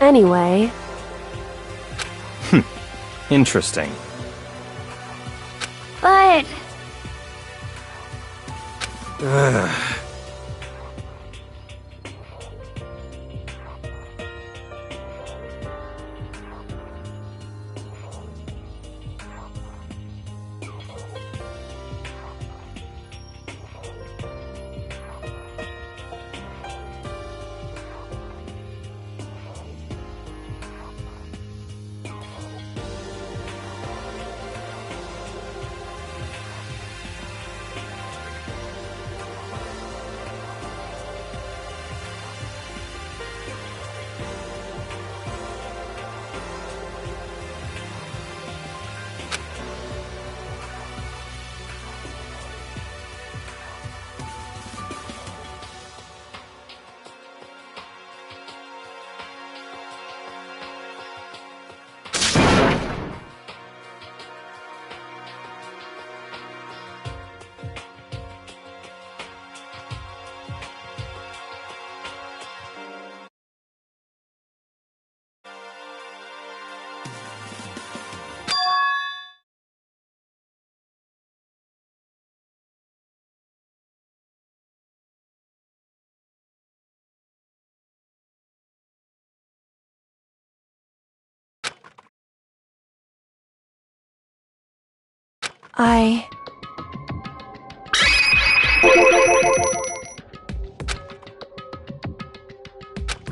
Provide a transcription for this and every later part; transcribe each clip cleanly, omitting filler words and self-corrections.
Anyway... Interesting. But...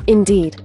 Indeed.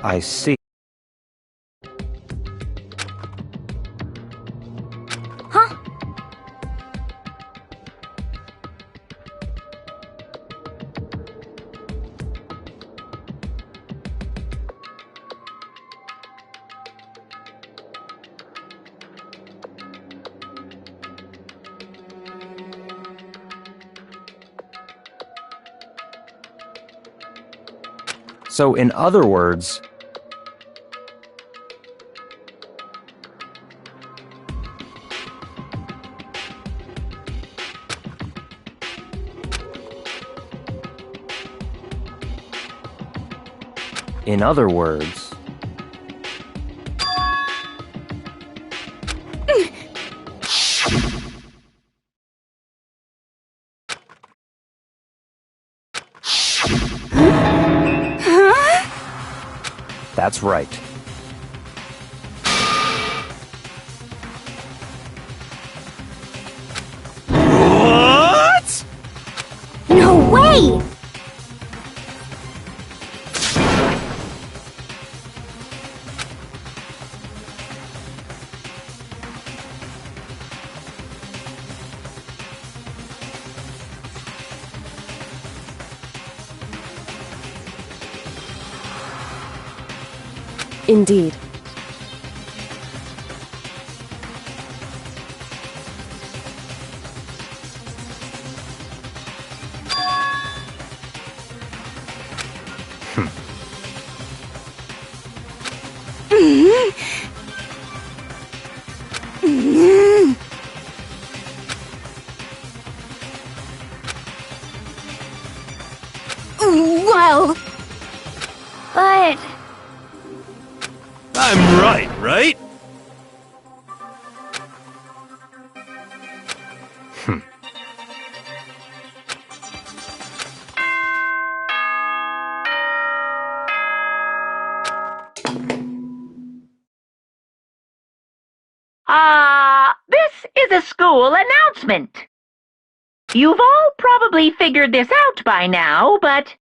I see. Huh? So, in other words, that's right. What? No way! Indeed. I'm right, right? This is a school announcement. You've all probably figured this out by now, but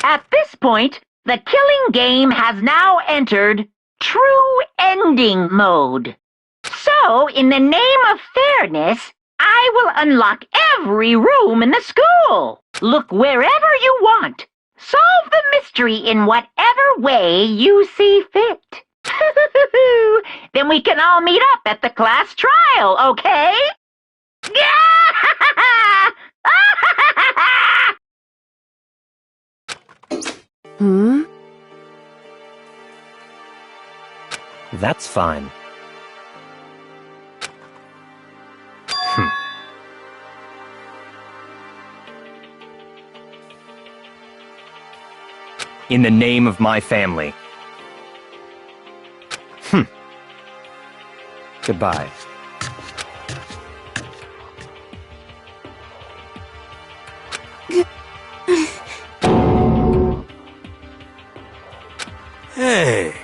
at this point, the killing game has now entered true ending mode. So, in the name of fairness, I will unlock every room in the school. Look wherever you want. Solve the mystery in whatever way you see fit. Then we can all meet up at the class trial, okay? Hmm? That's fine. In the name of my family. Goodbye. Hey.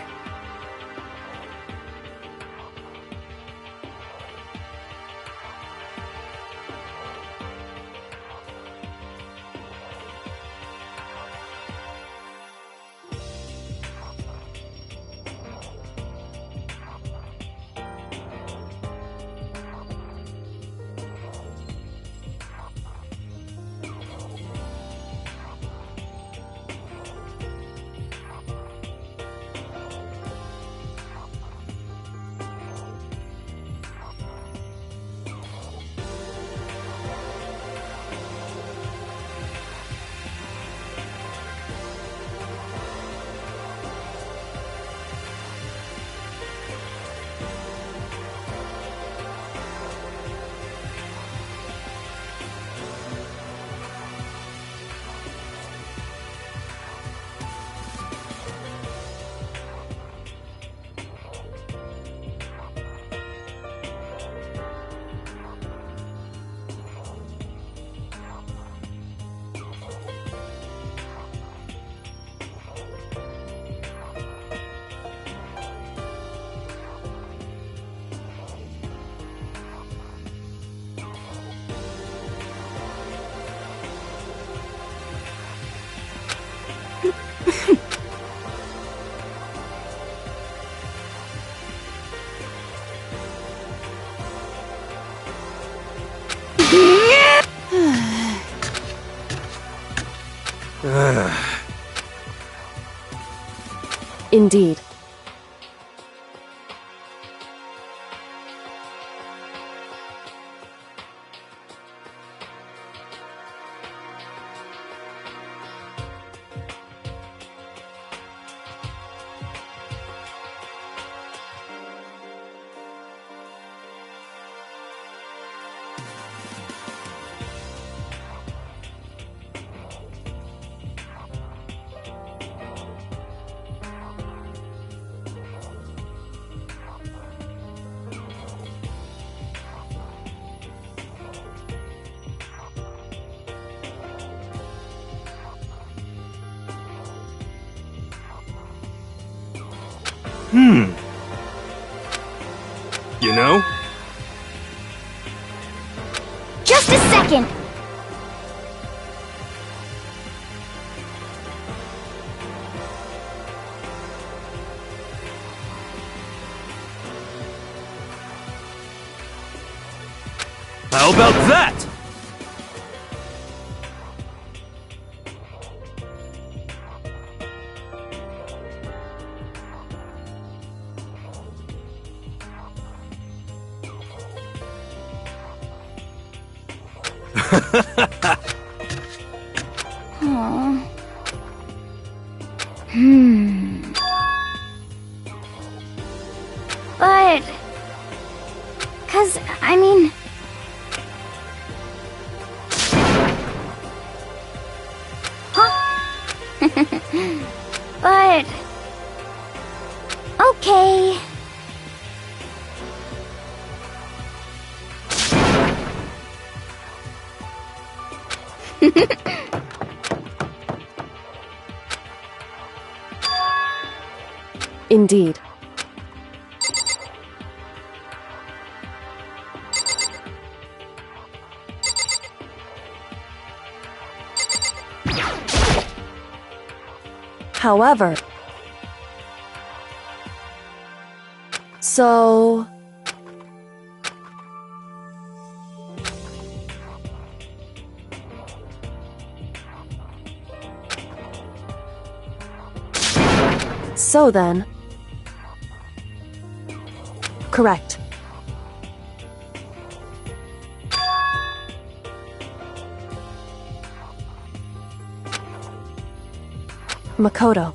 Indeed. You know? Just a second! How about that? Aw. But... 'cause, I mean... Huh? But... Okay. Indeed. However, so then, correct. Makoto.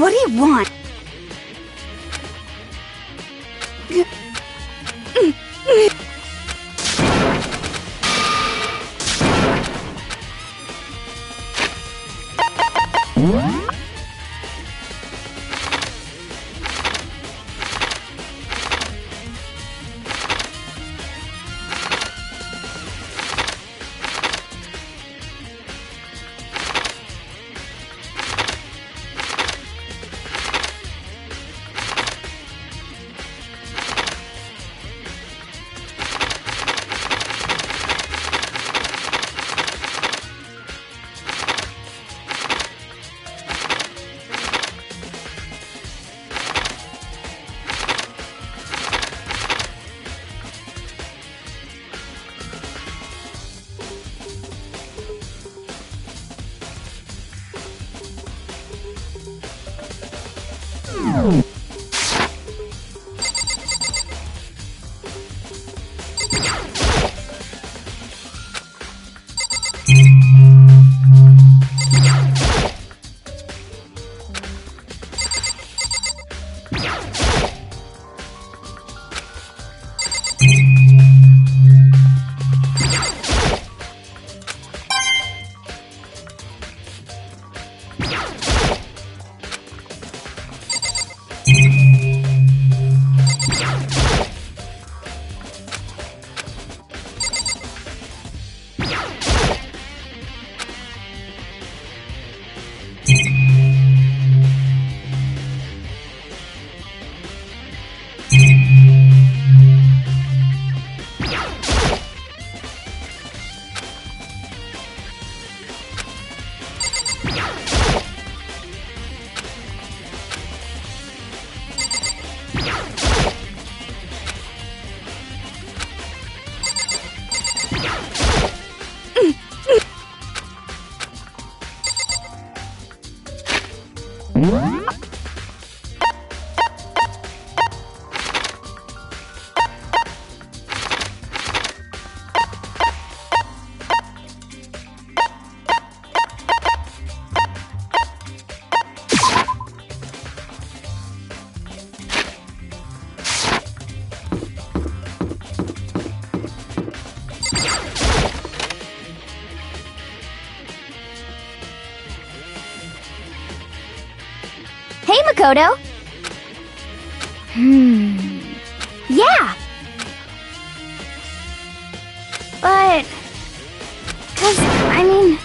What do you want? Hey, Makoto! Yeah! But... I mean...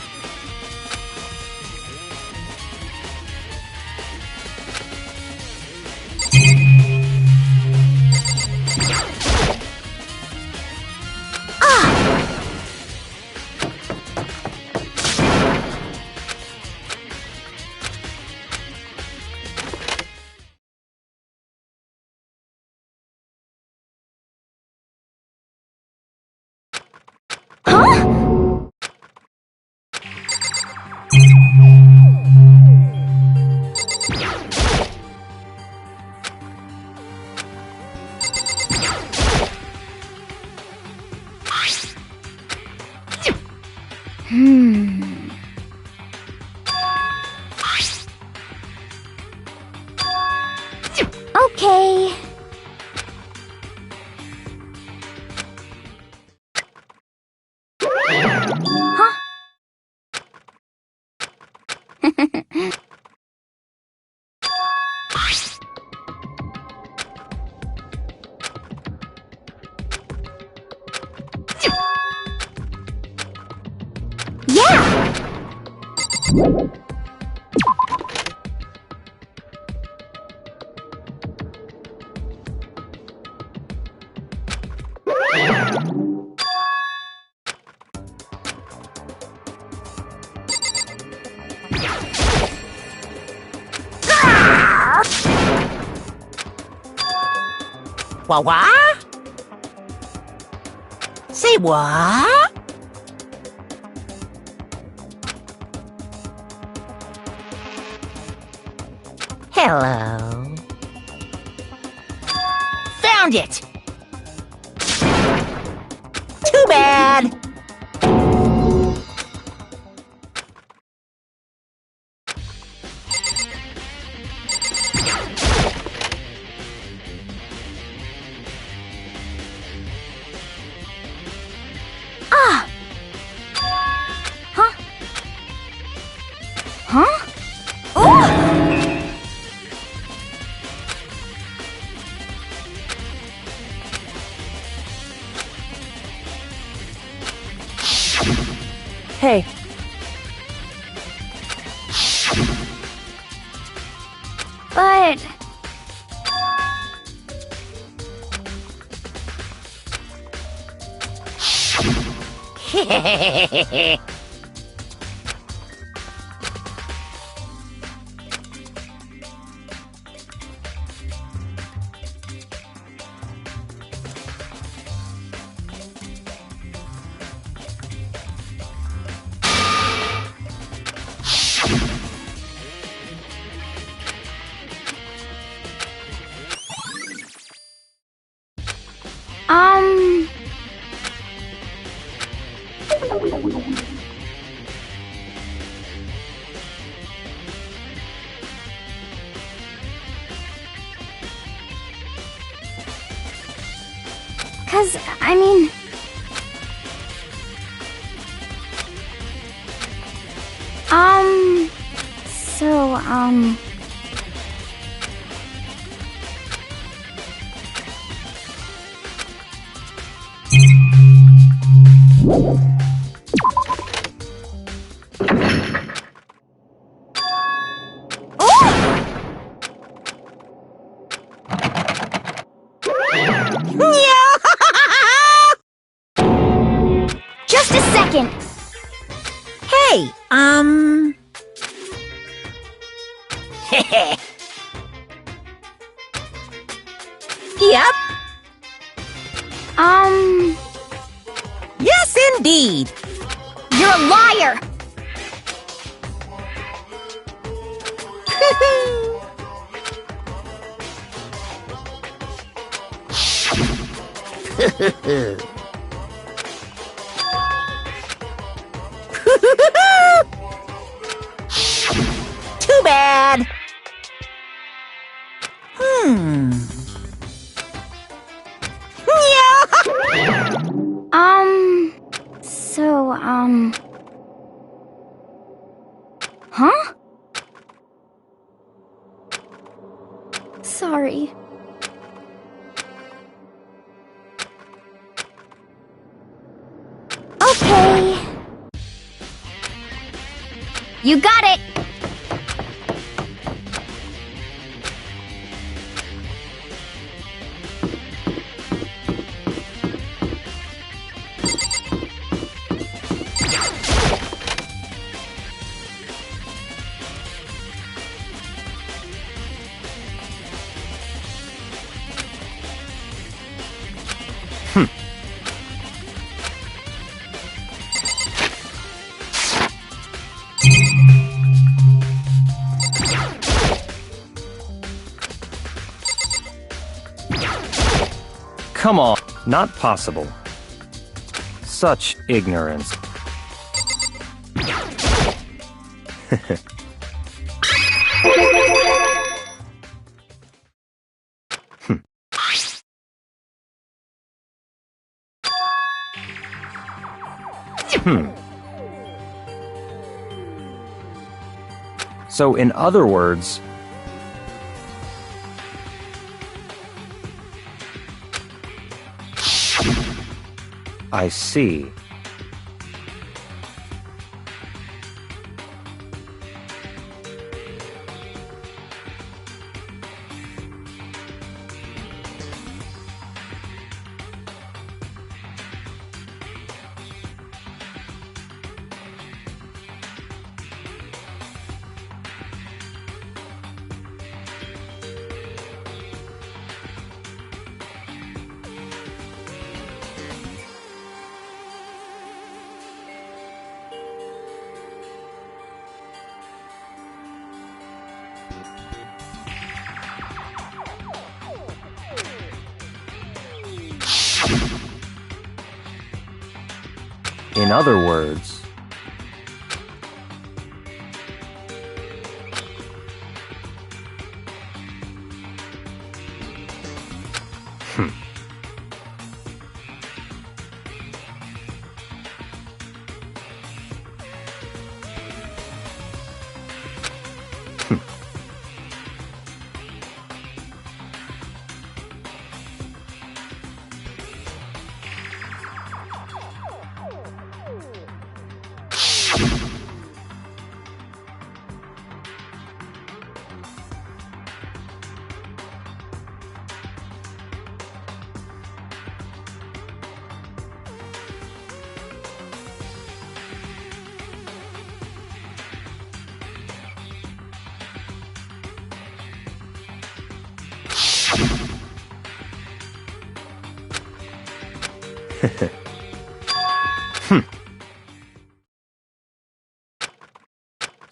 Okay. Huh? Yeah! What? Say what? Hello. Found it! Too bad! Huh? Oh! Hey, But... I mean... Yep. Um, Yes, indeed. you're a liar! Too bad. Yeah. So, huh? Sorry. Okay. You got it! Come on. Not possible. Such ignorance. So, in other words, I see. In other words,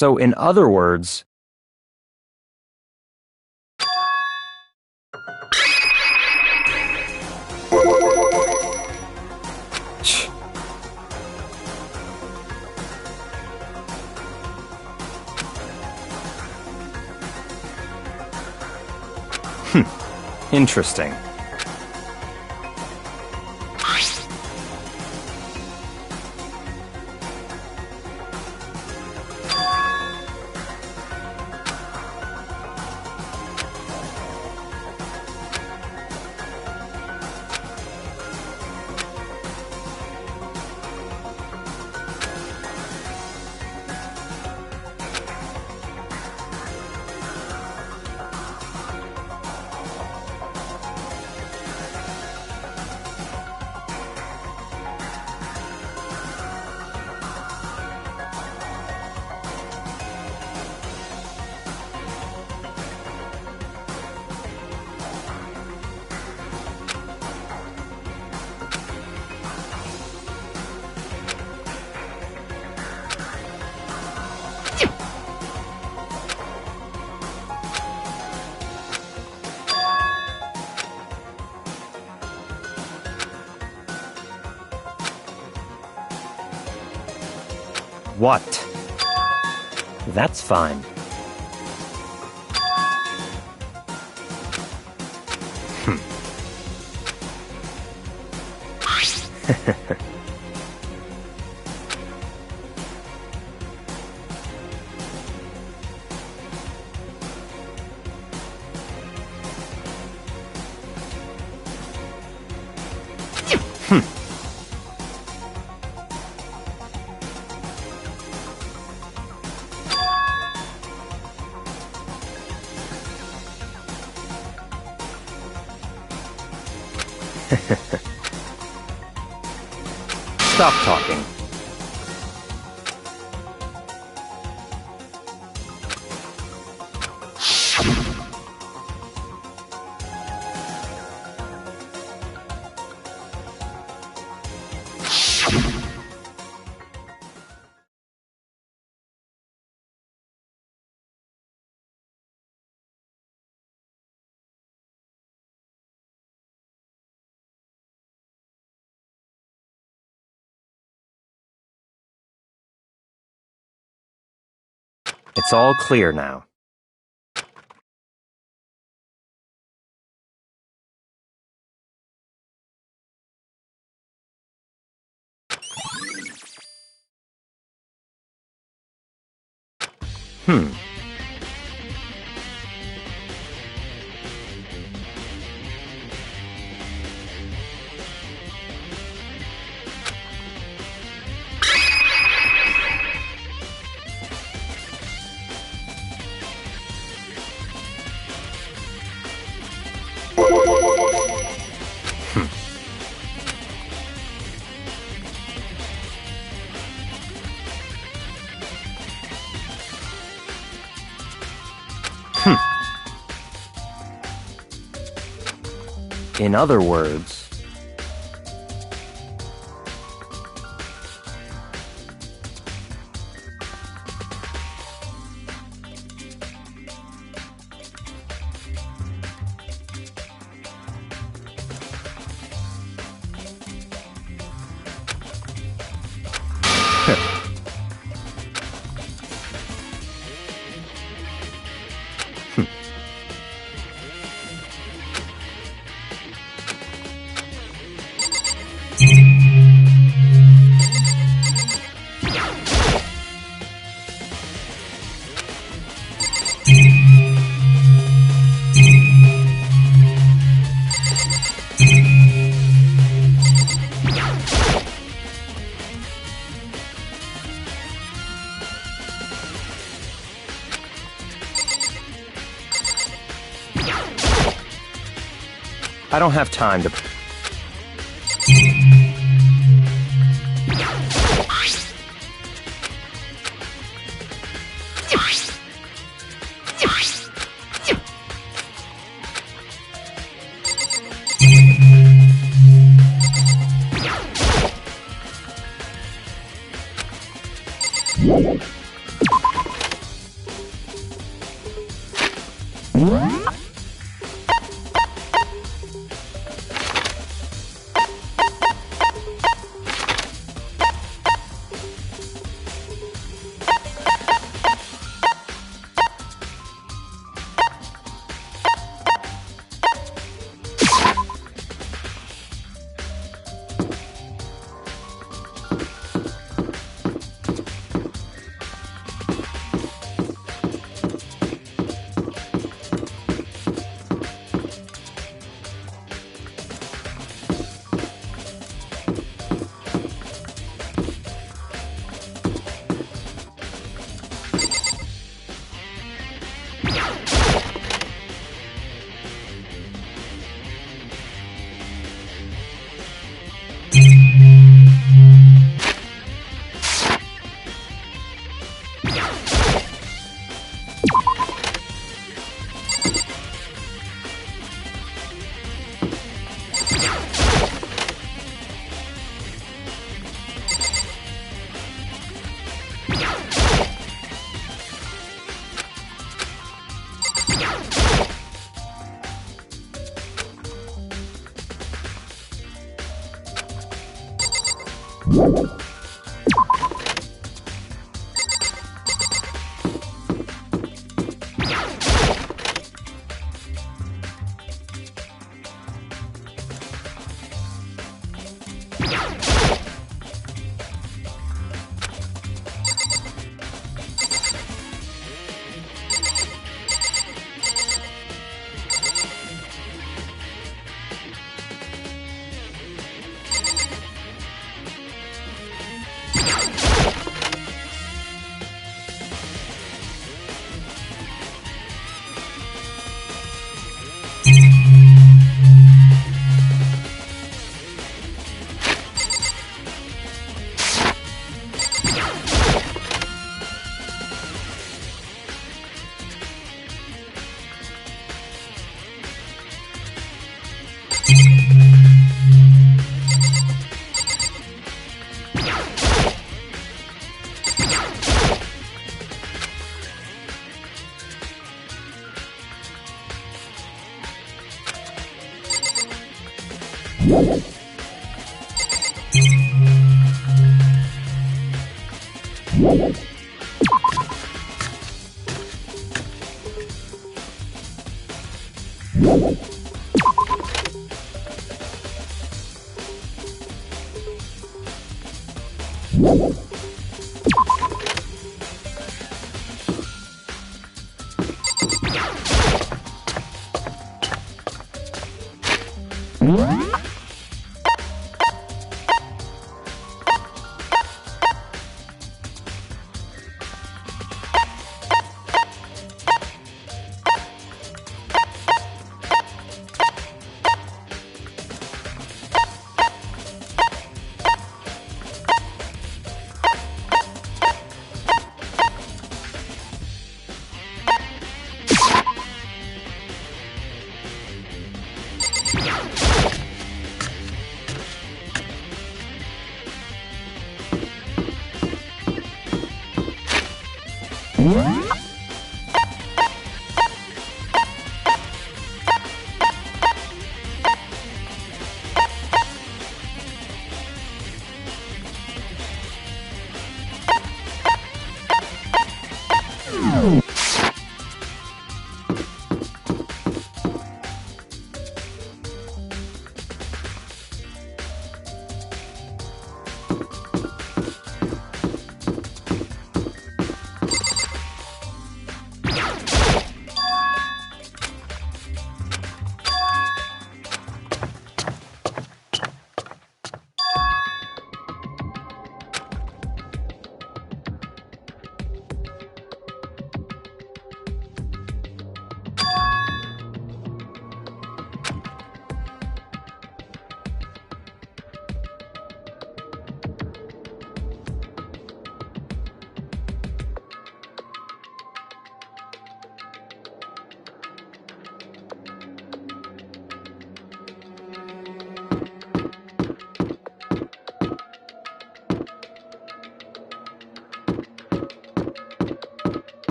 So, in other words, interesting. What? That's fine. Stop talking. It's all clear now. Hmm. In other words, I don't have time to...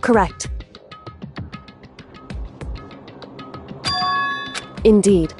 Correct. Indeed.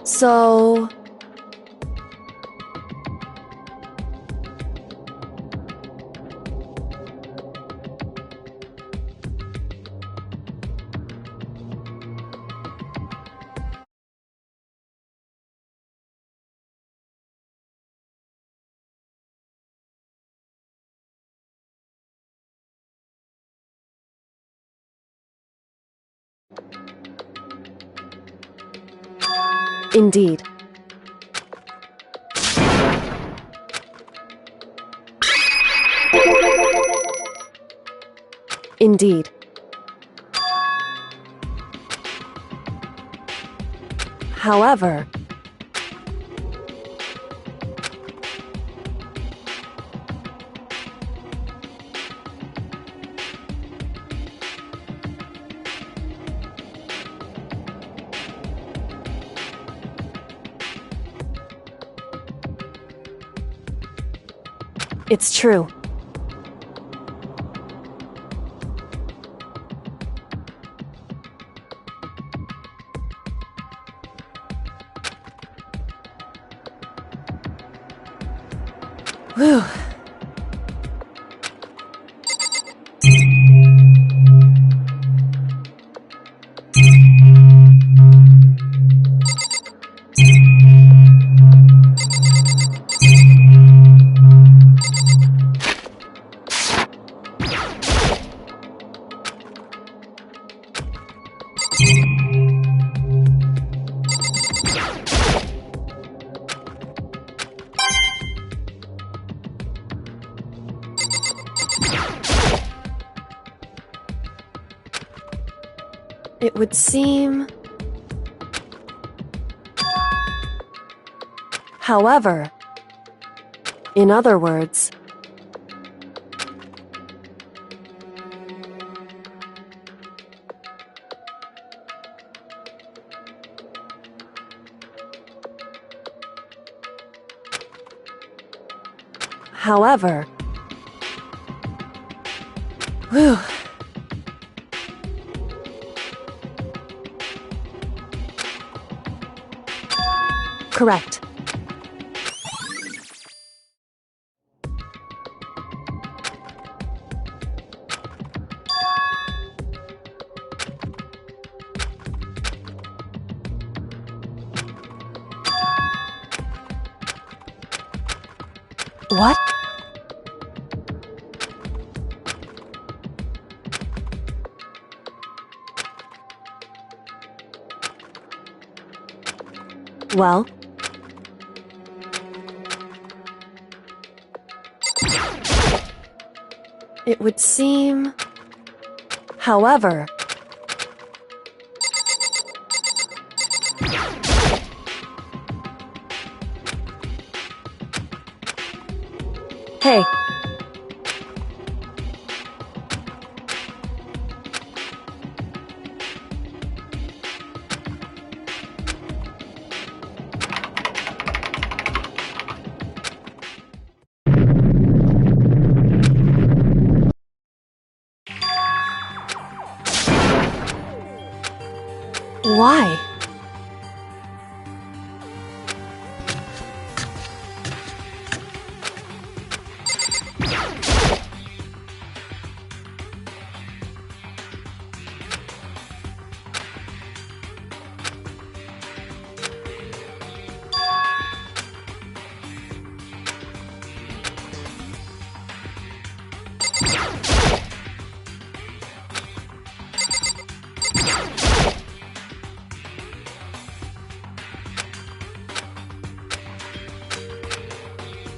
So... Indeed. Indeed. However... It's true. Whew. It would seem... However, in other words... However... Whew. Correct. What? Well? It would seem... However... Hey. Why?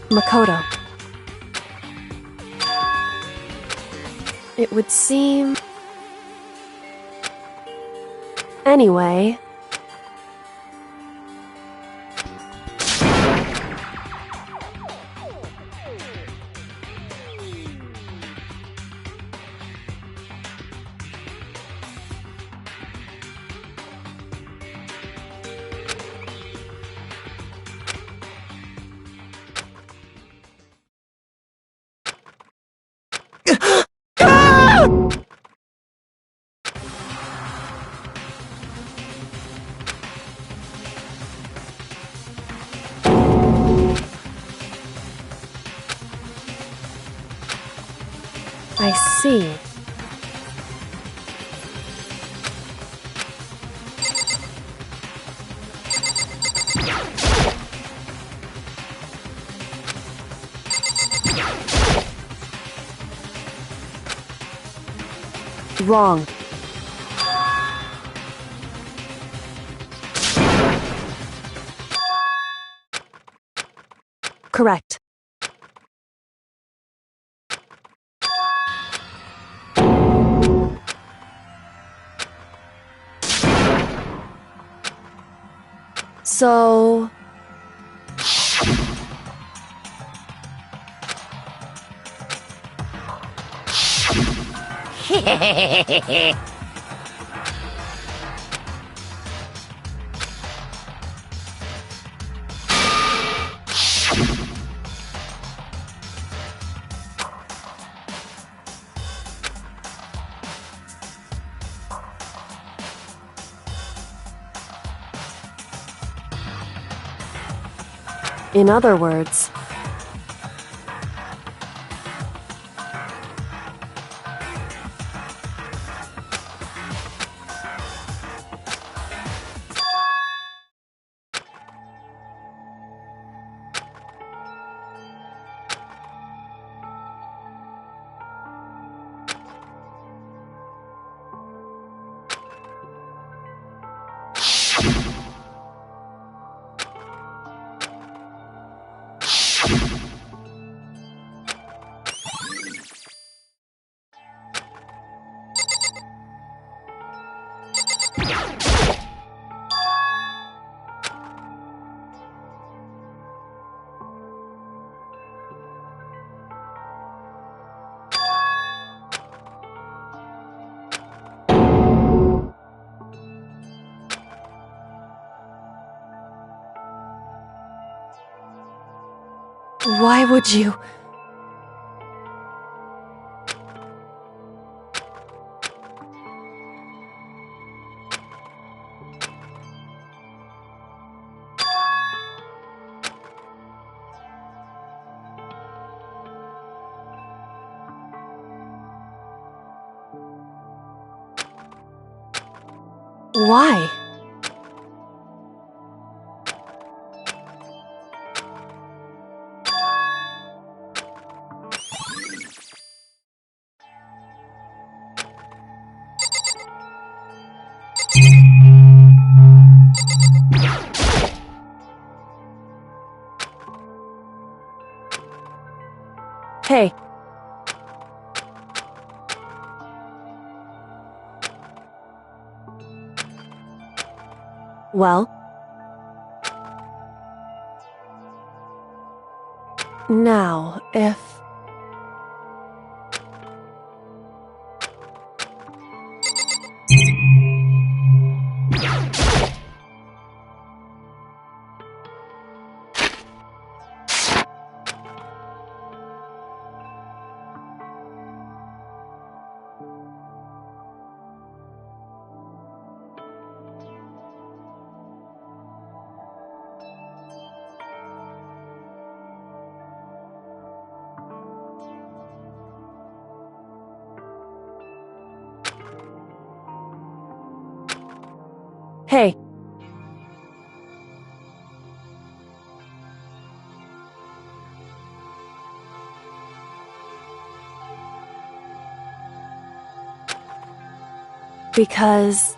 Makoto. It would seem... Anyway, I see. Wrong. Correct. So... In other words, why would you? Why? Hey. Well? Now, if... Hey. Because...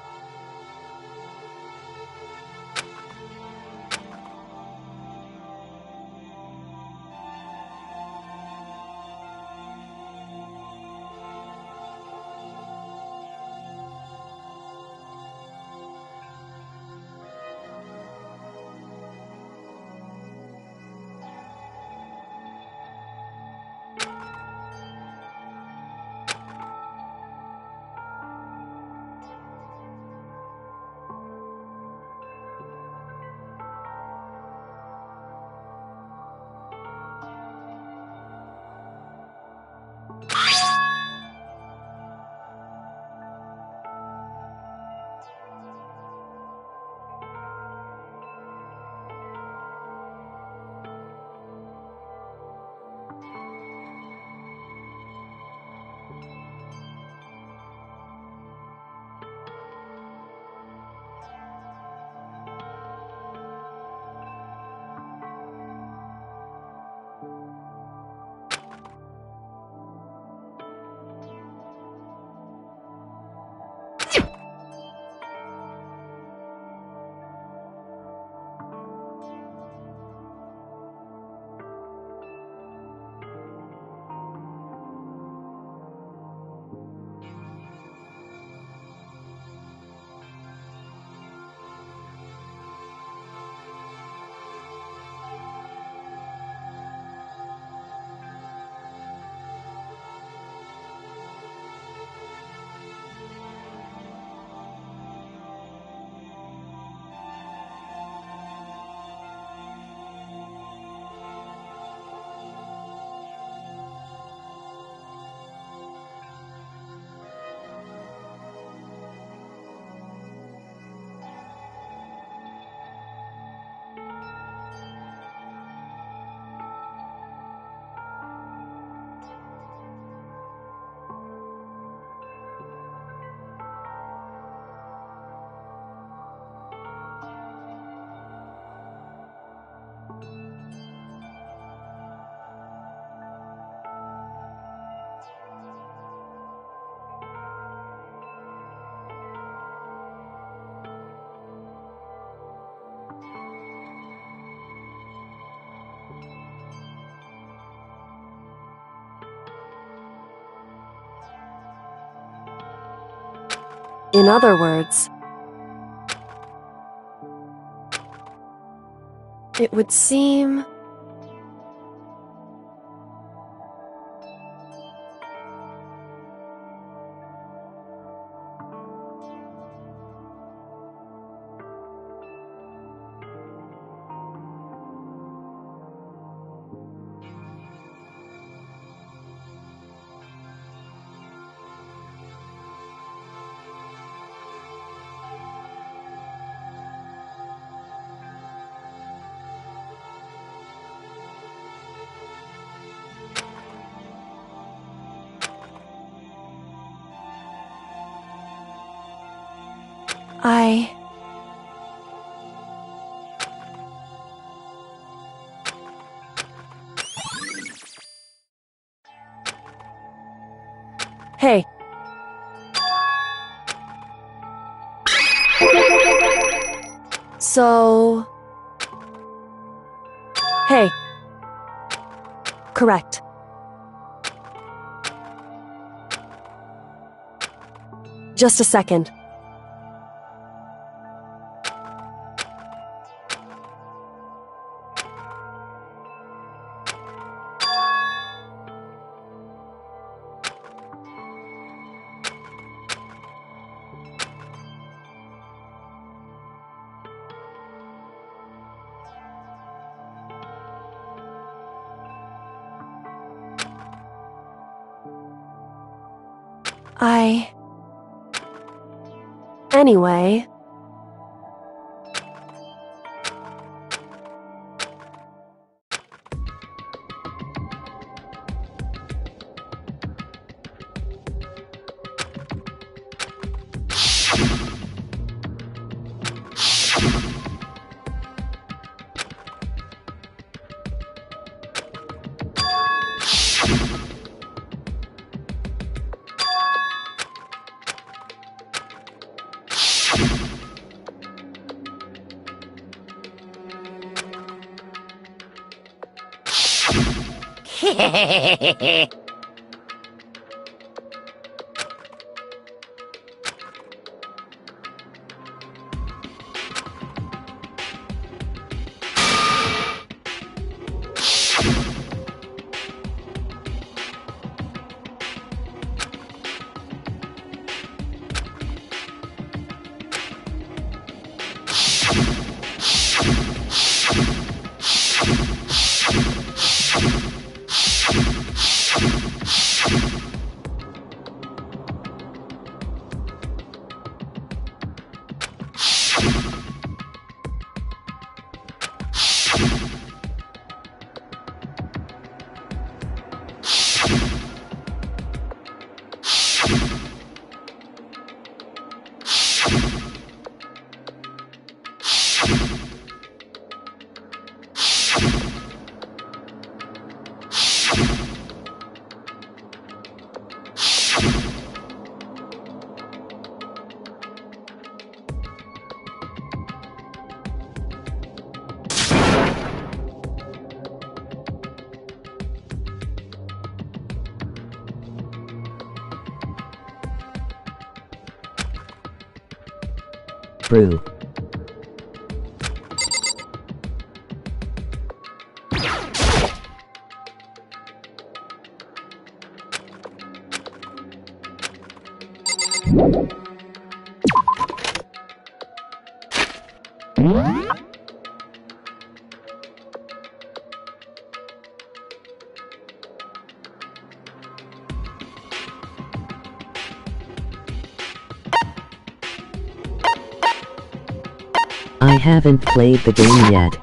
In other words, it would seem... Hey. So... Hey. Correct. Just a second. Anyway... Brew. I haven't played the game yet.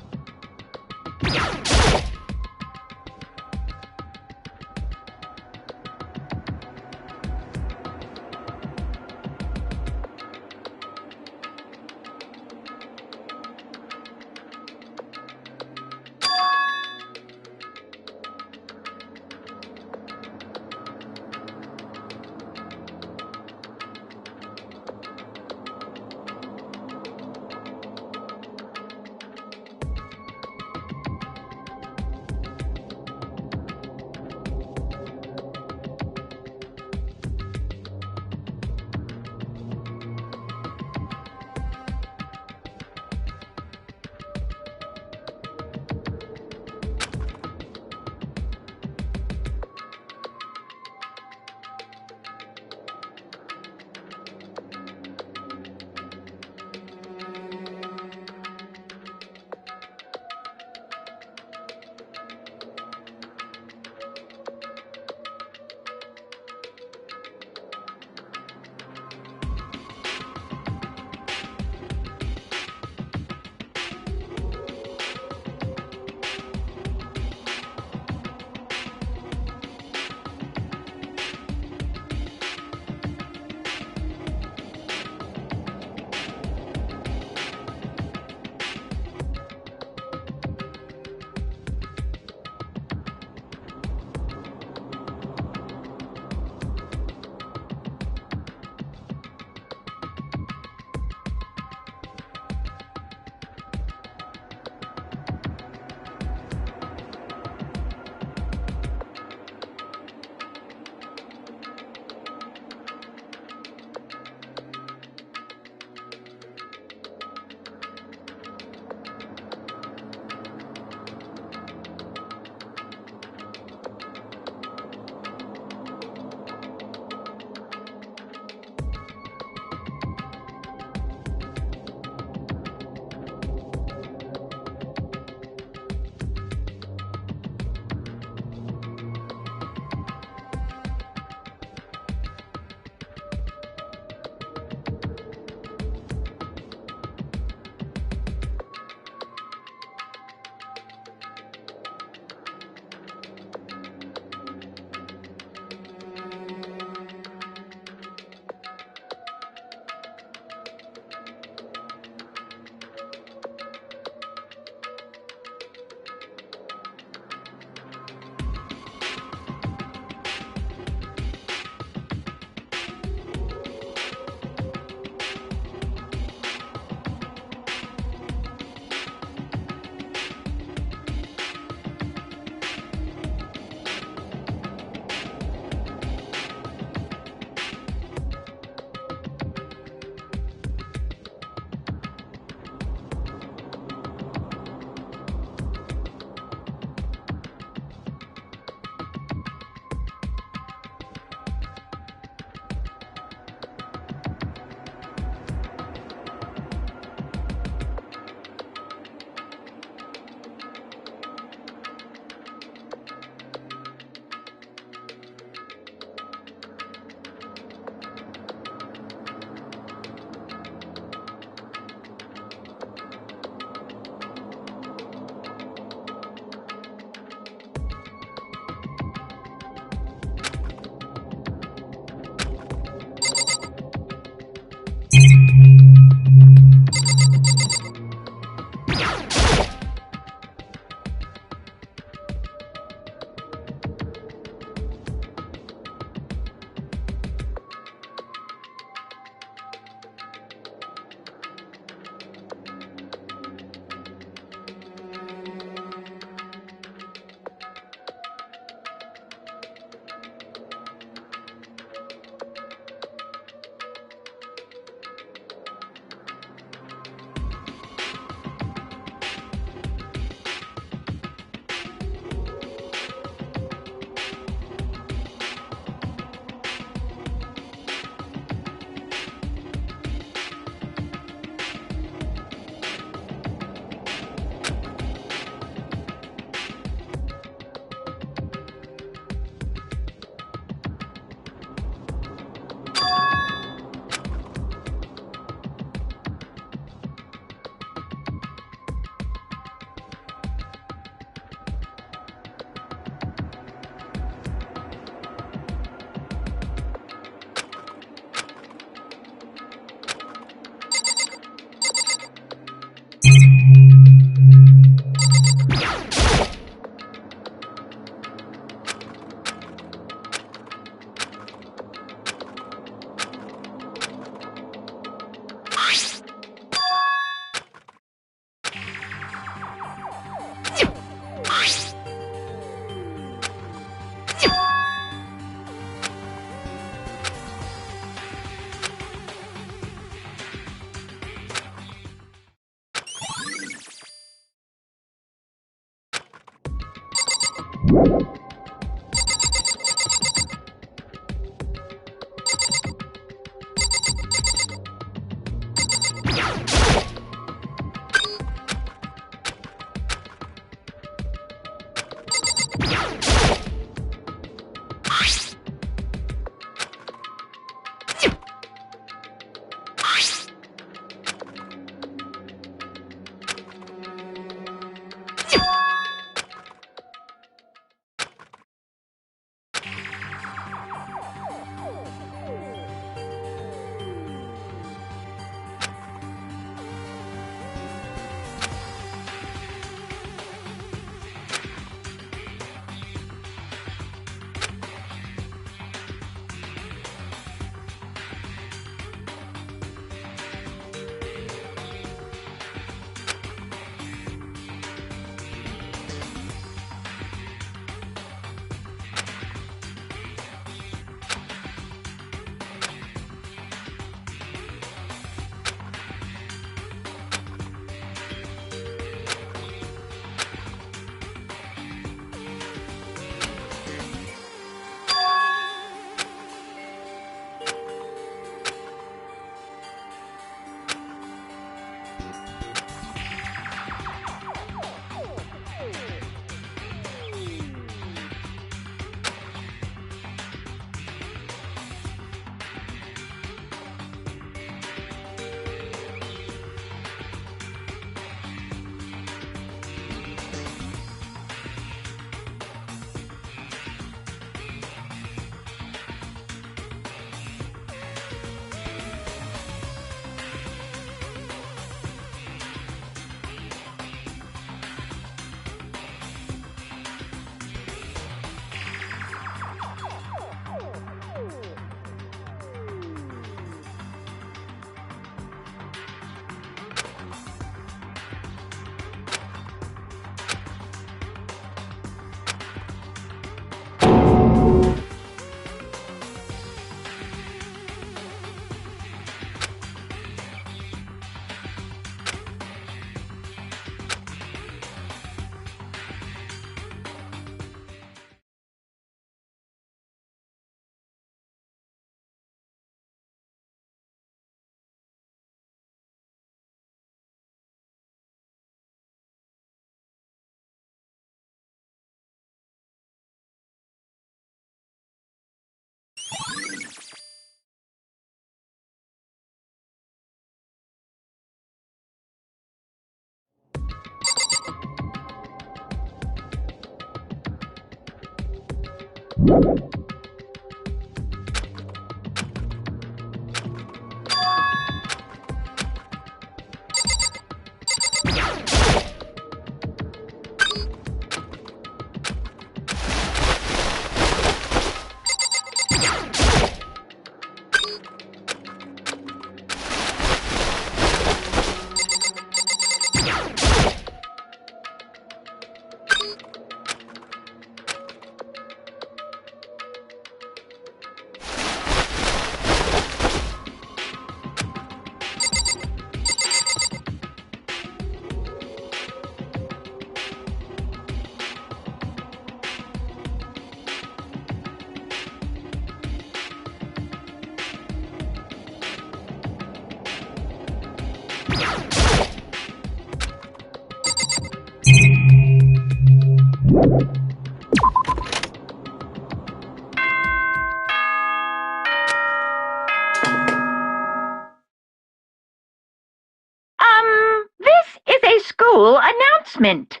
This is a school announcement.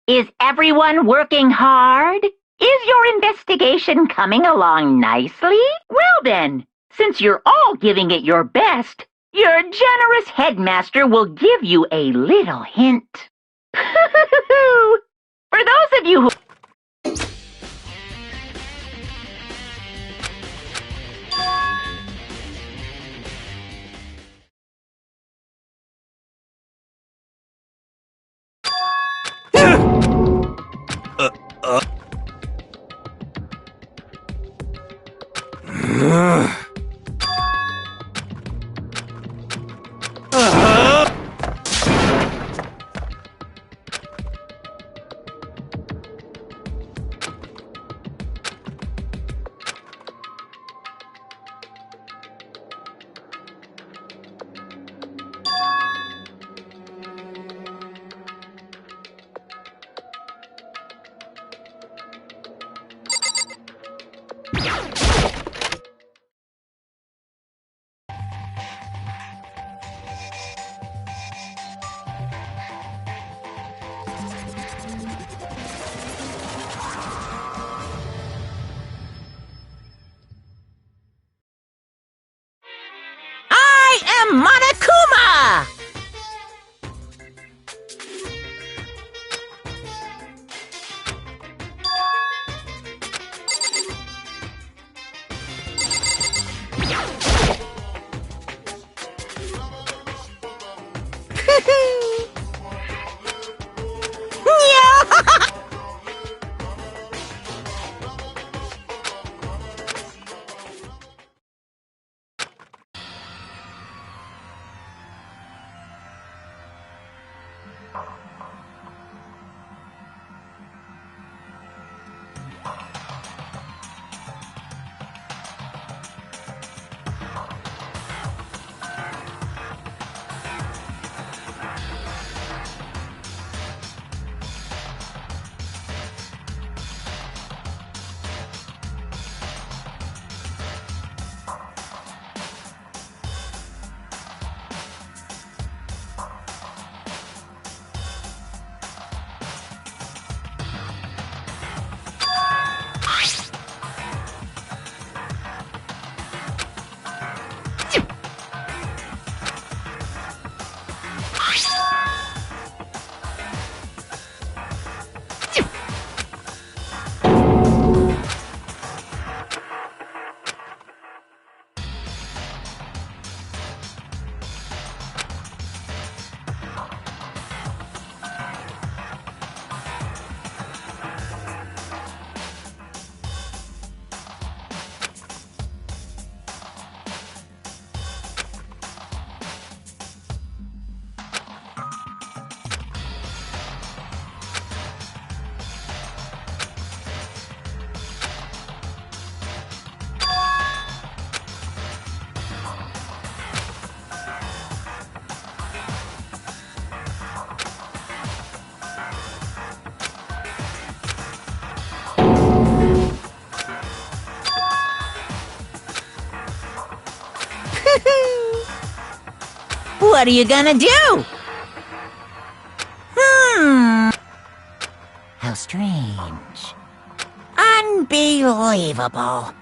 Is everyone working hard? Is your investigation coming along nicely? Well then, since you're all giving it your best, your generous headmaster will give you a little hint. For those of you who... I am Monokuma! What are you gonna do? How strange. Unbelievable.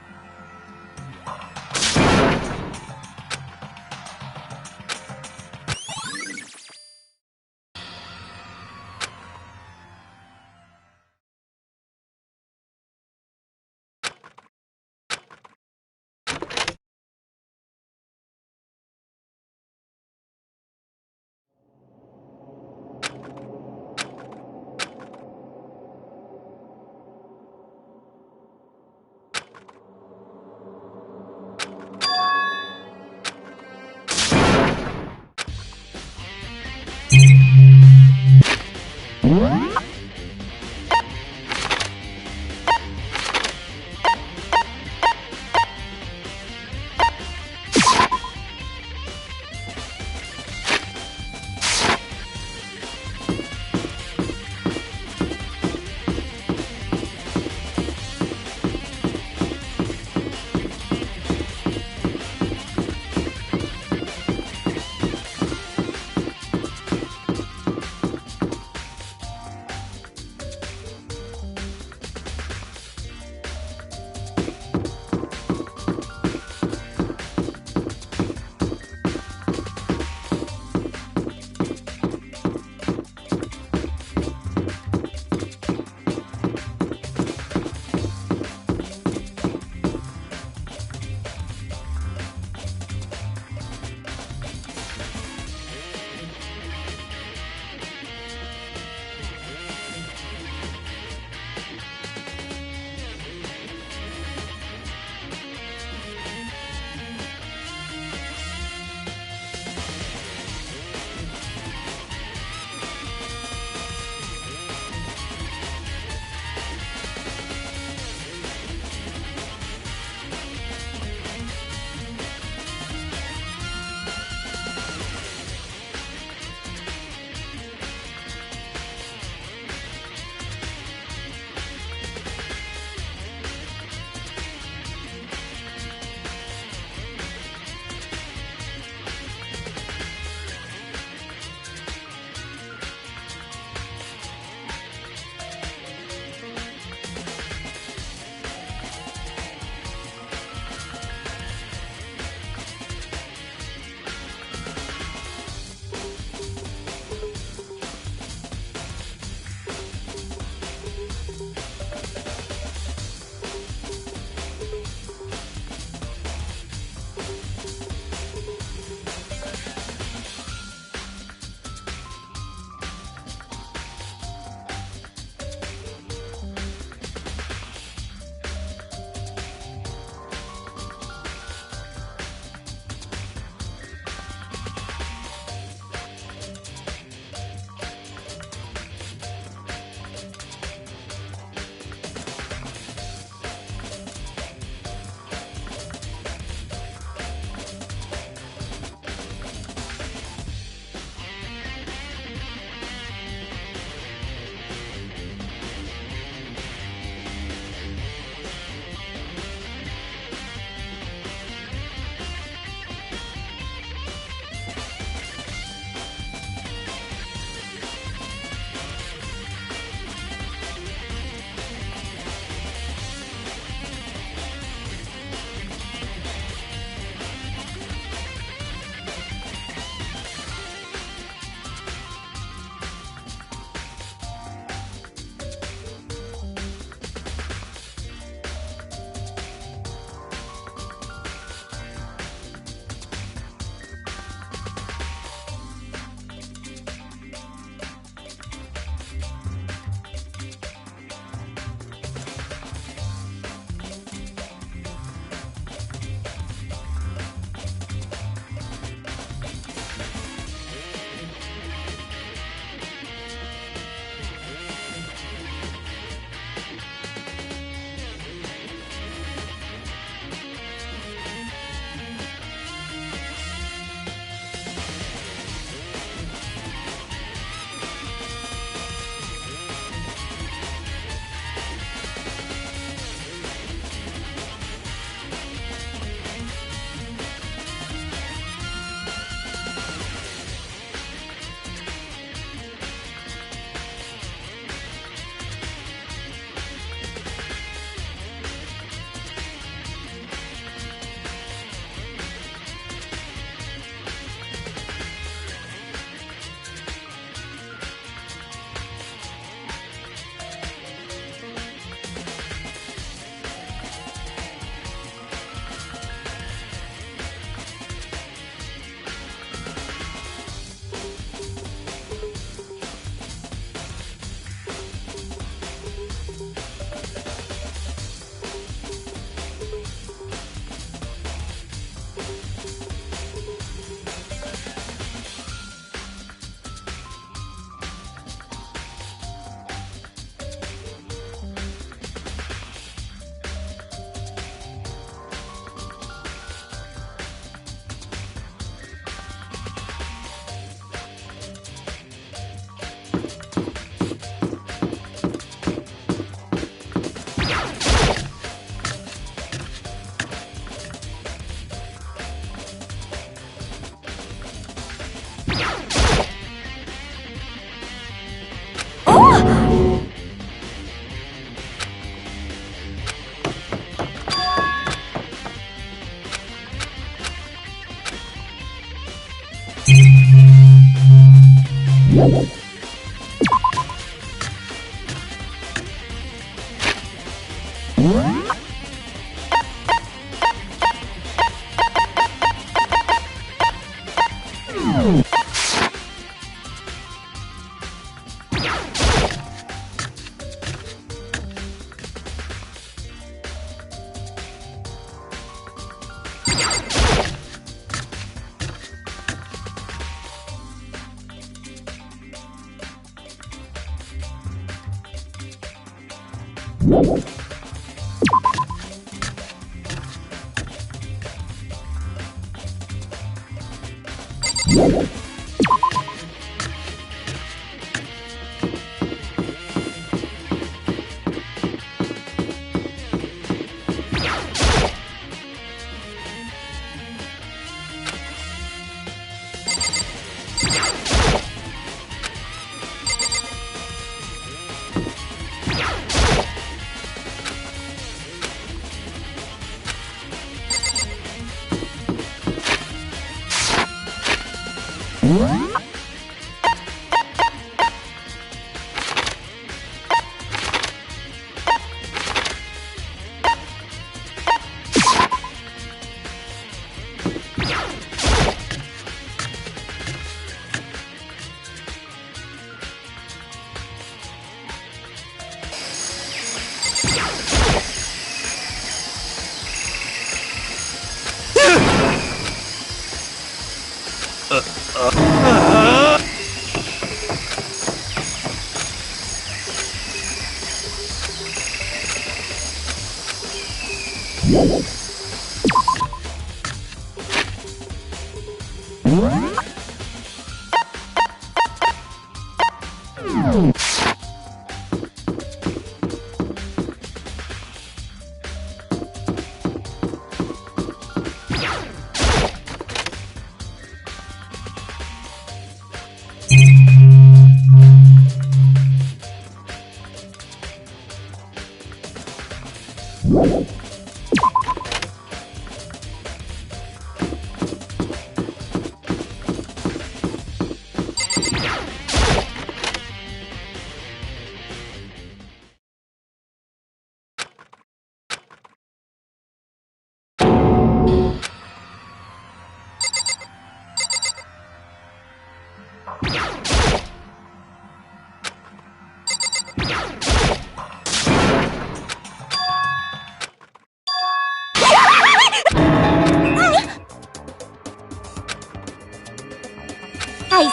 I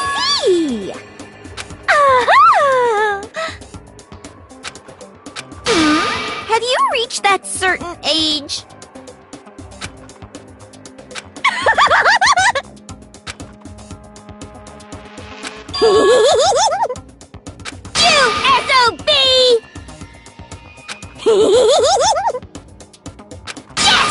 see! Aha! Have you reached that certain age? You SOB! Yes!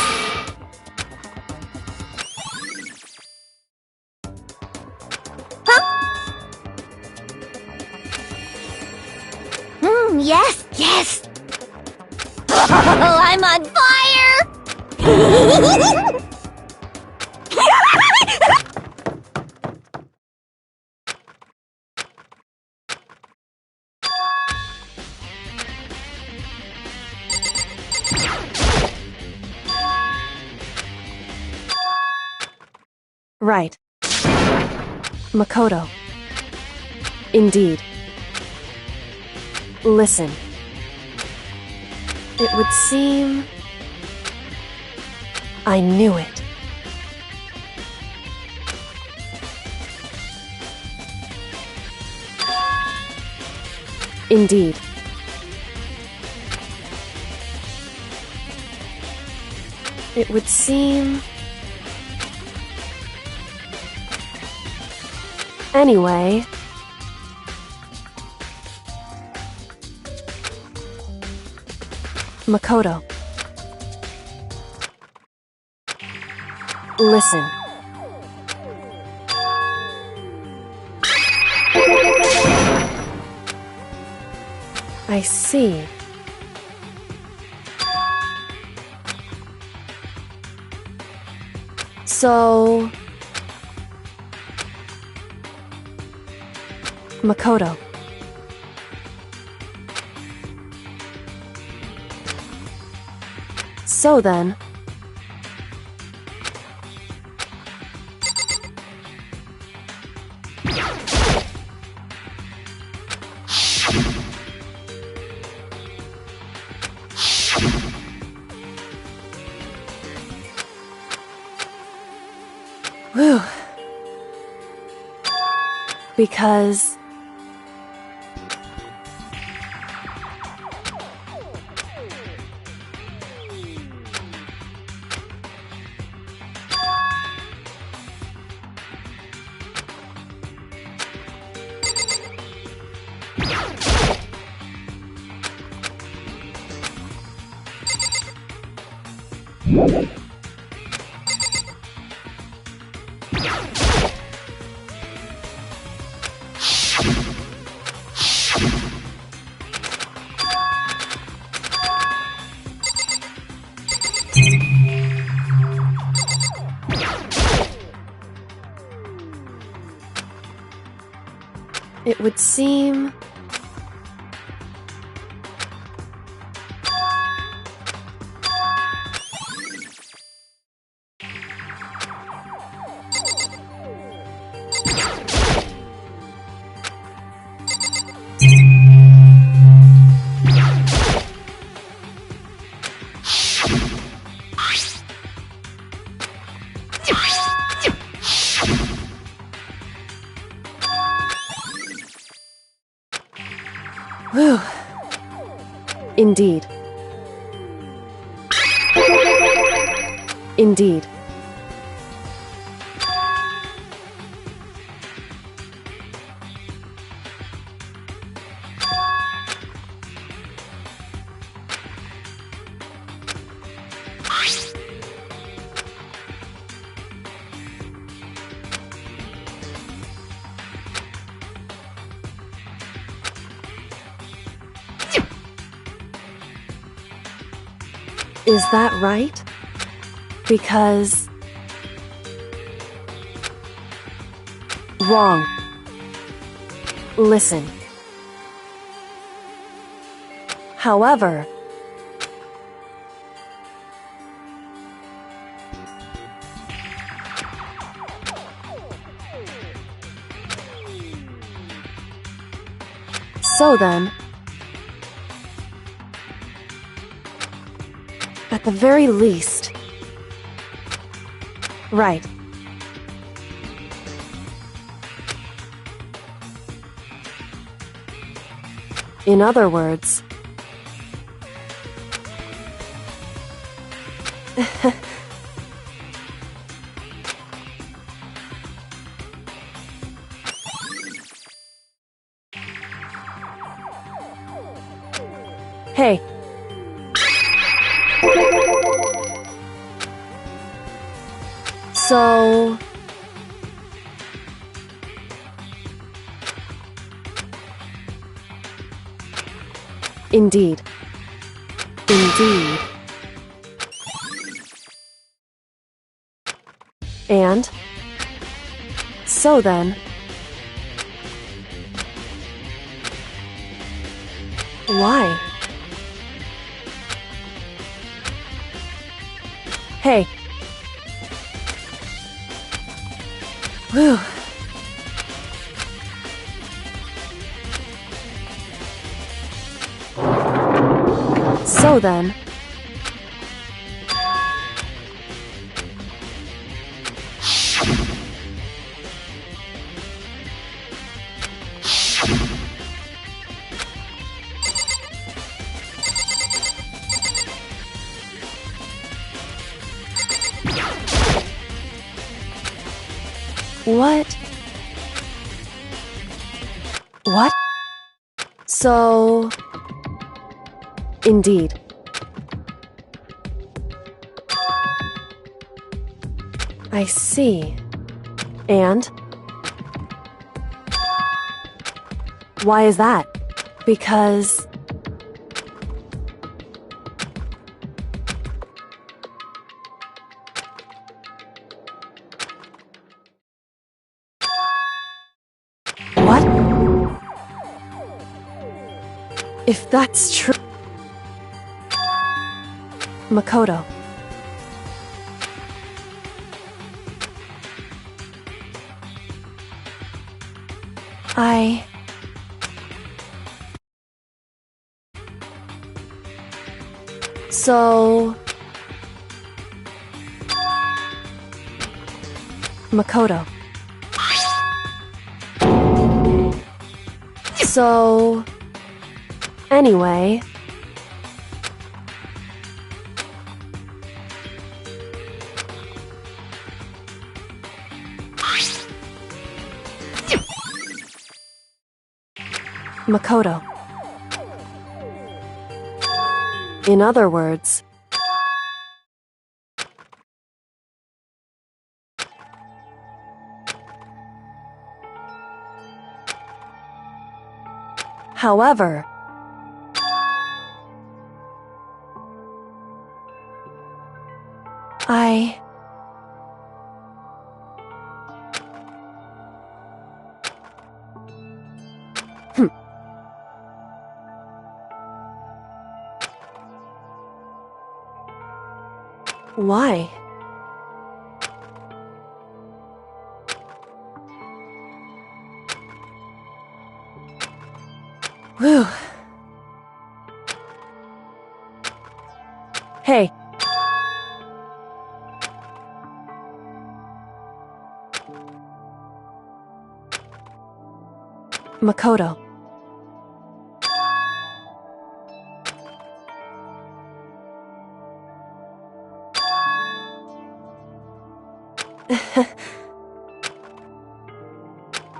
Yes, yes. Oh, I'm on fire! Right. Makoto. Indeed. Listen. It would seem... I knew it. Indeed. It would seem... Anyway... Makoto. Listen. I see. So... Makoto. So then... Whew. Because... It would seem... Whew. Indeed. Indeed. Is that right? Because... Wrong. Listen. However... So then... At the very least... Right. In other words... Hey. So... Indeed. Indeed. And... So then... Why? Hey. Whew. So then... What? What? So... Indeed. I see. And? Why is that? Because... What? If that's true... Makoto. So... Makoto. So... Anyway... Makoto. In other words... However, I... Why? Whew. Hey. Makoto.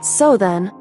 So then...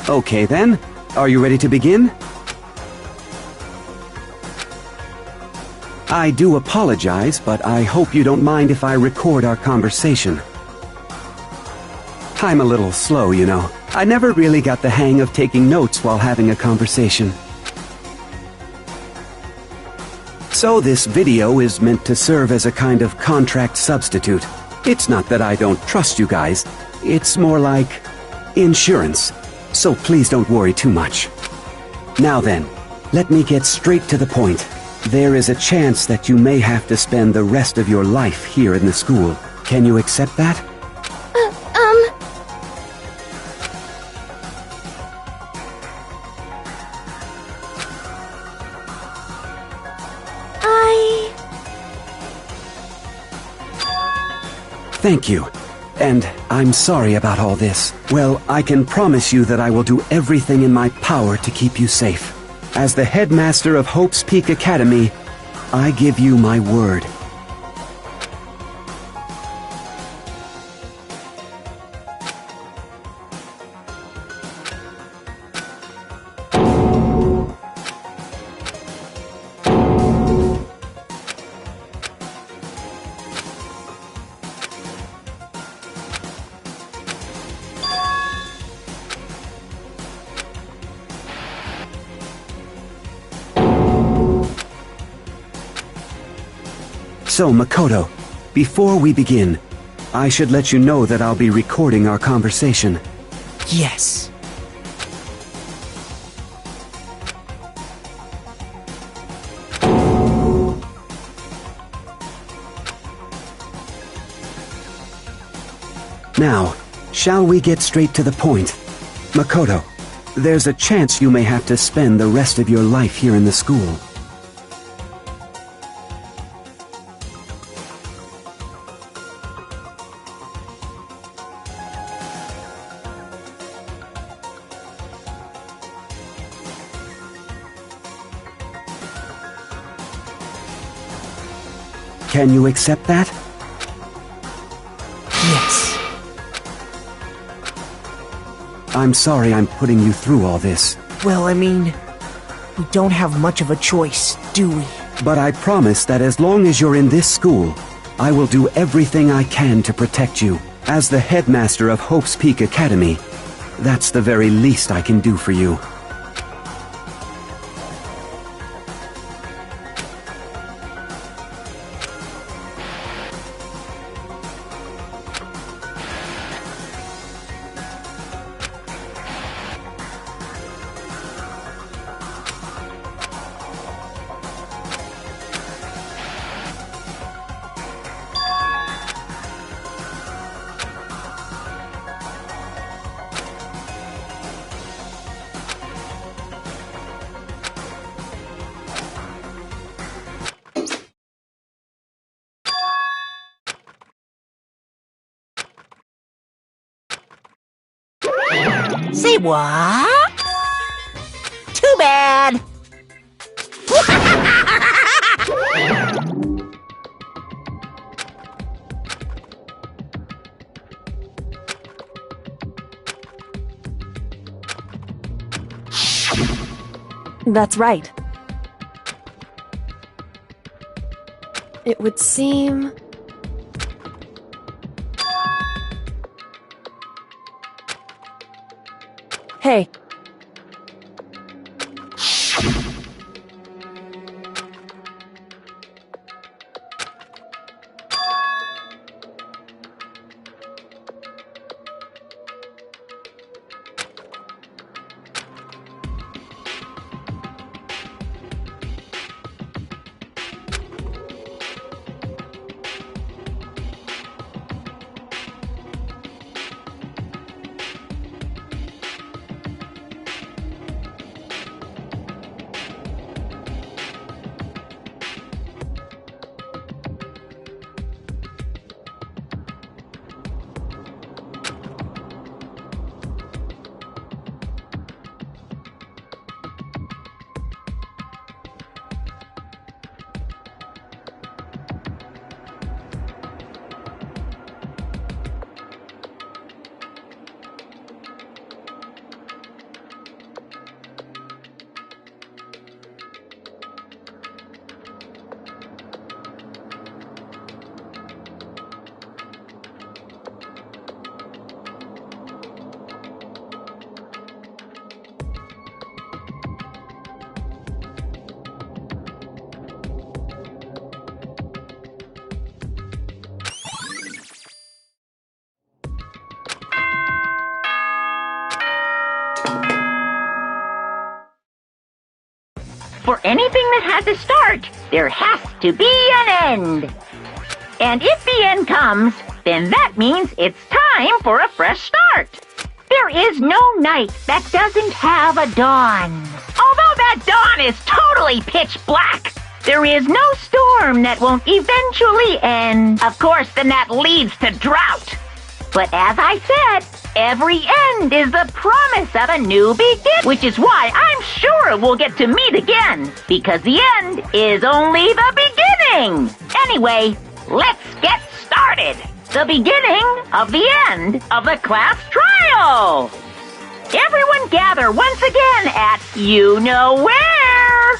Okay then, are you ready to begin? I do apologize, but I hope you don't mind if I record our conversation. I'm a little slow, you know. I never really got the hang of taking notes while having a conversation. So this video is meant to serve as a kind of contract substitute. It's not that I don't trust you guys, it's more like insurance. So please don't worry too much. Now then, let me get straight to the point. There is a chance that you may have to spend the rest of your life here in the school. Can you accept that? Thank you. And I'm sorry about all this. Well, I can promise you that I will do everything in my power to keep you safe. As the headmaster of Hope's Peak Academy, I give you my word. So, Makoto, before we begin, I should let you know that I'll be recording our conversation. Yes. Now, shall we get straight to the point? Makoto, there's a chance you may have to spend the rest of your life here in the school. Can you accept that? Yes. I'm sorry I'm putting you through all this. Well, I mean, we don't have much of a choice, do we? But I promise that as long as you're in this school, I will do everything I can to protect you. As the headmaster of Hope's Peak Academy, that's the very least I can do for you. Say what? Too bad. That's right. It would seem... Hey. For anything that has a start, there has to be an end. And if the end comes, then that means it's time for a fresh start. There is no night that doesn't have a dawn. Although that dawn is totally pitch black, there is no storm that won't eventually end. Of course, then that leads to drought. But as I said, every end is the promise of a new beginning, which is why I'm sure we'll get to meet again, because the end is only the beginning. Anyway, let's get started. The beginning of the end of the class trial. Everyone gather once again at you know where.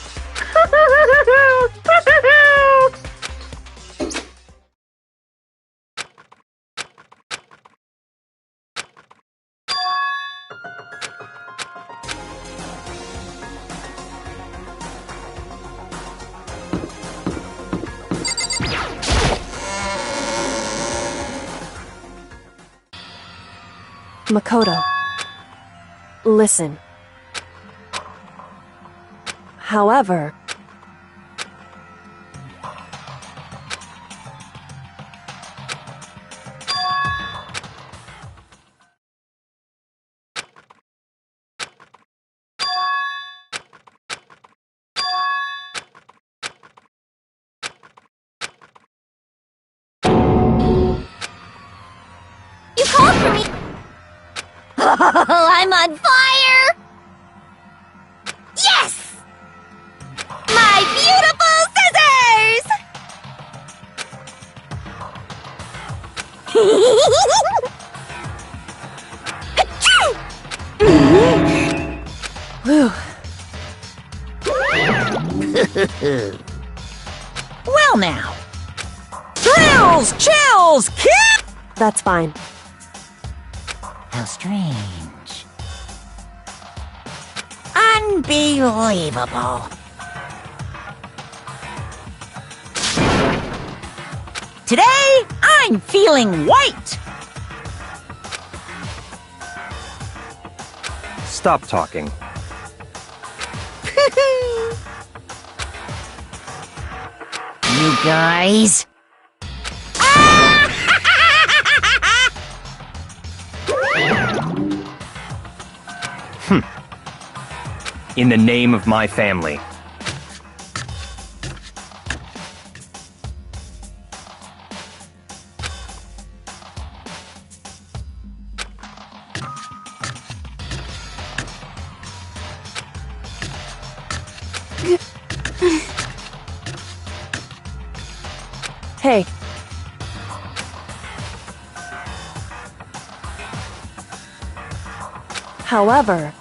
Makoto. Listen. However... You called for me! Oh, I'm on fire! Yes! My beautiful scissors! Whew. Well now. Drill! That's fine. How strange. Unbelievable. Today, I'm feeling white. Stop talking. You guys. In the name of my family. Hey. However,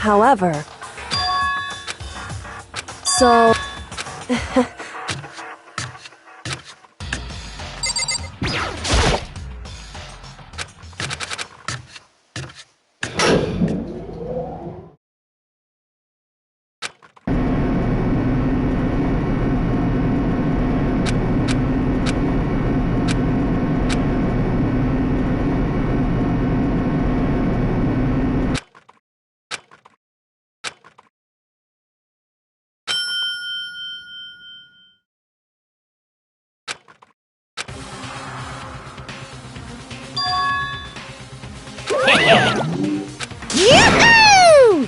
However... So... Yoo-hoo!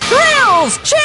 Grills, chip!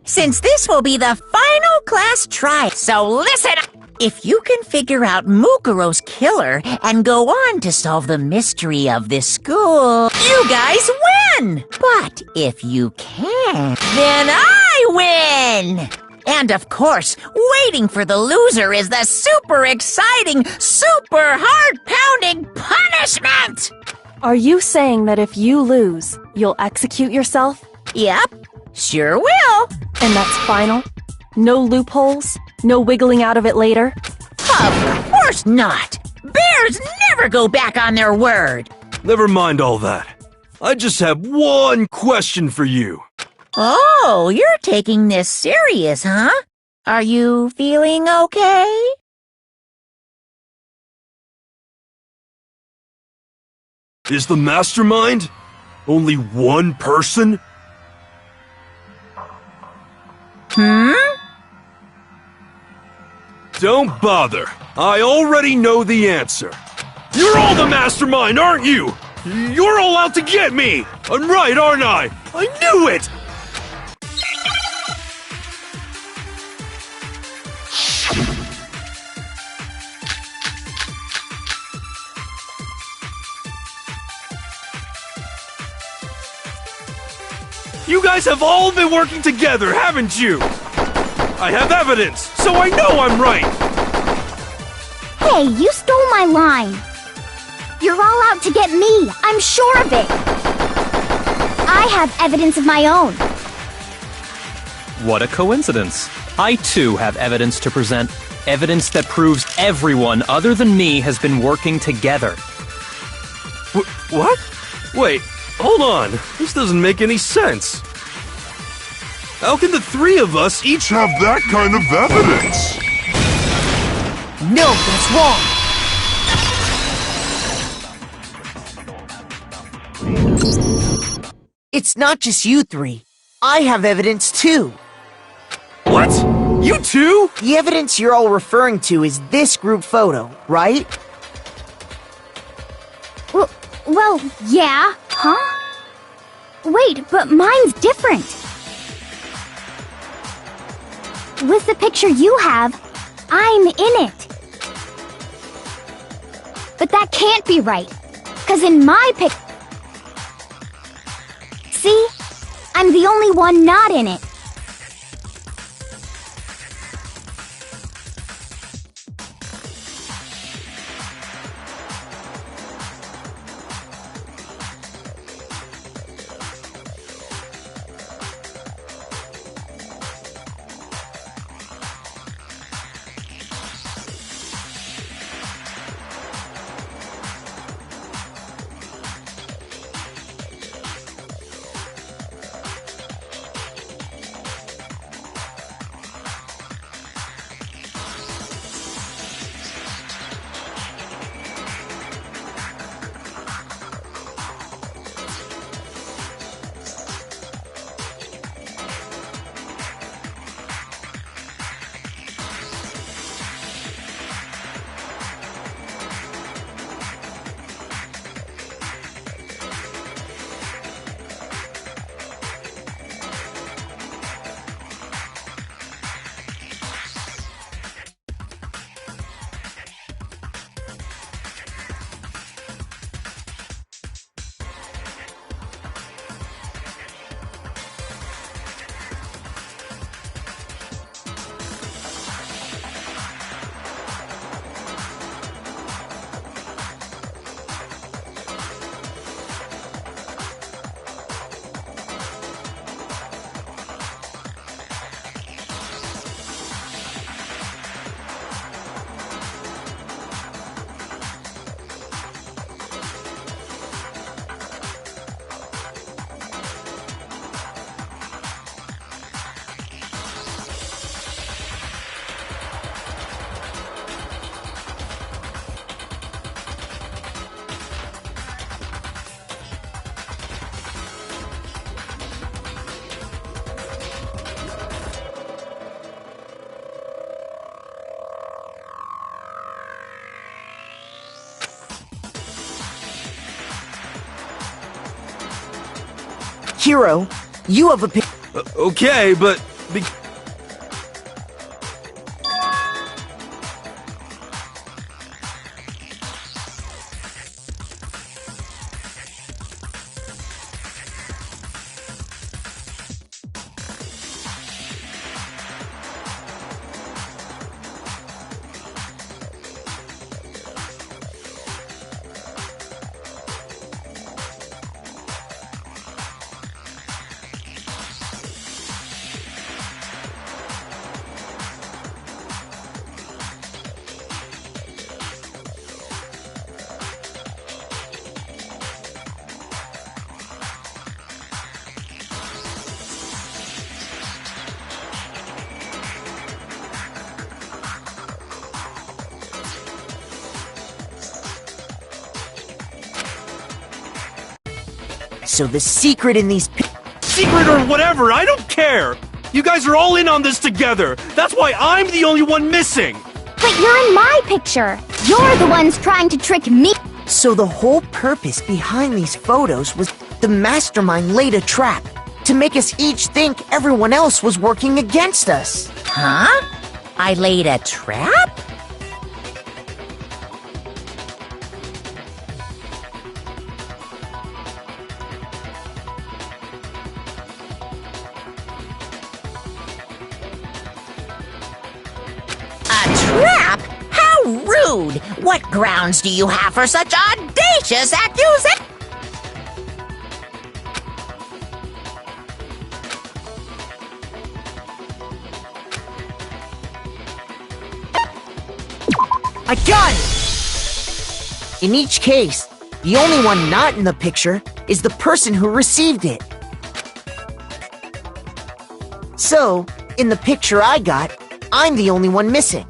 Since this will be the final class try, so listen up. If you can figure out Mukuro's killer and go on to solve the mystery of this school, you guys win! But if you can't, then I win! And of course, waiting for the loser is the super exciting, super heart-pounding punishment! Are you saying that if you lose, you'll execute yourself? Yep, sure will. And that's final? No loopholes? No wiggling out of it later? Of course not! Bears never go back on their word! Never mind all that. I just have one question for you. Oh, you're taking this serious, huh? Are you feeling okay? Is the mastermind only one person? Don't bother. I already know the answer. You're all the mastermind, aren't you? You're all out to get me! I'm right, aren't I? I knew it! You guys have all been working together, haven't you? I have evidence, so I know I'm right! Hey, you stole my line. You're all out to get me. I'm sure of it. I have evidence of my own. What a coincidence. I too have evidence to present. Evidence that proves everyone other than me has been working together. What? Wait, hold on. This doesn't make any sense. How can the three of us each Have that kind of evidence. No, that's wrong. It's not just you three. I have evidence too. What? You too? The evidence you're all referring to is this group photo, right? Well, yeah. Huh? Wait, but mine's different. With the picture you have, I'm in it. But that can't be right. 'Cause in my See? I'm the only one not in it. Hero, you have a Okay, but... So the secret in these Secret or whatever, I don't care! You guys are all in on this together! That's why I'm the only one missing! But you're in my picture. You're the ones trying to trick me. So the whole purpose behind these photos was the mastermind laid a trap to make us each think everyone else was working against us. Huh? I laid a trap? Trap? How rude! What grounds do you have for such audacious accusation? I got it! In each case, the only one not in the picture is the person who received it. So, in the picture I got, I'm the only one missing.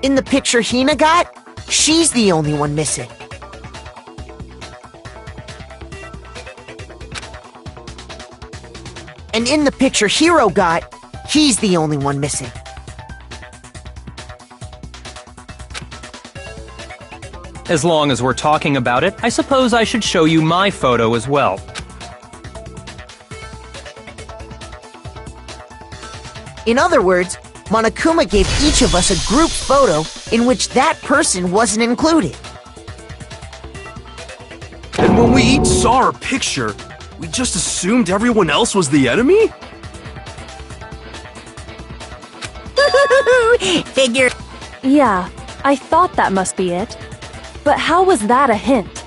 In the picture Hina got, she's the only one missing. And in the picture Hero got, he's the only one missing. As long as we're talking about it, I suppose I should show you my photo as well. In other words, Monokuma gave each of us a group photo in which that person wasn't included. And when we each saw our picture, we just assumed everyone else was the enemy? Figure. Yeah, I thought that must be it. But how was that a hint?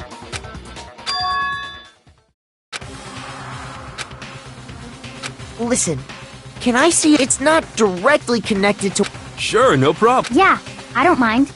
Listen, can I see it's not directly connected to... Sure, no problem. Yeah, I don't mind.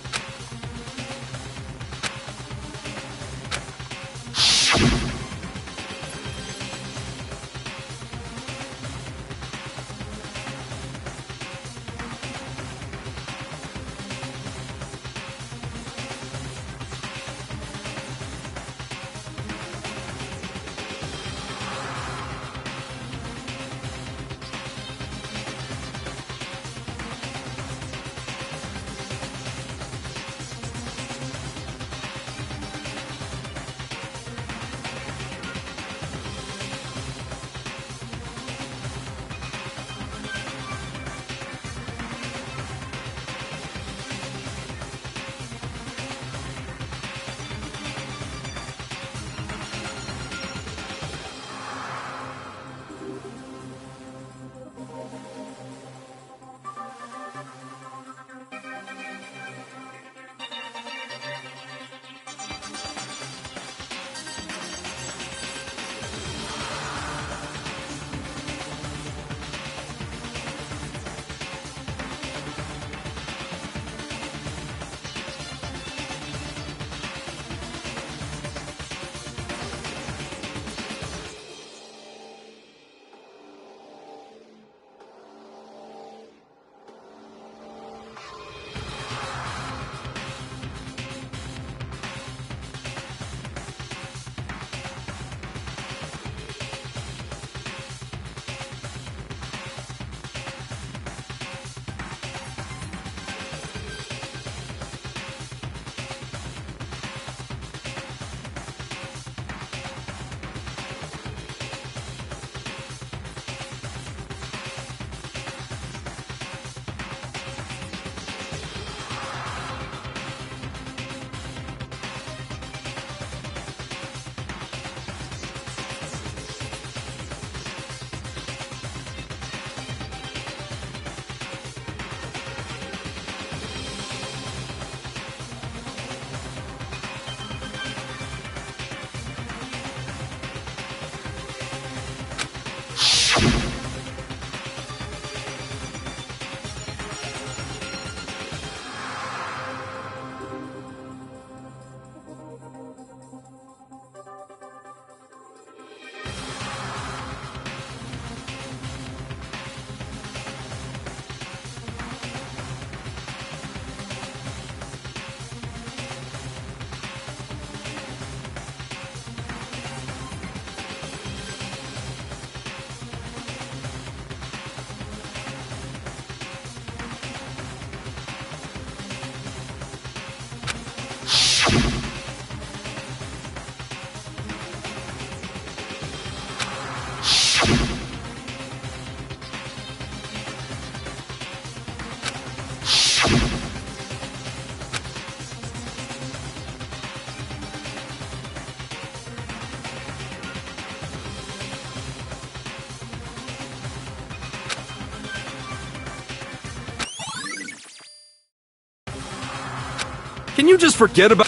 Can you just forget about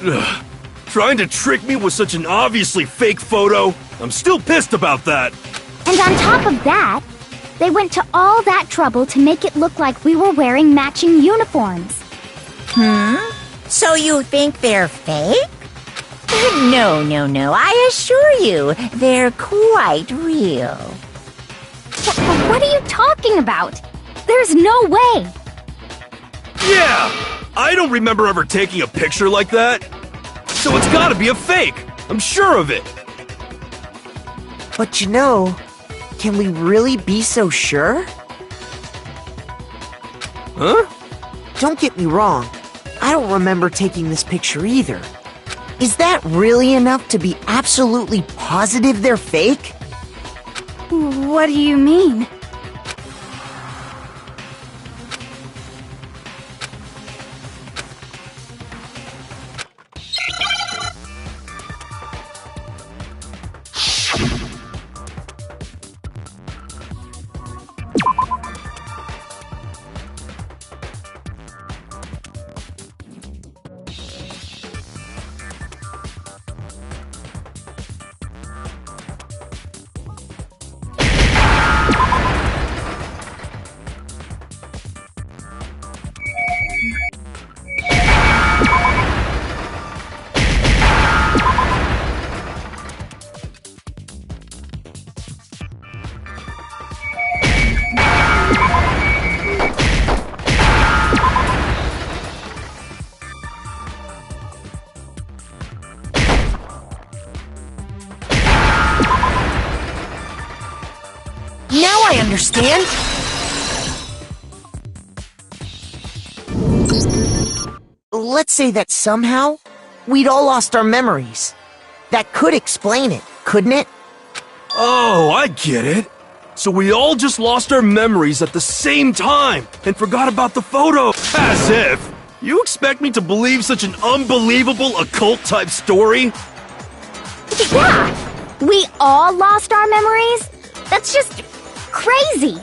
trying to trick me with such an obviously fake photo? I'm still pissed about that. And on top of that, they went to all that trouble to make it look like we were wearing matching uniforms. So you think they're fake? No, no, no. I assure you, they're quite real. What are you talking about? There's no way. Yeah! I don't remember ever taking a picture like that. So it's gotta be a fake. I'm sure of it. But you know, can we really be so sure? Huh? Don't get me wrong. I don't remember taking this picture either. Is that really enough to be absolutely positive they're fake? What do you mean? Now I understand! Let's say that somehow, we'd all lost our memories. That could explain it, couldn't it? Oh, I get it. So we all just lost our memories at the same time and forgot about the photo. As if. You expect me to believe such an unbelievable occult-type story? Yeah! We all lost our memories? That's just crazy!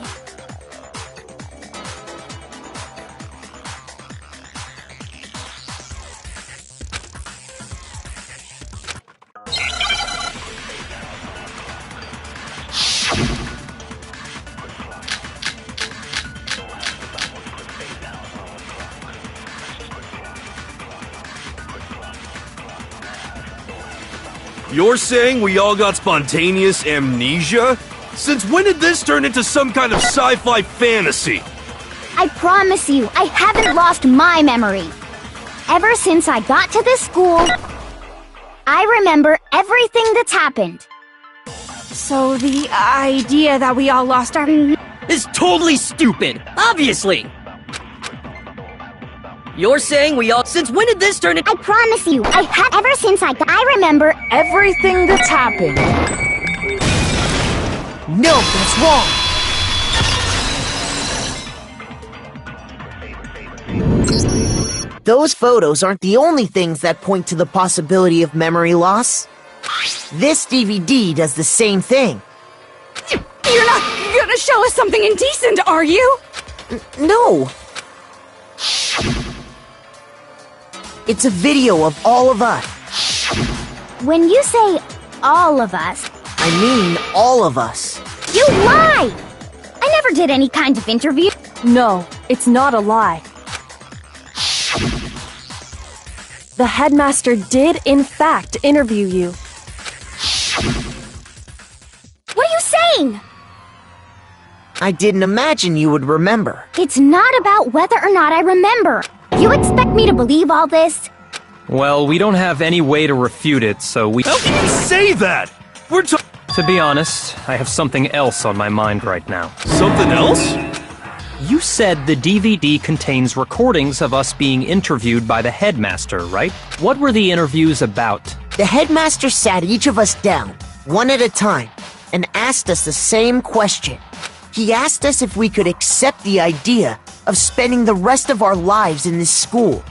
You're saying we all got spontaneous amnesia? Since when did this turn into some kind of sci-fi fantasy? I promise you, I haven't lost my memory. Ever since I got to this school, I remember everything that's happened. So the idea that we all lost our... Is totally stupid, obviously! You're saying we all... Since when did this turn into... I promise you, ever since I remember Everything that's happened. No, that's wrong! Those photos aren't the only things that point to the possibility of memory loss. This DVD does the same thing. You're not gonna show us something indecent, are you? No! It's a video of all of us. When you say all of us, I mean all of us. you lie! I never did any kind of interview. No, it's not a lie. The headmaster did, in fact, interview you. What are you saying? I didn't imagine you would remember. It's not about whether or not I remember. You expect me to believe all this? Well, we don't have any way to refute it, so we... How can you say that? We're To be honest, I have something else on my mind right now. Something else? You said the DVD contains recordings of us being interviewed by the headmaster, right? What were the interviews about? The headmaster sat each of us down, one at a time, and asked us the same question. He asked us if we could accept the idea of spending the rest of our lives in this school.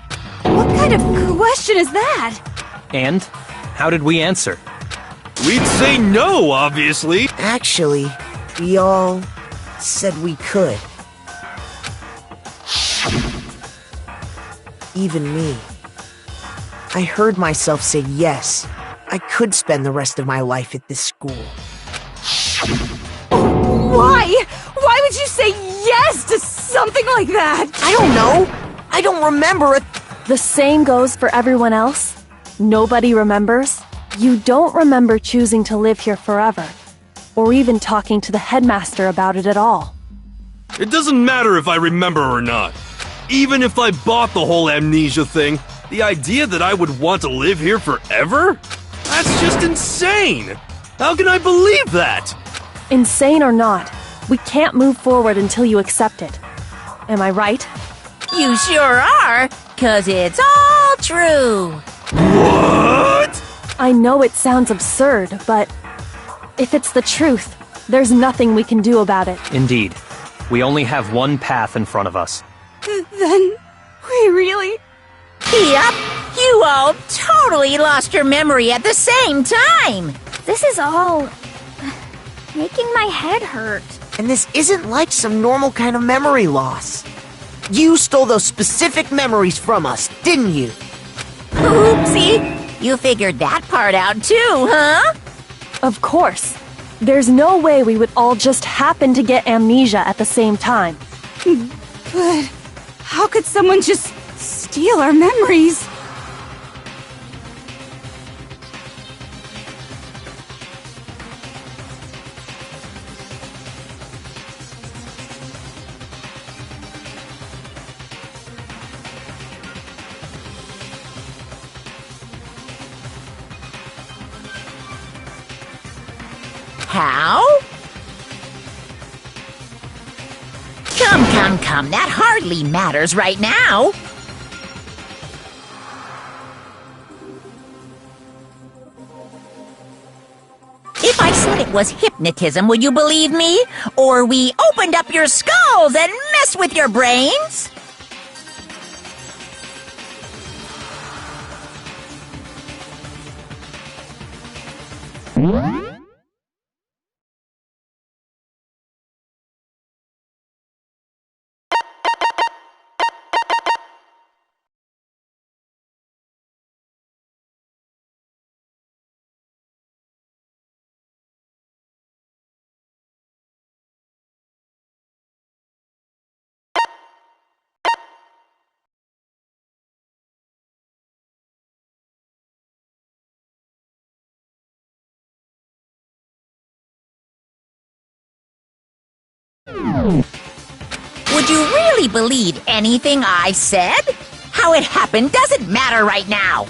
What kind of question is that? And how did we answer? We'd say no, obviously. Actually, we all said we could. Even me. I heard myself say yes. I could spend the rest of my life at this school. Why? Why would you say yes to something like that? I don't know. I don't remember it. The same goes for everyone else. Nobody remembers. You don't remember choosing to live here forever, or even talking to the headmaster about it at all. It doesn't matter if I remember or not. Even if I bought the whole amnesia thing, the idea that I would want to live here forever? That's just insane! How can I believe that? Insane or not, we can't move forward until you accept it. Am I right? You sure are, 'cause it's all true. What? I know it sounds absurd, but if it's the truth, there's nothing we can do about it. Indeed. We only have one path in front of us. Then, we really... Yep, you all totally lost your memory at the same time. This is all making my head hurt. And this isn't like some normal kind of memory loss. You stole those specific memories from us, didn't you? Oopsie! You figured that part out too, huh? Of course. There's no way we would all just happen to get amnesia at the same time. But how could someone just steal our memories? How? Come, that hardly matters right now. If I said it was hypnotism, would you believe me? Or we opened up your skulls and messed with your brains? Would you really believe anything I said? How it happened doesn't matter right now.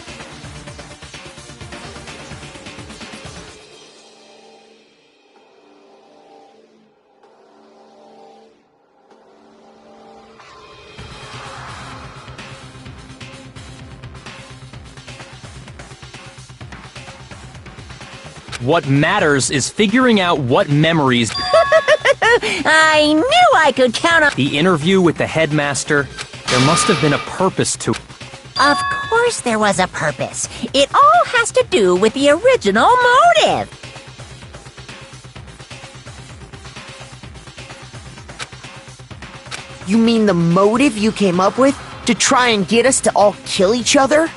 What matters is figuring out what memories... I knew I could count on... The interview with the headmaster, there must have been a purpose to it. Of course there was a purpose. It all has to do with the original motive. You mean the motive you came up with to try and get us to all kill each other?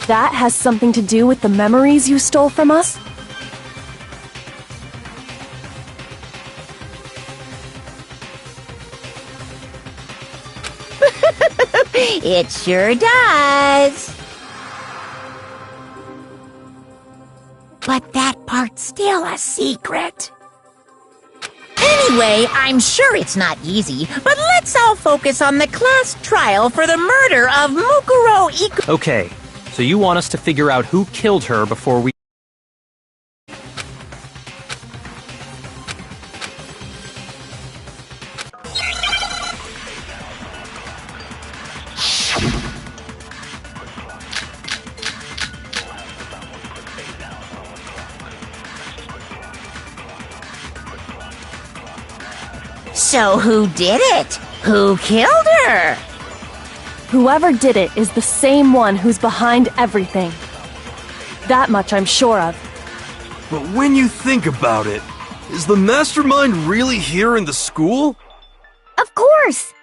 That has something to do with the memories you stole from us? It sure does. But that part's still a secret. Anyway, I'm sure it's not easy, but let's all focus on the class trial for the murder of Mukuro Iko. Okay, so you want us to figure out who killed her before we... So who did it? Who killed her? Whoever did it is the same one who's behind everything. That much I'm sure of. But when you think about it, is the mastermind really here in the school? Of course!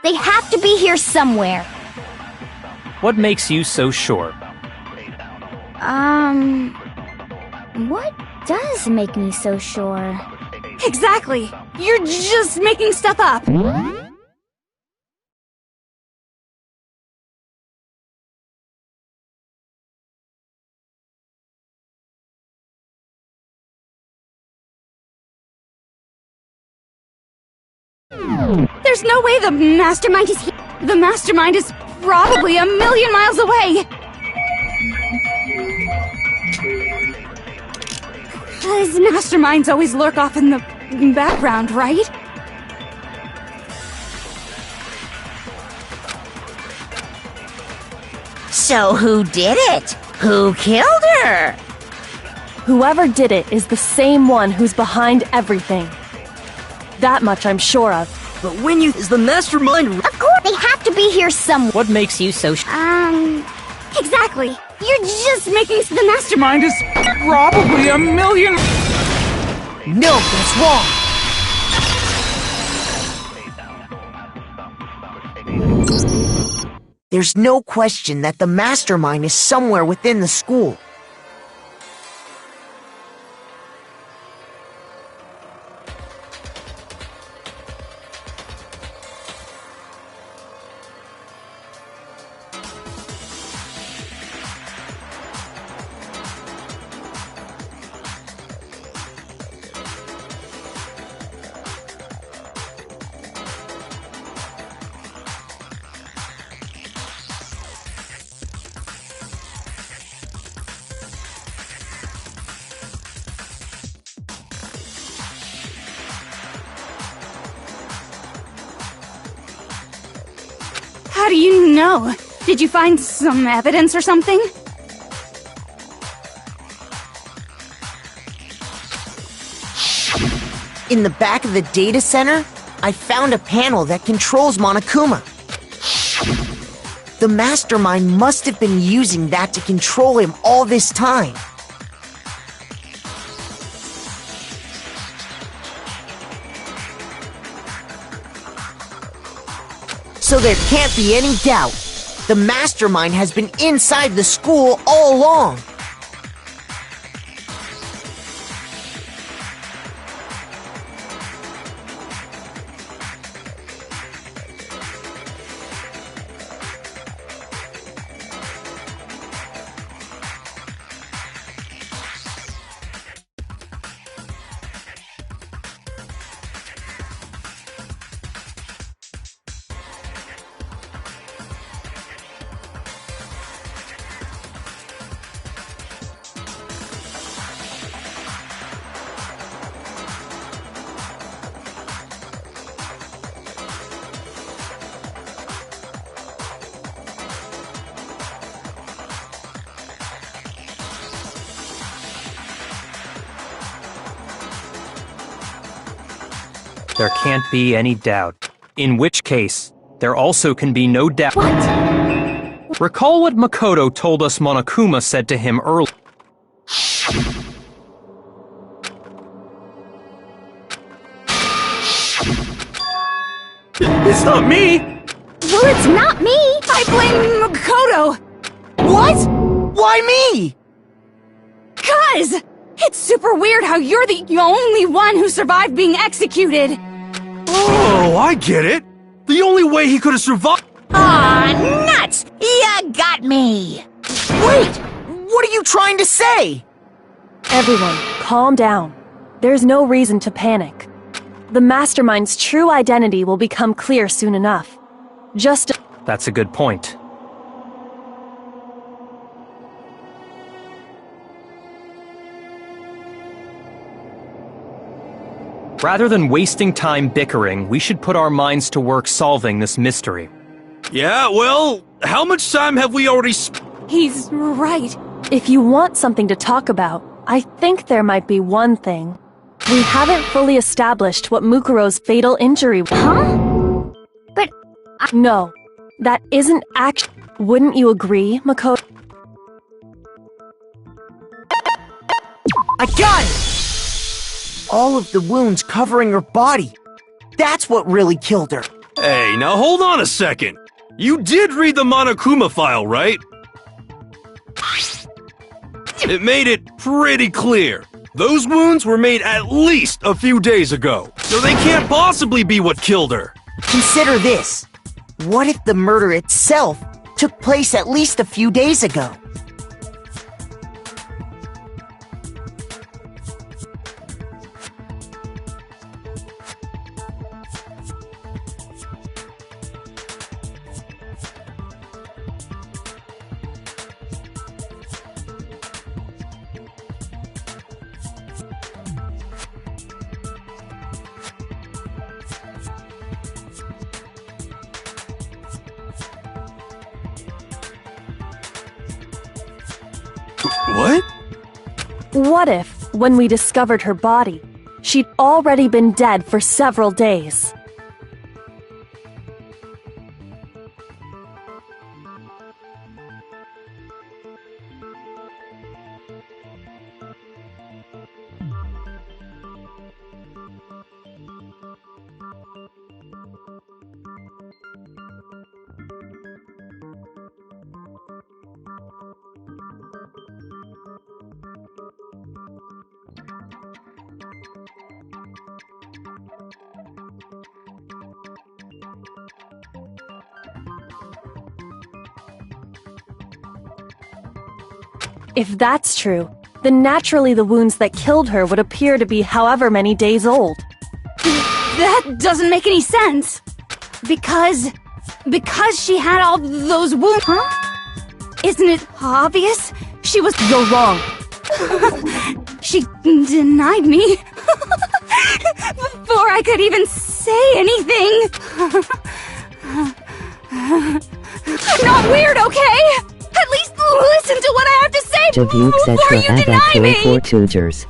They have to be here somewhere. What makes you so sure? What does make me so sure? Exactly! You're just making stuff up! There's no way the mastermind is here. The mastermind is probably 1,000,000 miles away! These masterminds always lurk off in the background, right? So who did it? Who killed her? Whoever did it is the same one who's behind everything. That much I'm sure of. But when you... Is the mastermind... Of course, they have to be here somewhere. What makes you so Exactly. You're just making... The mastermind is probably 1,000,000... No, that's wrong. There's no question that the mastermind is somewhere within the school. How do you know? Did you find some evidence or something? In the back of the data center, I found a panel that controls Monokuma. The mastermind must have been using that to control him all this time. So there can't be any doubt. The mastermind has been inside the school all along. There can't be any doubt. In which case, there also can be no doubt. What? Recall what Makoto told us Monokuma said to him earlier. It's not me! Well, it's not me! I blame Makoto! What? Why me? 'Cause it's super weird how you're the only one who survived being executed! Oh, I get it! The only way he could have survived— Aw, nuts! You got me! Wait! What are you trying to say? Everyone, calm down. There's no reason to panic. The mastermind's true identity will become clear soon enough. That's a good point. Rather than wasting time bickering, we should put our minds to work solving this mystery. Yeah, well, how much time have we already He's right. If you want something to talk about, I think there might be one thing. We haven't fully established what Mukuro's fatal injury was. Huh? But No, that isn't actually— Wouldn't you agree, Makoto? I got it! All of the wounds covering her body. That's what really killed her. Hey, now hold on a second. You did read the Monokuma file, right? It made it pretty clear. Those wounds were made at least a few days ago, so they can't possibly be what killed her. Consider this. What if the murder itself took place at least a few days ago? What? What if, when we discovered her body, she'd already been dead for several days? If that's true, then naturally the wounds that killed her would appear to be however many days old. That doesn't make any sense. Because she had all those wounds. Huh? Isn't it obvious? She was. You're wrong. She denied me before I could even say anything. I'm not weird, okay? At least listen to what I have to say before you deny me! Tutors.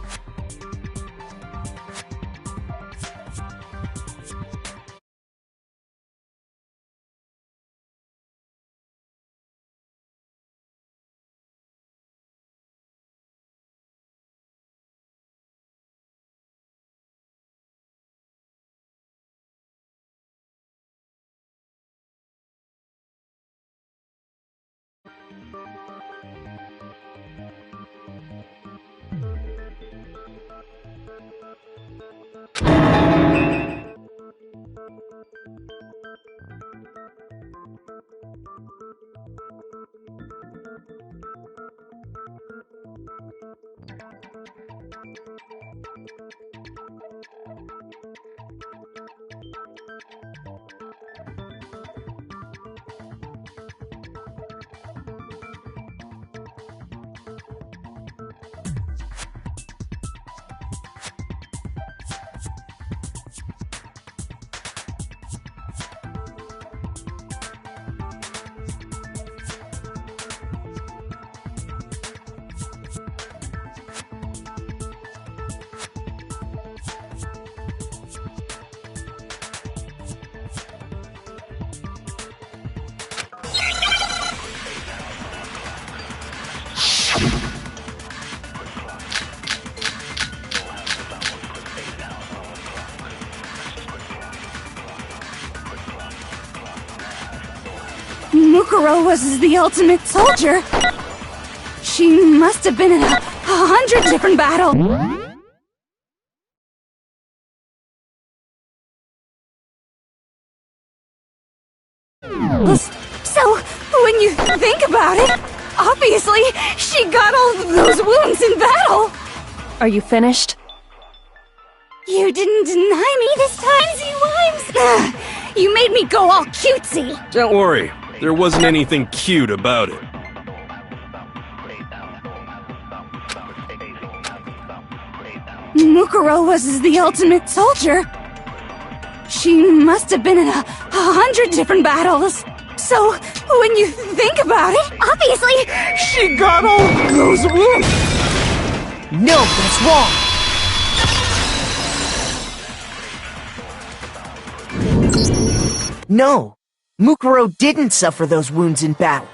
Mukuro was the ultimate soldier. She must have been in 100 different battles. So, when you think about it, obviously, she got all those wounds in battle. Are you finished? You didn't deny me this time, Z-Wimes. You made me go all cutesy. Don't worry, there wasn't anything cute about it. Mukuro was the ultimate soldier. She must have been in 100 different battles. So, when you think about it, obviously, she got all those wounds. No, that's wrong. No, Mukuro didn't suffer those wounds in battle.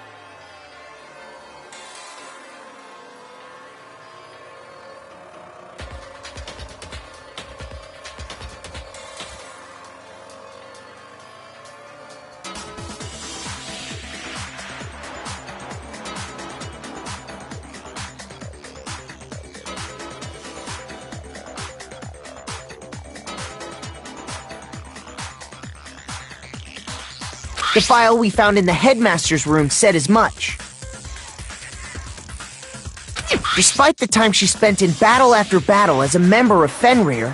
The file we found in the headmaster's room said as much. Despite the time she spent in battle after battle as a member of Fenrir,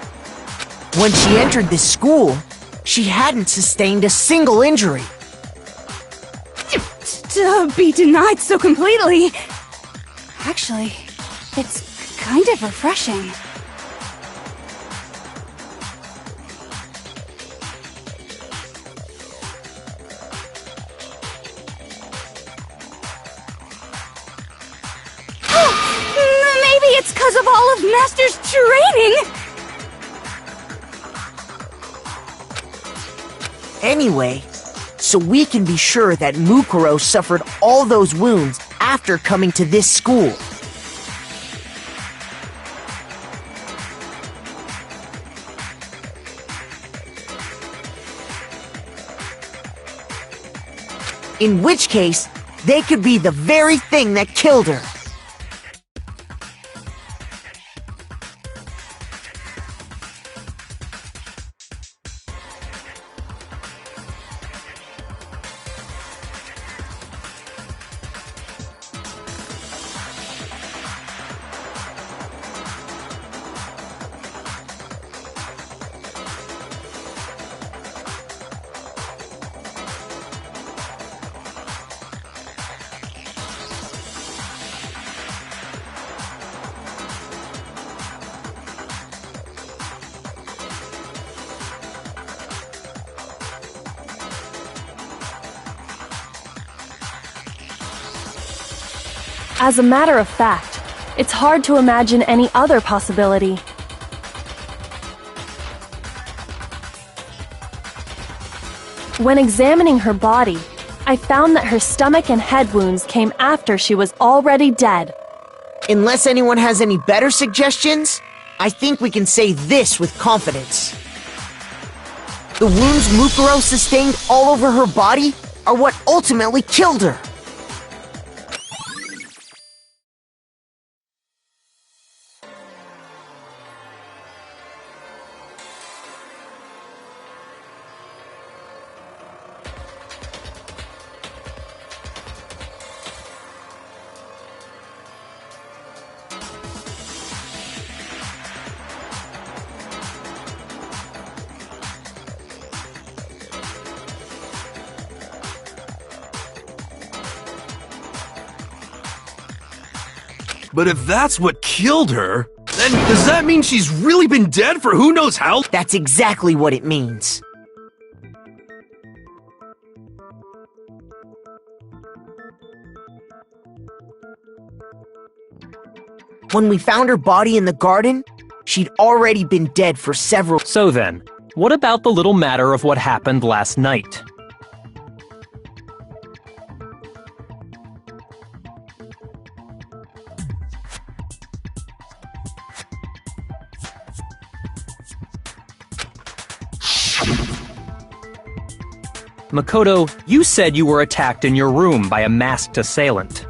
when she entered this school, she hadn't sustained a single injury. To be denied so completely. Actually, it's kind of refreshing. Maybe it's because of all of Master's training! Anyway, so we can be sure that Mukuro suffered all those wounds after coming to this school. In which case, they could be the very thing that killed her. As a matter of fact, it's hard to imagine any other possibility. When examining her body, I found that her stomach and head wounds came after she was already dead. Unless anyone has any better suggestions, I think we can say this with confidence. The wounds Mukuro sustained all over her body are what ultimately killed her. But if that's what killed her, then does that mean she's really been dead for who knows how? That's exactly what it means. When we found her body in the garden, she'd already been dead for several... So then, what about the little matter of what happened last night? Makoto, you said you were attacked in your room by a masked assailant.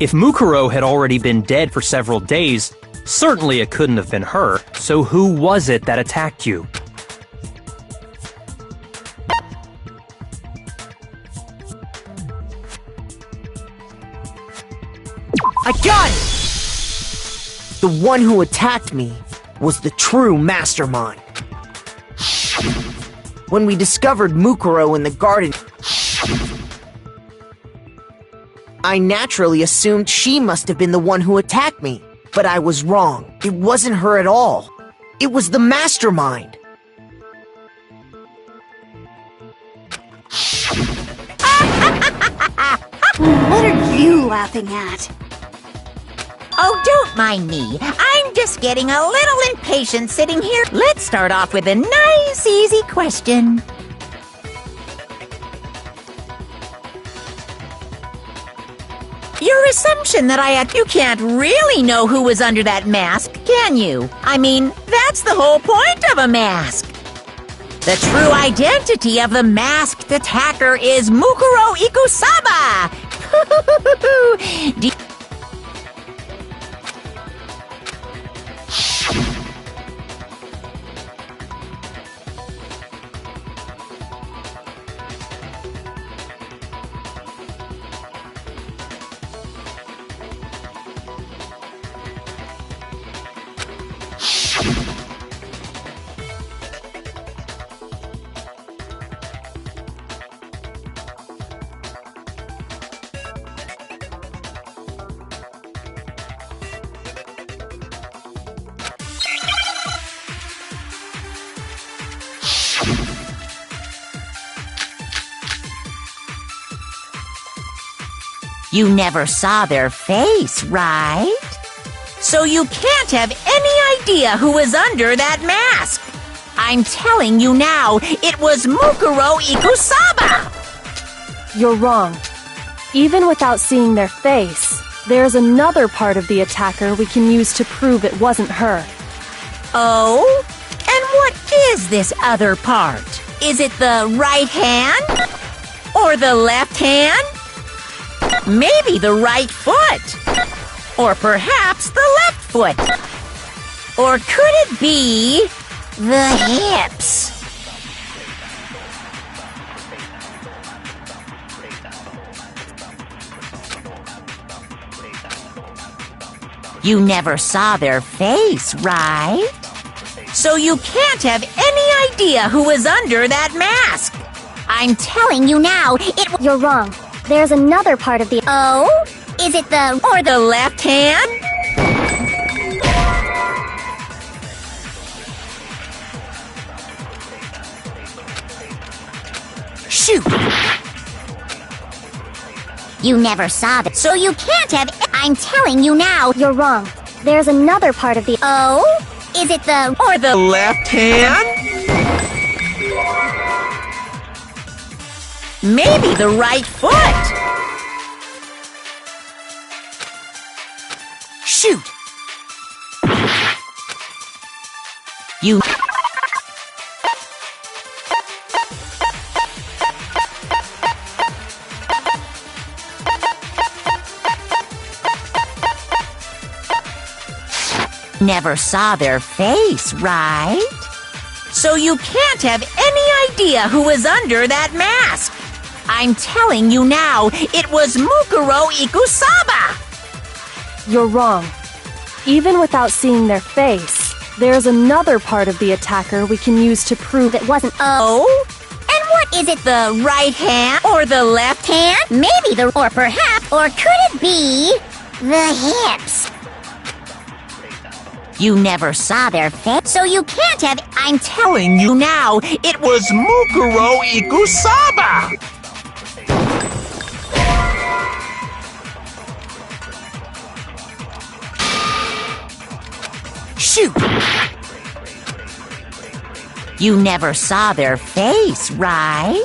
If Mukuro had already been dead for several days, certainly it couldn't have been her, so who was it that attacked you? I got it! The one who attacked me was the true mastermind. When we discovered Mukuro in the garden, I naturally assumed she must have been the one who attacked me. But I was wrong. It wasn't her at all. It was the mastermind. What are you laughing at? Oh, don't mind me. I'm just getting a little impatient sitting here. Let's start off with a nice, easy question. Your assumption that you can't really know who was under that mask, can you? I mean, that's the whole point of a mask. The true identity of the masked attacker is Mukuro Ikusaba! You never saw their face, right? So you can't have any idea who was under that mask. I'm telling you now, it was Mukuro Ikusaba! You're wrong. Even without seeing their face, there's another part of the attacker we can use to prove it wasn't her. Oh? And what is this other part? Is it the right hand? Or the left hand? Maybe the right foot. Or perhaps the left foot. Or could it be the hips? You never saw their face, right? So you can't have any idea who was under that mask. I'm telling you now, You're wrong. There's another part of the... Oh? Is it the... Or the left hand? Shoot! You never saw that. So you can't have... I'm telling you now. You're wrong. There's another part of the... Oh? Is it the... Or the left hand? Maybe the right foot. Shoot! You... Never saw their face, right? So you can't have any idea who was under that mask. I'm telling you now, it was Mukuro Ikusaba! You're wrong. Even without seeing their face, there's another part of the attacker we can use to prove it wasn't. Oh? And what is it, the right hand or the left hand? Maybe or perhaps, or could it be the hips? You never saw their face, so you can't have. I'm telling you now, it was Mukuro Ikusaba! Shoot! You never saw their face, right?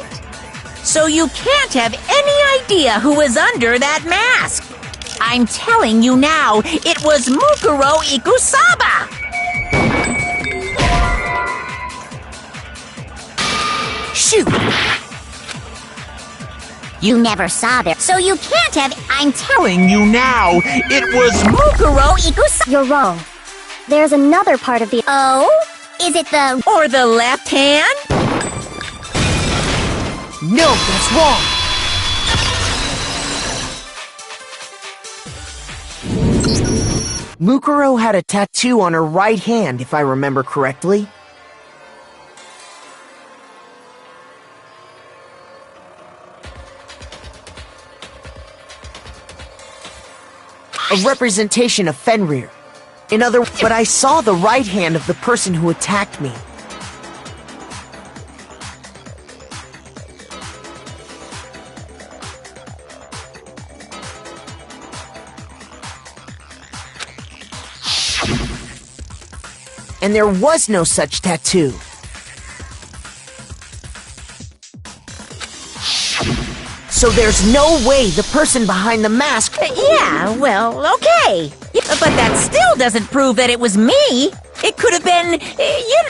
So you can't have any idea who was under that mask. I'm telling you now, it was Mukuro Ikusaba! Shoot! You never saw their, so you can't have. I'm telling you now, it was Mukuro Ikusaba! You're wrong. There's another part of the. Oh? Is it the. Or the left hand? No, that's wrong. Mukuro had a tattoo on her right hand, if I remember correctly. A representation of Fenrir. In other words, but I saw the right hand of the person who attacked me. And there was no such tattoo. So there's no way the person behind the mask. Yeah, well, okay. But that still doesn't prove that it was me. It could have been,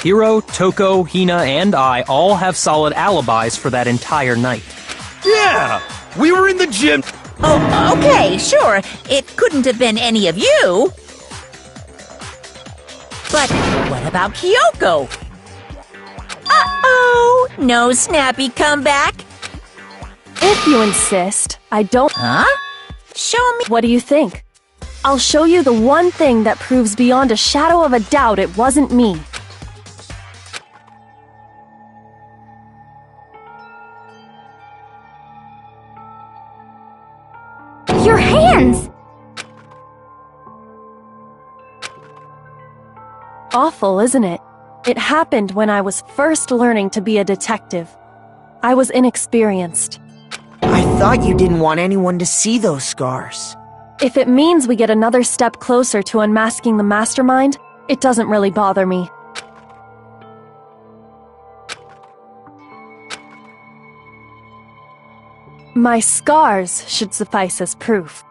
Hiro, Toko, Hina, and I all have solid alibis for that entire night. Yeah! We were in the gym. Oh, okay, sure. It couldn't have been any of you. But what about Kyoko? Uh-oh! No snappy comeback? If you insist, I don't. Huh? Show me. What do you think? I'll show you the one thing that proves beyond a shadow of a doubt it wasn't me. Your hands! Awful, isn't it? It happened when I was first learning to be a detective. I was inexperienced. I thought you didn't want anyone to see those scars. If it means we get another step closer to unmasking the mastermind, it doesn't really bother me. My scars should suffice as proof.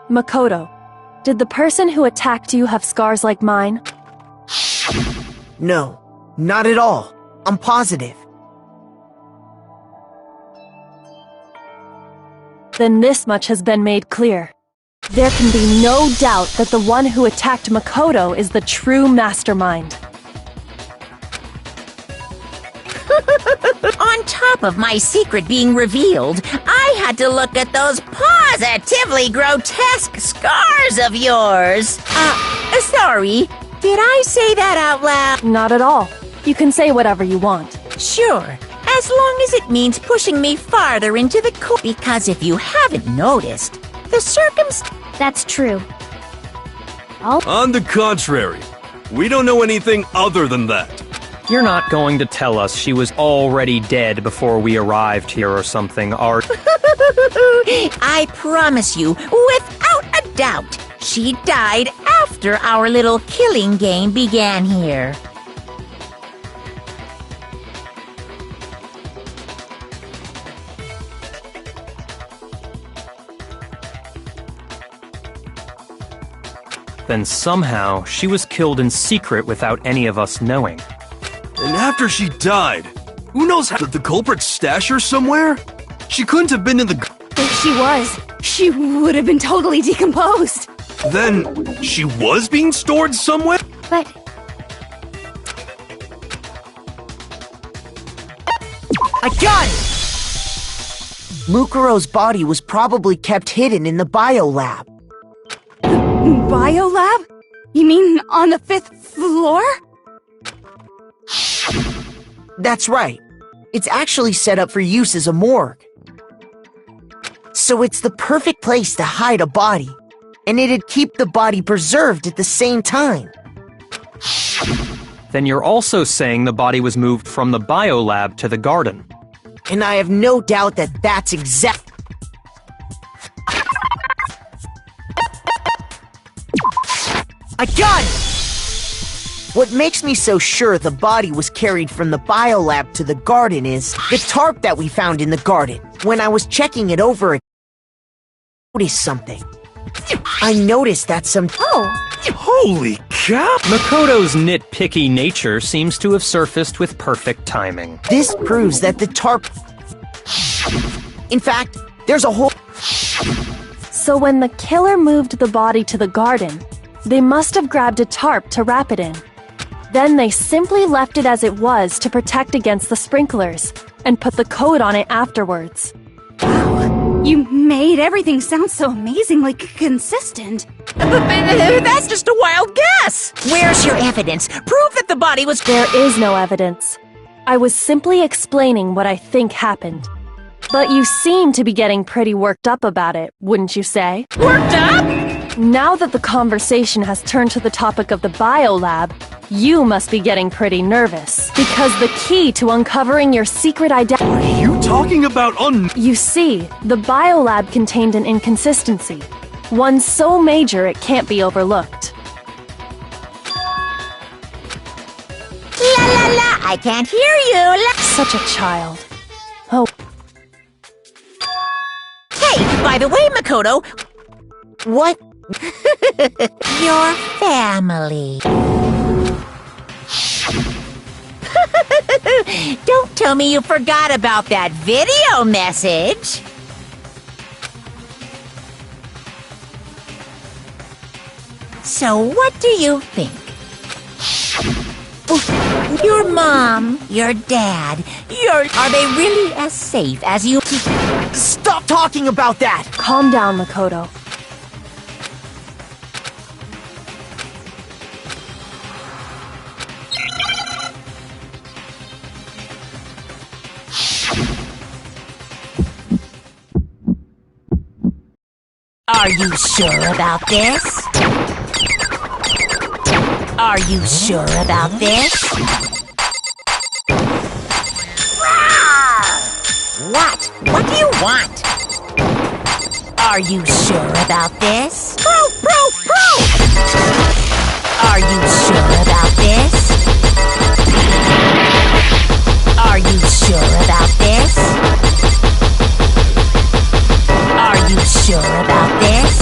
Makoto, did the person who attacked you have scars like mine? No, not at all. I'm positive. Then this much has been made clear. There can be no doubt that the one who attacked Makoto is the true mastermind. On top of my secret being revealed, I had to look at those positively grotesque scars of yours. Sorry. Did I say that out loud? Not at all. You can say whatever you want. Sure. As long as it means pushing me farther into the because if you haven't noticed, the That's true. On the contrary, we don't know anything other than that. You're not going to tell us she was already dead before we arrived here or something, are I promise you, without a doubt, she died after our little killing game began here. Then somehow she was killed in secret without any of us knowing. And after she died, who knows how did the culprit stash her somewhere? She couldn't have been in the. If she was, She would have been totally decomposed. Then, she was being stored somewhere? But I got it! Mukuro's body was probably kept hidden in the biolab. Biolab? You mean on the 5th floor? That's right. It's actually set up for use as a morgue. So it's the perfect place to hide a body, and it'd keep the body preserved at the same time. Then you're also saying the body was moved from the biolab to the garden. And I have no doubt that that's exact. I got it! What makes me so sure the body was carried from the biolab to the garden is the tarp that we found in the garden. When I was checking it over, I noticed something. I noticed that some... Holy cow! Makoto's nitpicky nature seems to have surfaced with perfect timing. This proves that the tarp... In fact, there's a whole... So when the killer moved the body to the garden, they must have grabbed a tarp to wrap it in. Then they simply left it as it was to protect against the sprinklers, and put the coat on it afterwards. You made everything sound so amazingly consistent. That's just a wild guess! Where's your evidence? Prove that the body was... There is no evidence. I was simply explaining what I think happened. But you seem to be getting pretty worked up about it, wouldn't you say? Worked up? Now that the conversation has turned to the topic of the biolab, you must be getting pretty nervous. Because the key to uncovering your secret identity... Are you talking about You see, the biolab contained an inconsistency. One so major it can't be overlooked. La la la, I can't hear you. Such a child. Oh. Hey, by the way, Makoto... What? Your family. Don't tell me you forgot about that video message. So what do you think? Your mom, your dad, are they really as safe as you... Stop talking about that! Calm down, Makoto. Are you sure about this? Are you sure about this? What? What do you want? Are you sure about this? Are you sure about this? Are you sure about this? Are you sure about this?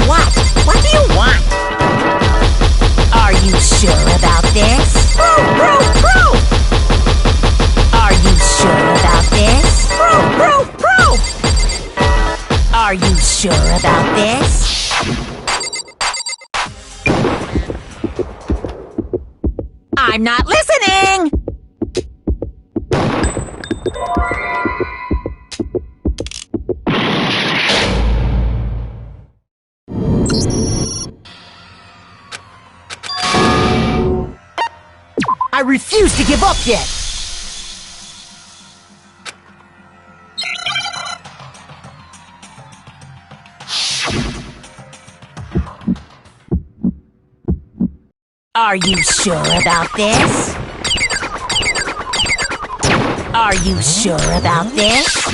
What? What do you want? Are you sure about this? Are you sure about this? Are you sure about this? I'm not listening! I refuse to give up yet! Are you sure about this? Are you sure about this?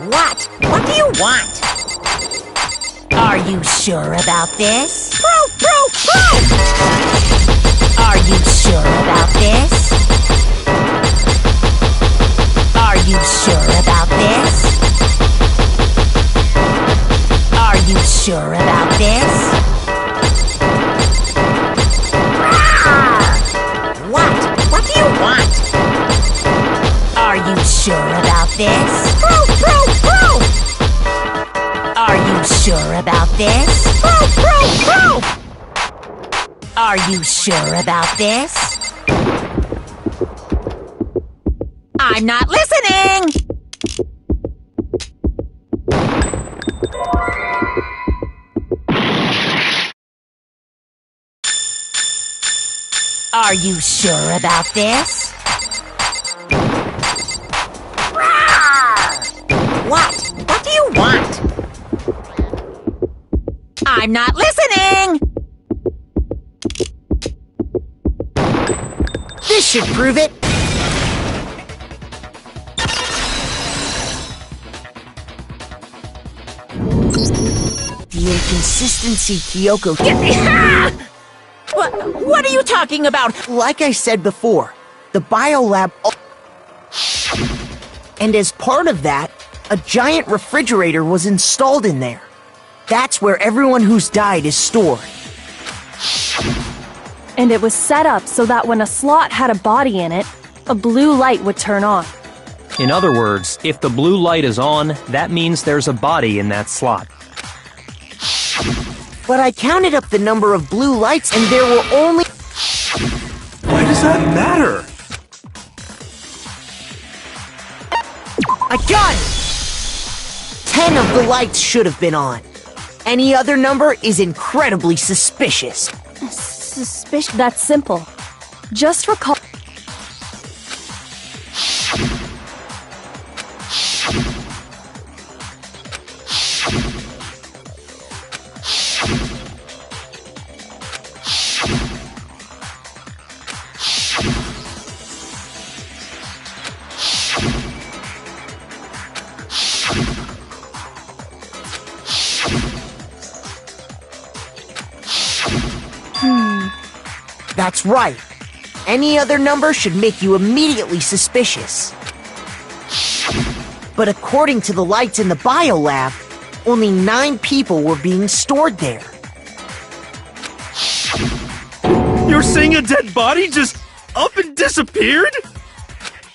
What? What do you want? Are you sure about this? Are you sure about this? Are you sure about this? Are you sure about this? What? this? Proof! Proof! Proof! Are you sure about this? Proof! Proof! Proof! Are you sure about this? I'm not listening! Are you sure about this? What? What do you want? I'm not listening! This should prove it. The inconsistency, Kyoko. What are you talking about? Like I said before, the biolab... And as part of that, a giant refrigerator was installed in there. That's where everyone who's died is stored. And it was set up so that when a slot had a body in it, a blue light would turn on. In other words, if the blue light is on, that means there's a body in that slot. But I counted up the number of blue lights and there were only... Why does that matter? I got it! 10 of the lights should have been on. Any other number is incredibly suspicious. Suspicious? That's simple. Just recall... That's right. Any other number should make you immediately suspicious. But according to the lights in the biolab, only 9 people were being stored there. You're saying a dead body just up and disappeared?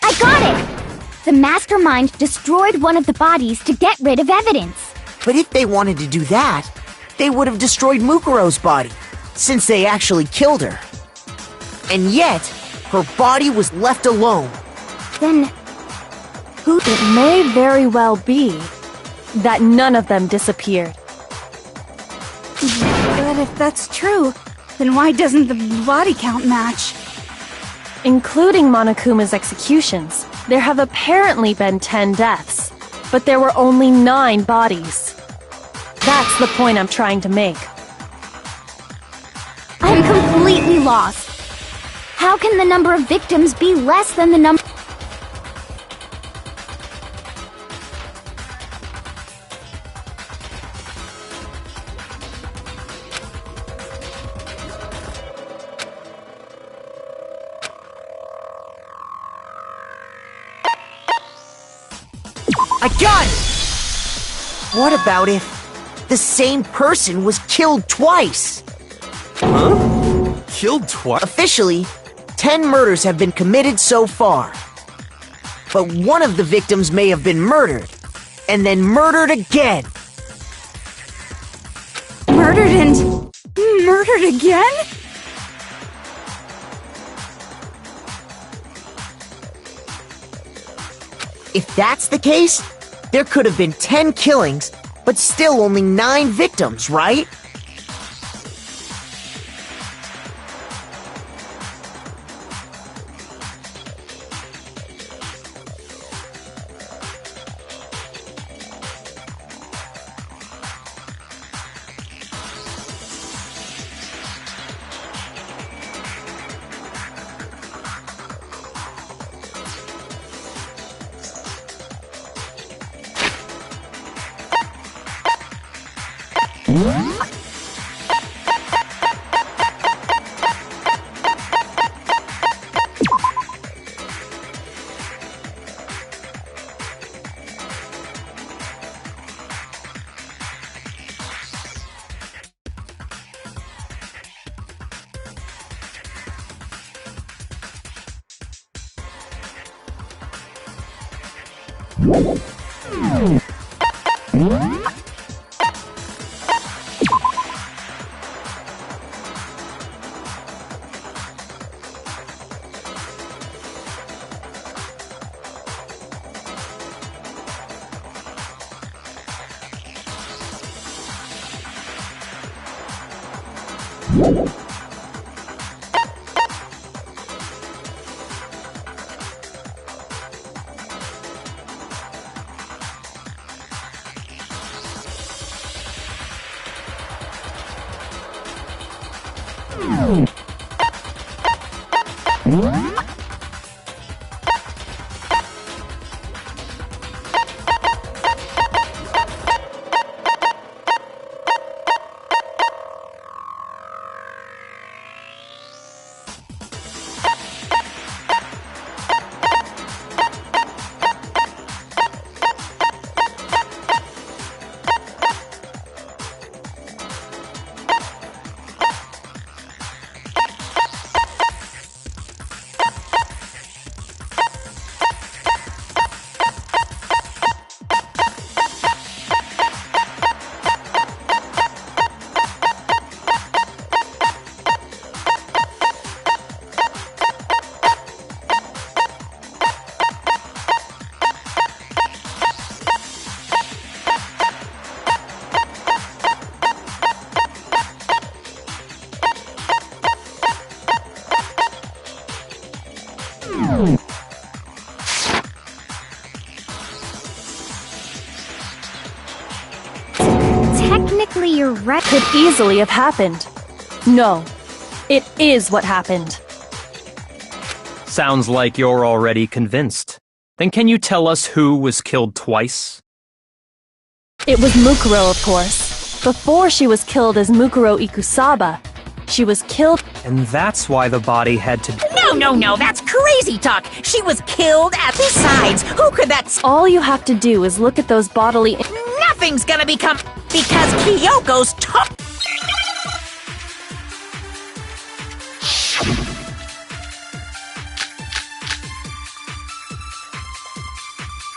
I got it! The mastermind destroyed one of the bodies to get rid of evidence. But if they wanted to do that, they would have destroyed Mukuro's body, since they actually killed her. And yet, her body was left alone. Then, who... It may very well be that none of them disappeared. But if that's true, then why doesn't the body count match? Including Monokuma's executions, there have apparently been 10 deaths, but there were only 9 bodies. That's the point I'm trying to make. I'm completely lost. How can the number of victims be less than the number... I got it! What about if the same person was killed twice? Huh? Killed twice? Officially, 10 murders have been committed so far. But one of the victims may have been murdered, and then murdered again. Murdered and... murdered again? If that's the case, there could have been 10 killings, but still only 9 victims, right? Technically, you're right. Could easily have happened. No, it is what happened. Sounds like you're already convinced. Then can you tell us who was killed twice? It was Mukuro, of course. Before she was killed as Mukuro Ikusaba, she was killed. And that's why the body had to... No, that's crazy talk. She was killed at the sides. Who could that... All you have to do is look at those bodily... Nothing's gonna become... Because Kyoko's top...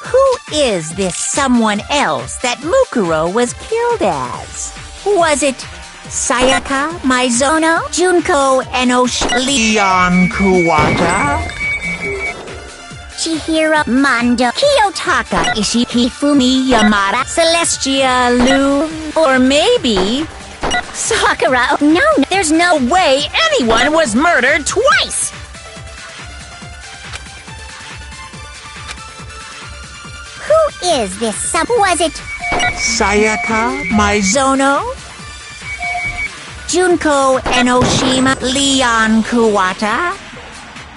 Who is this someone else that Mukuro was killed as? Was it Sayaka, Maizono, Junko, Enoshi, Leon Kuwata, Chihiro, Mondo, Kiyotaka, Ishii, Hifumi, Yamada, Celestia, Lu, or maybe Sakura? No, there's no way anyone was murdered twice! Who is this was it Sayaka, Maizono, Junko, Enoshima, Leon Kuwata,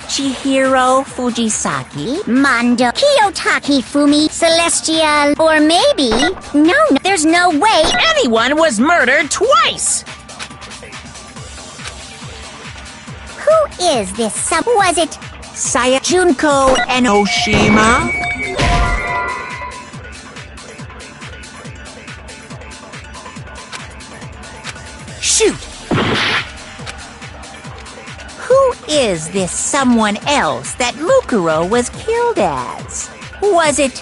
Chihiro Fujisaki, Mondo, Kiyotaki, Fumi, Celestia, or maybe... No, there's no way anyone was murdered twice! Who is this was it Junko, Enoshima, Shoot! Who is this someone else that Mukuro was killed as? Was it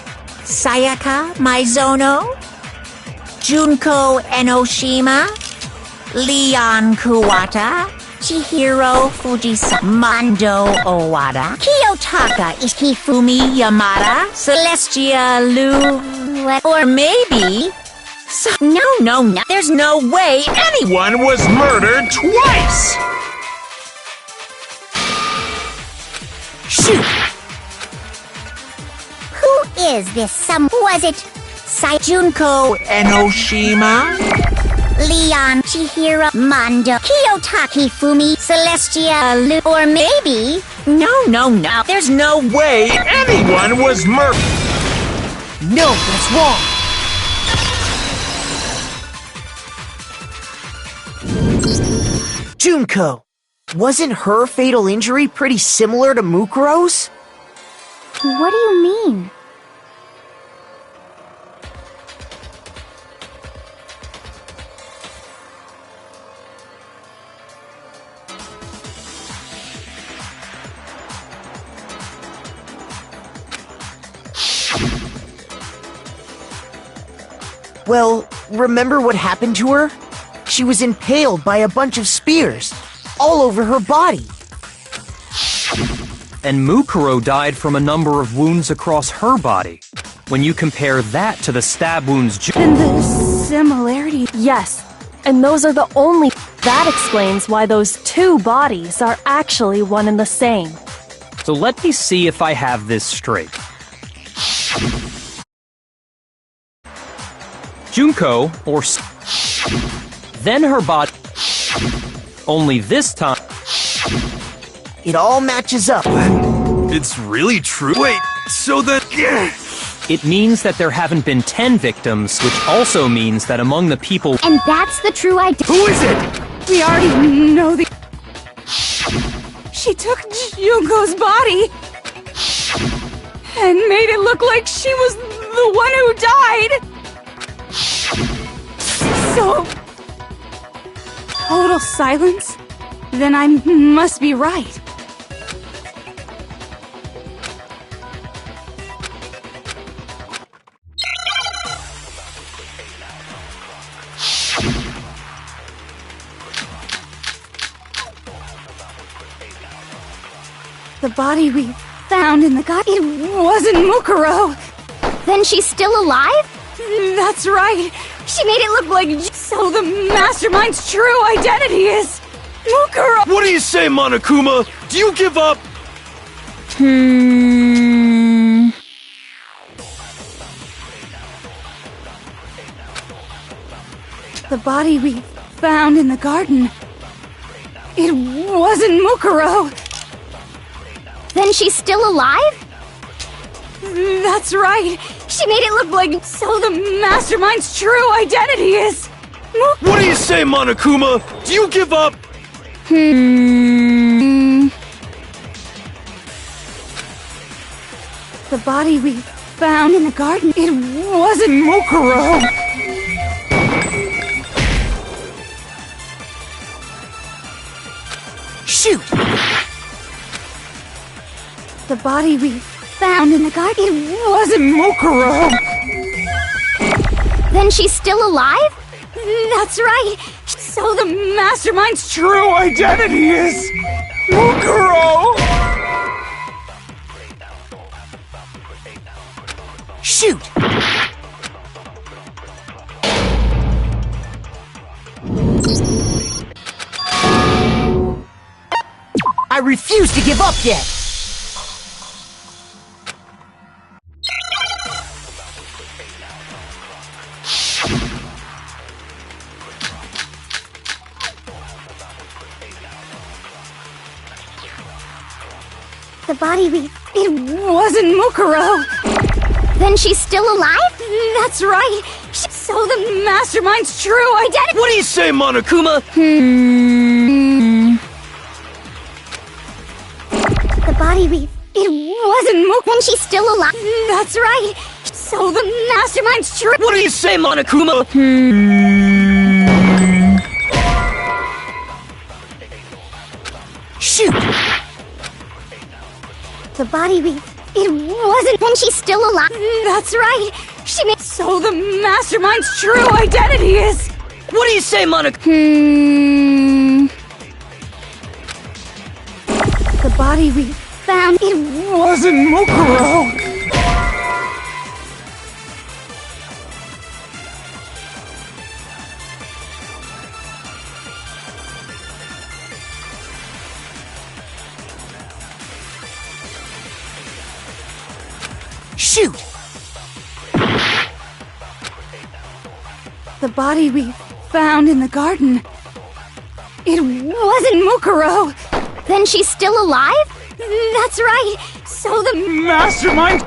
Sayaka, Maizono, Junko, Enoshima, Leon Kuwata, Chihiro Fujisaki, Mondo Owada, Kiyotaka, Hifumi, Yamada, Celestia, Lu, or maybe... No, there's no way anyone was murdered twice! Shoot! Who is this was it Junko, Enoshima, Leon, Chihiro, Mondo, Kiyotaki, Fumi, Celestia, Lu, or maybe... No, there's no way anyone was murdered! No, that's wrong! Junko, wasn't her fatal injury pretty similar to Mukuro's? What do you mean? Well, remember what happened to her? She was impaled by a bunch of spears, all over her body. And Mukuro died from a number of wounds across her body. When you compare that to the stab wounds... And the similarity... Yes, and those are the only... That explains why those two bodies are actually one and the same. So let me see if I have this straight. Junko, or... Then her body... Only this time... It all matches up. It's really true? Wait, so that... It means that there haven't been 10 victims, which also means that among the people... And that's the true idea. Who is it? We already know the... She took Junko's body and made it look like she was the one who died. So... Total silence? Then I must be right. The body we found in the garden, it wasn't Mukuro. Then she's still alive? That's right. She made it look like... So the mastermind's true identity is... Mukuro! What do you say, Monokuma? Do you give up? The body we found in the garden, it wasn't Mukuro. Then she's still alive? That's right. She made it look like... So the mastermind's true identity is... What do you say, Monokuma? Do you give up? The body we found in the garden, it wasn't Mukuro. Shoot! The body we found in the garden, it wasn't Mukuro. Then she's still alive? That's right. So the mastermind's true identity is... Mukuro! Shoot! I refuse to give up yet! The body we... It wasn't Mukuro. Then she's still alive? That's right. So the mastermind's true identity... What do you say, Monokuma? The body we... It wasn't Mukuro. Then she's still alive? That's right. So the mastermind's true... What do you say, Monokuma? Shoot! The body we... It wasn't... Then she's still alive? That's right. She made... So the mastermind's true identity is... What do you say, Monokuma? The body we found... It wasn't Mukuro. Shoot! The body we found in the garden, it wasn't Mukuro. Then she's still alive? That's right. So the Mastermind!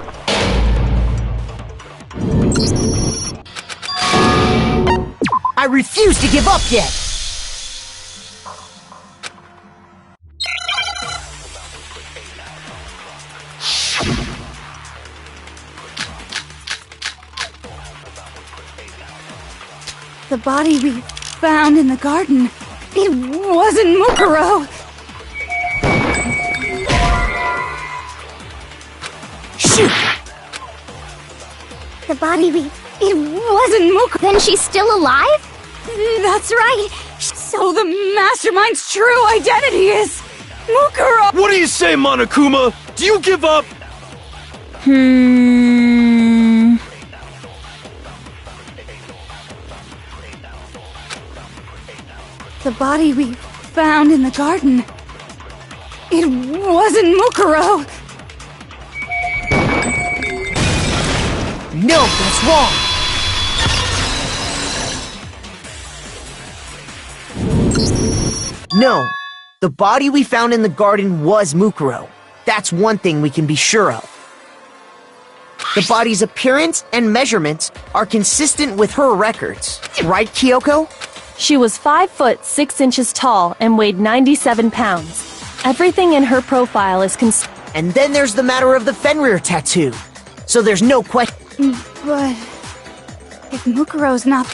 I refuse to give up yet! The body we found in the garden, it wasn't Mukuro. Shoot! The body we It wasn't Mukuro. Then she's still alive? That's right. So the mastermind's true identity is Mukuro. What do you say, Monokuma? Do you give up? The body we found in the garden. It wasn't Mukuro. No, that's wrong. No, the body we found in the garden was Mukuro. That's one thing we can be sure of. The body's appearance and measurements are consistent with her records. Right, Kyoko? She was 5 foot 6 inches tall and weighed 97 pounds. Everything in her profile is And then there's the matter of the Fenrir tattoo. So there's no question. But if Mukuro's not...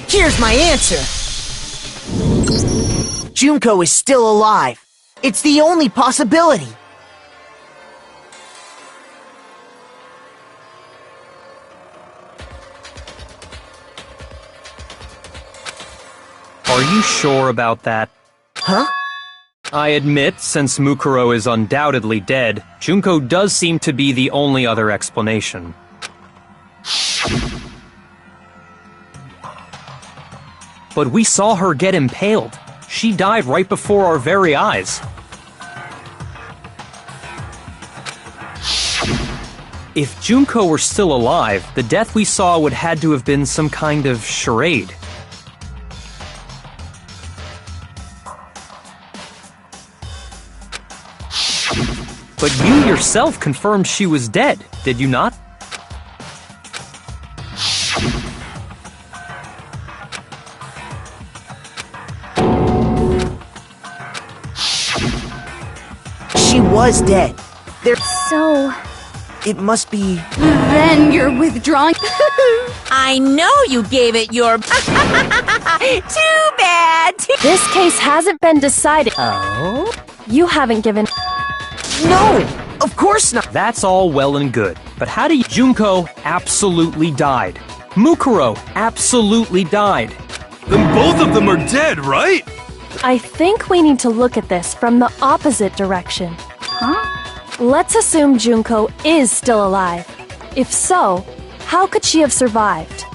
Here's my answer. Junko is still alive. It's the only possibility. Are you sure about that? Huh? I admit, since Mukuro is undoubtedly dead, Junko does seem to be the only other explanation. But we saw her get impaled. She died right before our very eyes. If Junko were still alive, the death we saw would had to have been some kind of charade. But you yourself confirmed she was dead, did you not? She was dead. So... It must be... Then you're withdrawing... I know you gave it your... Too bad! This case hasn't been decided. Oh? You haven't given... No! Of course not! That's all well and good, but how do you... Junko absolutely died. Mukuro absolutely died. Then both of them are dead, right? I think we need to look at this from the opposite direction. Huh? Let's assume Junko is still alive. If so, how could she have survived?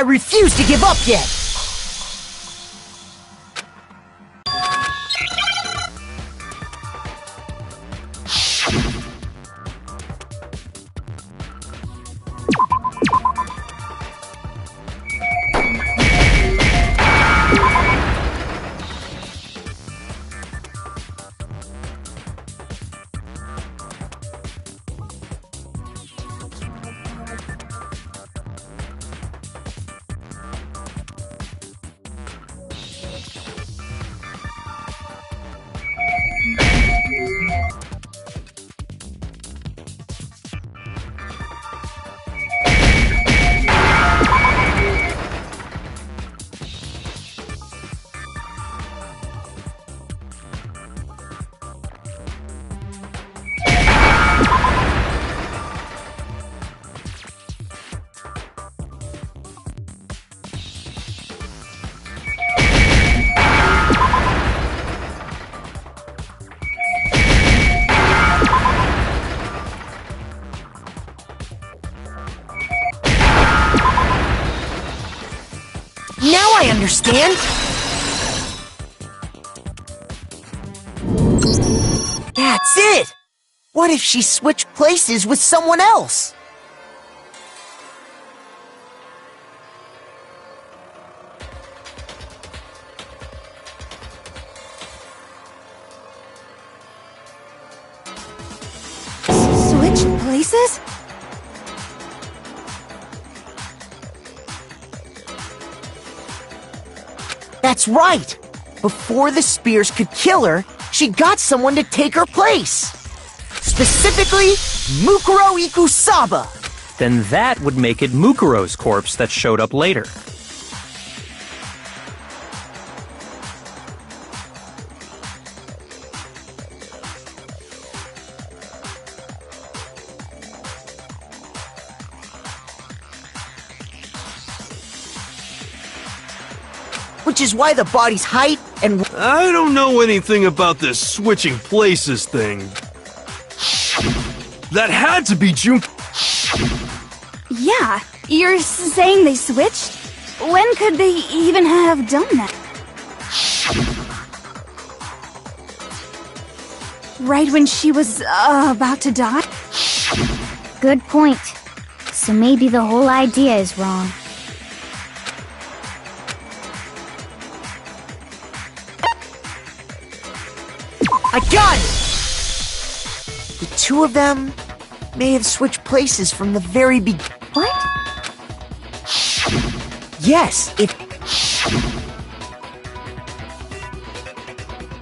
I refuse to give up yet! Now I understand! That's it! What if she switched places with someone else? Switch places? That's right! Before the spears could kill her, she got someone to take her place! Specifically, Mukuro Ikusaba! Then that would make it Mukuro's corpse that showed up later. Which is why the body's height and... I don't know anything about this switching places thing. That had to be June... Yeah, you're saying they switched? When could they even have done that? Right when she was about to die? Good point. So maybe the whole idea is wrong. I got it! The two of them may have switched places from the very beginning. What? Yes, it...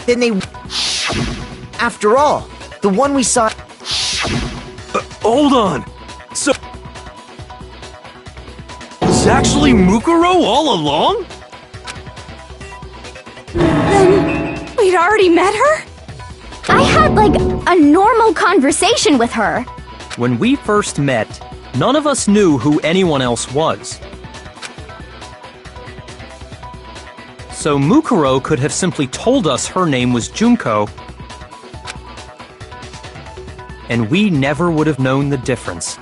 Then they... After all, the one we saw... Hold on! So... It's actually Mukuro all along? Then... we'd already met her? I had, like, a normal conversation with her. When we first met, none of us knew who anyone else was. So Mukuro could have simply told us her name was Junko, and we never would have known the difference.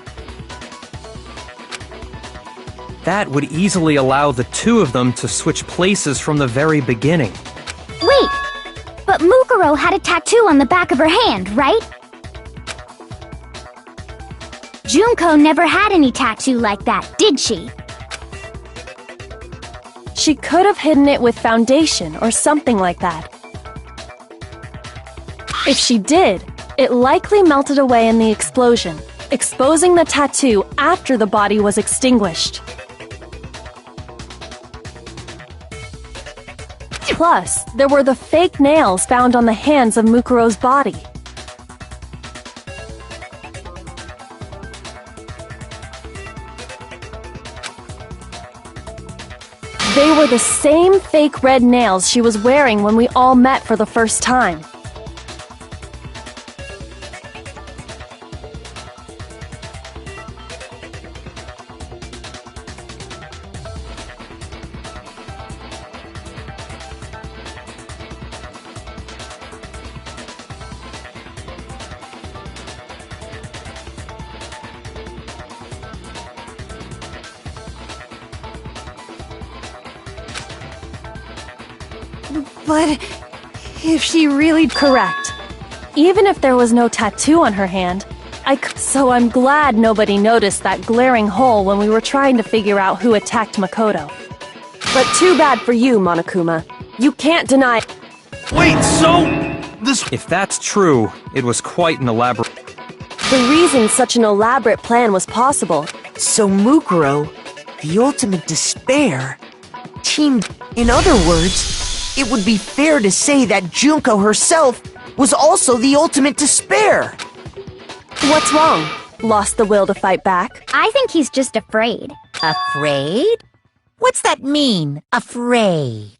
That would easily allow the two of them to switch places from the very beginning. Wait! But Mukuro had a tattoo on the back of her hand, right? Junko never had any tattoo like that, did she? She could have hidden it with foundation or something like that. If she did, it likely melted away in the explosion, exposing the tattoo after the body was extinguished. Plus, there were the fake nails found on the hands of Mukuro's body. They were the same fake red nails she was wearing when we all met for the first time. But if she really... Correct. Even if there was no tattoo on her hand, so I'm glad nobody noticed that glaring hole when we were trying to figure out who attacked Makoto. But too bad for you, Monokuma. You can't deny... Wait, so... this... If that's true, it was quite an elaborate... The reason such an elaborate plan was possible... So Mukuro, the ultimate despair, teamed... In other words, it would be fair to say that Junko herself was also the ultimate despair. What's wrong? Lost the will to fight back? I think he's just afraid. Afraid? What's that mean, afraid?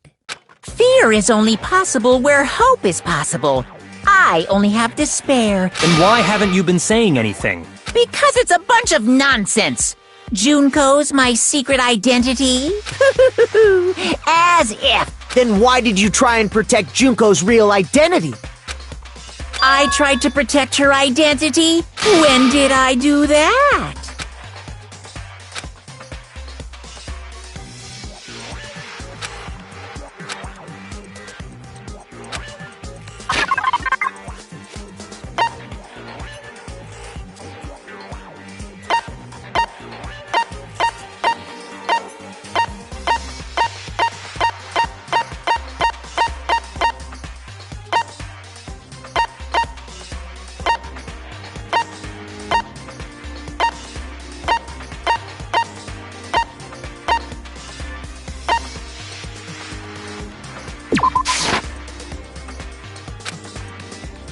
Fear is only possible where hope is possible. I only have despair. Then why haven't you been saying anything? Because it's a bunch of nonsense. Junko's my secret identity? As if. Then why did you try and protect Junko's real identity? I tried to protect her identity? When did I do that?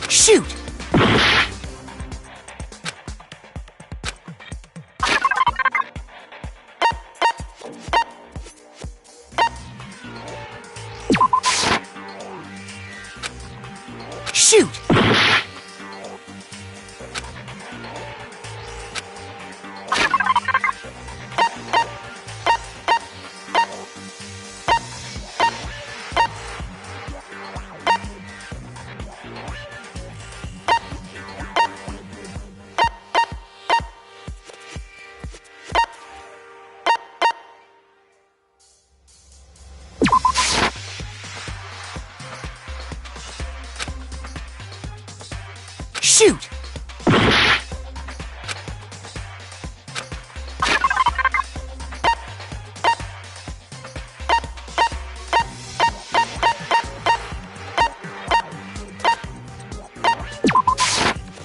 Shoot! Shoot! Shoot!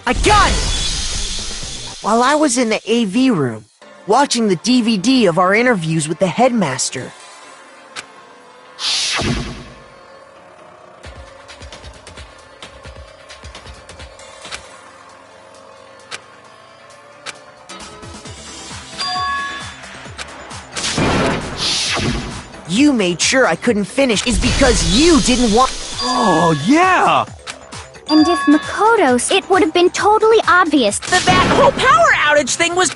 I got it! While I was in the AV room, watching the DVD of our interviews with the headmaster, you made sure I couldn't finish is because you didn't want... Oh, yeah! And if Makoto's, it would have been totally obvious That whole power outage thing was...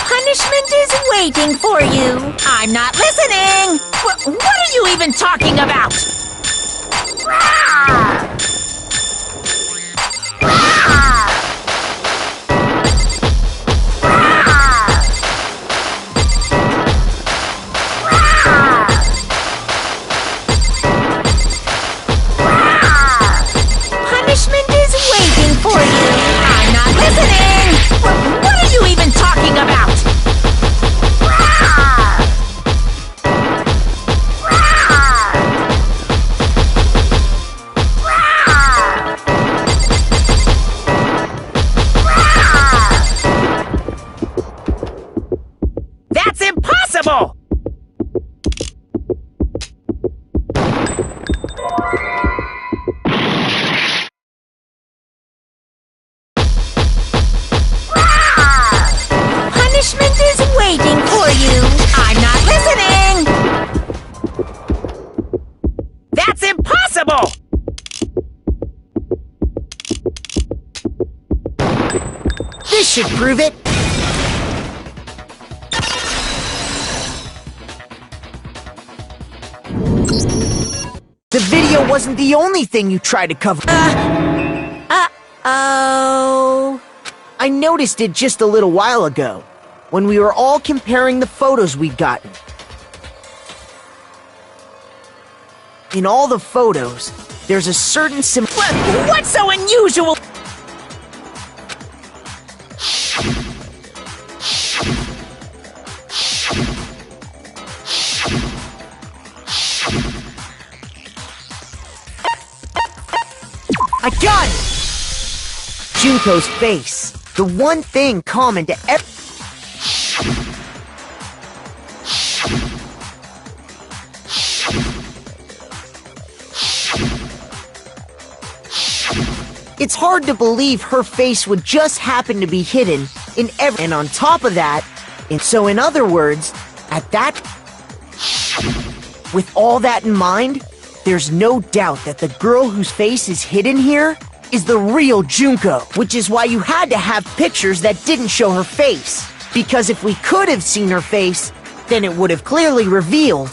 Punishment is waiting for you. I'm not listening. What are you even talking about? Punishment is waiting for you. I'm not listening. What are you even talking about? That's impossible! Punishment is waiting for you. I'm not listening. That's impossible! This should prove it. The video wasn't the only thing you tried to cover. Uh-oh. I noticed it just a little while ago, when we were all comparing the photos we'd gotten. In all the photos, there's a certain What's so unusual? I got it! Junko's face. The one thing common to every... It's hard to believe her face would just happen to be hidden in every... And on top of that, so in other words, at that... With all that in mind, there's no doubt that the girl whose face is hidden here is the real Junko, which is why you had to have pictures that didn't show her face. Because if we could have seen her face, then it would have clearly revealed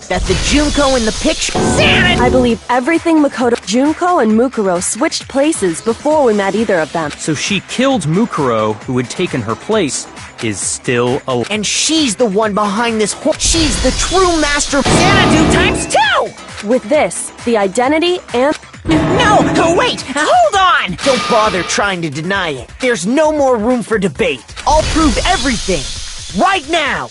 that the Junko in the picture... I believe everything Makoto... Junko and Mukuro switched places before we met either of them. So she killed Mukuro, who had taken her place, is still alive. And she's the one behind this whole... She's the true master... Xanadu times 2! With this, the identity and... No! Wait! Hold on! Don't bother trying to deny it. There's no more room for debate. I'll prove everything. Right now!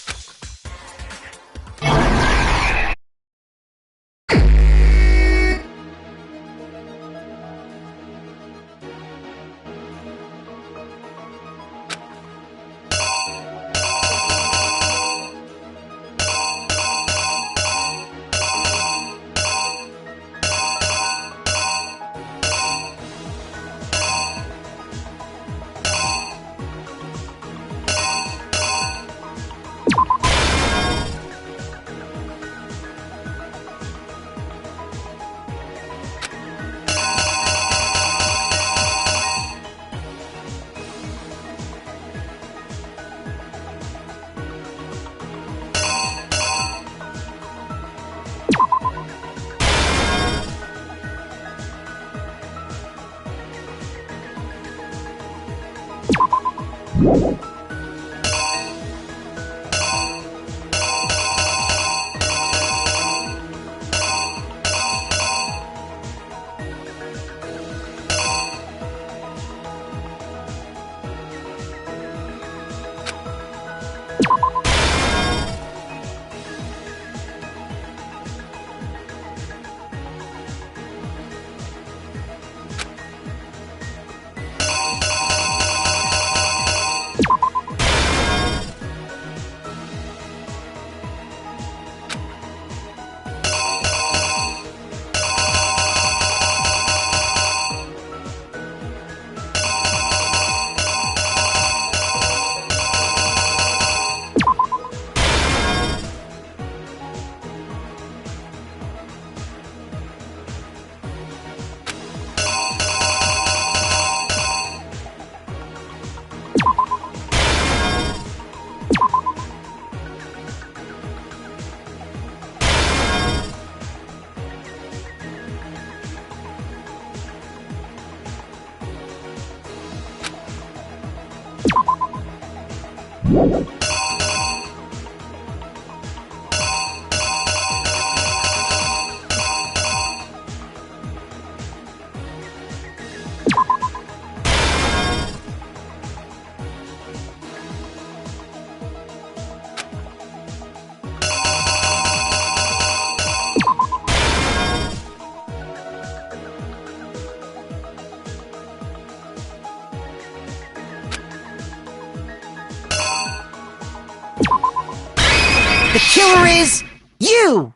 The killer is you!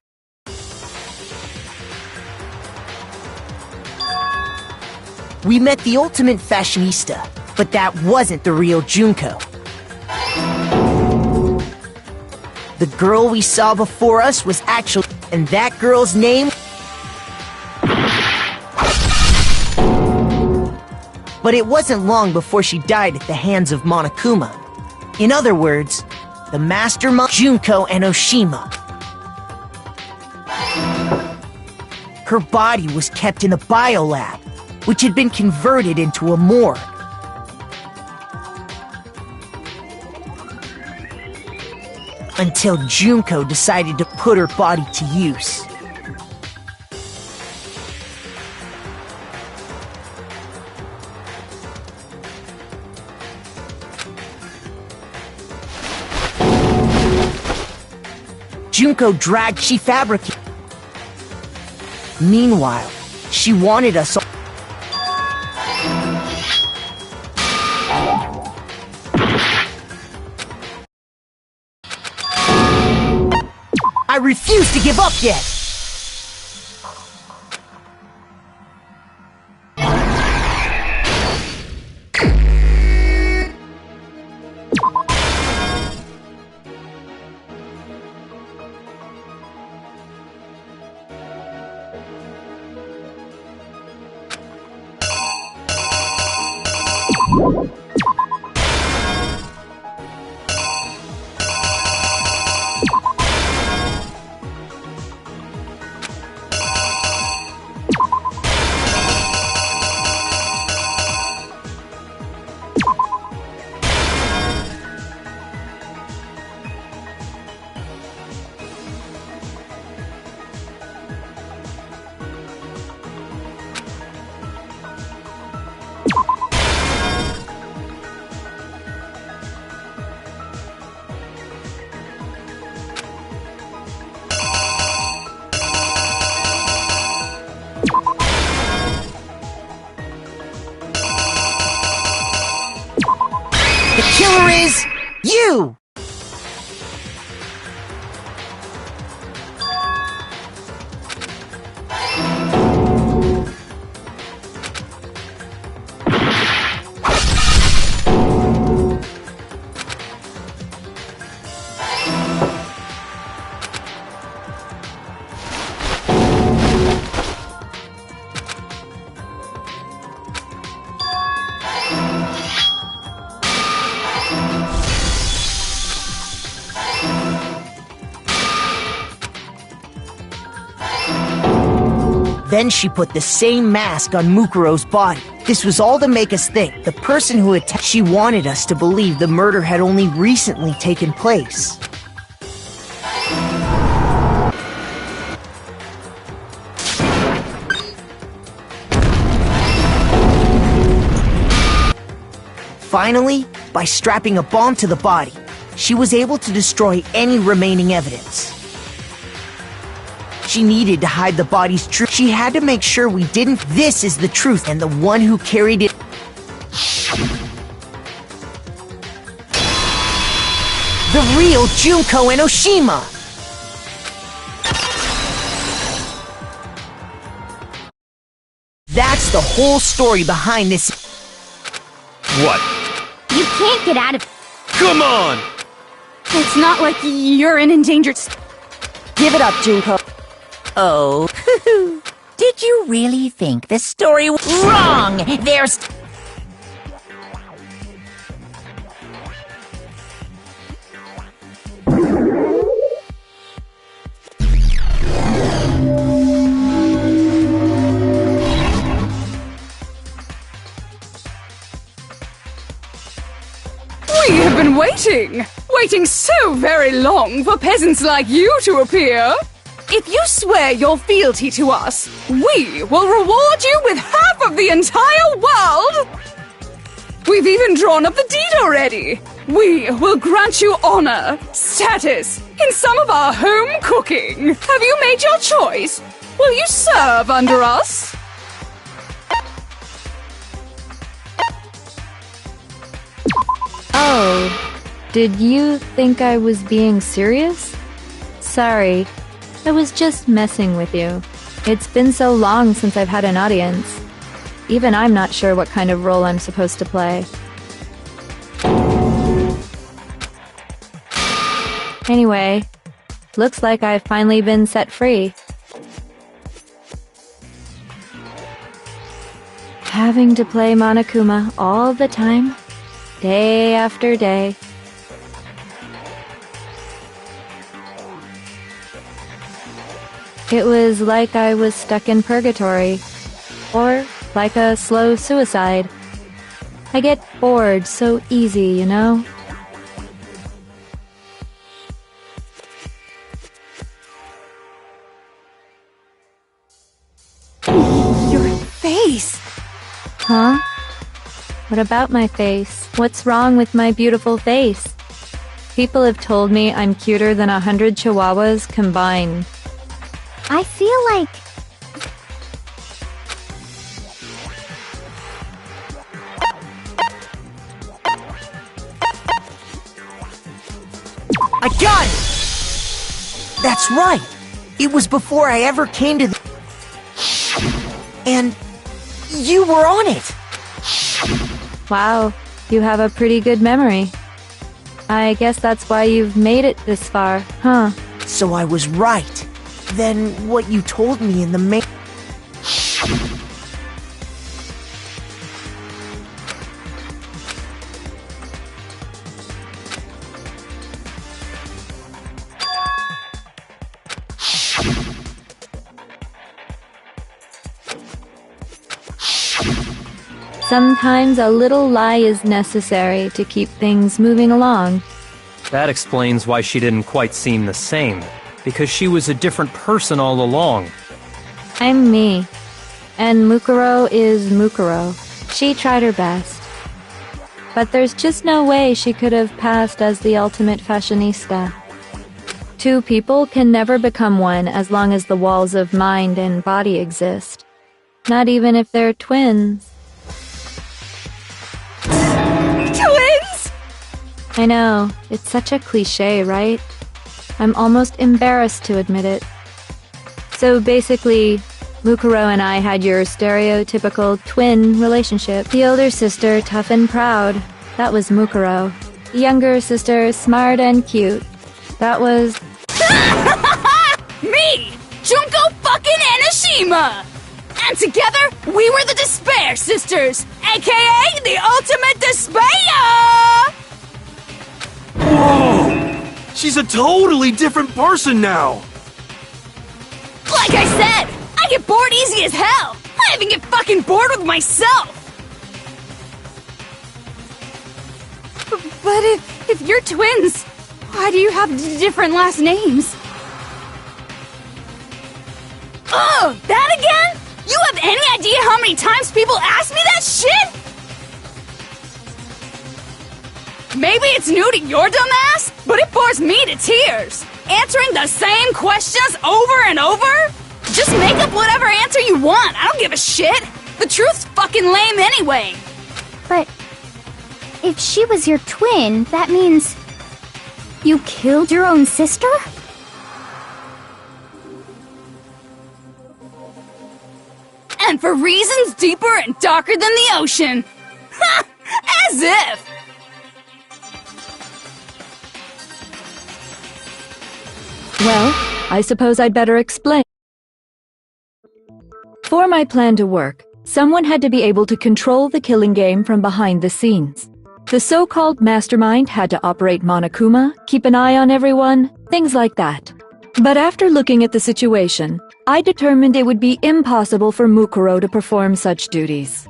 We met the ultimate fashionista, but that wasn't the real Junko. The girl we saw before us was actually... And that girl's name... But it wasn't long before she died at the hands of Monokuma. In other words, the mastermind Junko and Oshima. Her body was kept in a biolab, which had been converted into a morgue. Until Junko decided to put her body to use. Junko dragged, she fabricated. Meanwhile, she wanted us all. I refuse to give up yet! The killer is you! Then she put the same mask on Mukuro's body. This was all to make us think the person who attacked. She wanted us to believe the murder had only recently taken place. Finally, by strapping a bomb to the body, she was able to destroy any remaining evidence. She needed to hide the body's truth. She had to make sure we didn't. This is the truth, and the one who carried it. The real Junko and Oshima! That's the whole story behind this. What? You can't get out of... Come on! It's not like you're in endangered... Give it up, Junko. Oh, did you really think the story was wrong? There's... We have been waiting so very long for peasants like you to appear. If you swear your fealty to us, we will reward you with half of the entire world! We've even drawn up the deed already! We will grant you honor, status, in some of our home cooking! Have you made your choice? Will you serve under us? Oh, did you think I was being serious? Sorry. I was just messing with you. It's been so long since I've had an audience. Even I'm not sure what kind of role I'm supposed to play. Anyway, looks like I've finally been set free. Having to play Monokuma all the time, day after day. It was like I was stuck in purgatory, or like a slow suicide. I get bored so easy, you know? Your face! Huh? What about my face? What's wrong with my beautiful face? People have told me I'm cuter than 100 chihuahuas combined. I feel like... I got it! That's right! It was before I ever came to the... And... you were on it! Wow, you have a pretty good memory. I guess that's why you've made it this far, huh? So I was right. Then what you told me in the main... Sometimes a little lie is necessary to keep things moving along. That explains why she didn't quite seem the same, because she was a different person all along. I'm me, and Mukuro is Mukuro. She tried her best. But there's just no way she could have passed as the ultimate fashionista. Two people can never become one as long as the walls of mind and body exist. Not even if they're twins. Twins! I know, it's such a cliche, right? I'm almost embarrassed to admit it. So basically, Mukuro and I had your stereotypical twin relationship. The older sister, tough and proud. That was Mukuro. The younger sister, smart and cute. That was... Me! Junko fucking Enoshima! And together, we were the Despair Sisters, aka the Ultimate Despair! Whoa! She's a totally different person now! Like I said, I get bored easy as hell! I even get fucking bored with myself! But if you're twins, why do you have different last names? Oh, that again? You have any idea how many times people ask me that shit? Maybe it's new to your dumb ass, but it bores me to tears. Answering the same questions over and over? Just make up whatever answer you want. I don't give a shit. The truth's fucking lame anyway. But if she was your twin, that means you killed your own sister? And for reasons deeper and darker than the ocean. Ha! As if! Well, I suppose I'd better explain. For my plan to work, someone had to be able to control the killing game from behind the scenes. The so-called mastermind had to operate Monokuma, keep an eye on everyone, things like that. But after looking at the situation, I determined it would be impossible for Mukuro to perform such duties.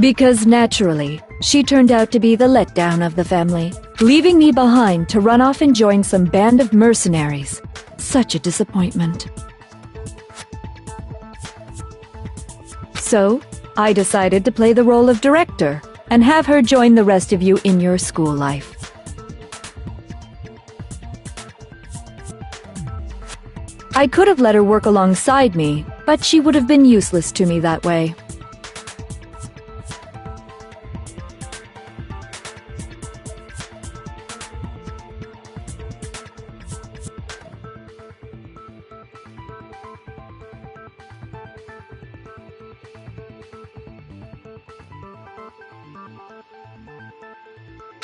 Because naturally, she turned out to be the letdown of the family, leaving me behind to run off and join some band of mercenaries. Such a disappointment. So, I decided to play the role of director and have her join the rest of you in your school life. I could have let her work alongside me, but she would have been useless to me that way.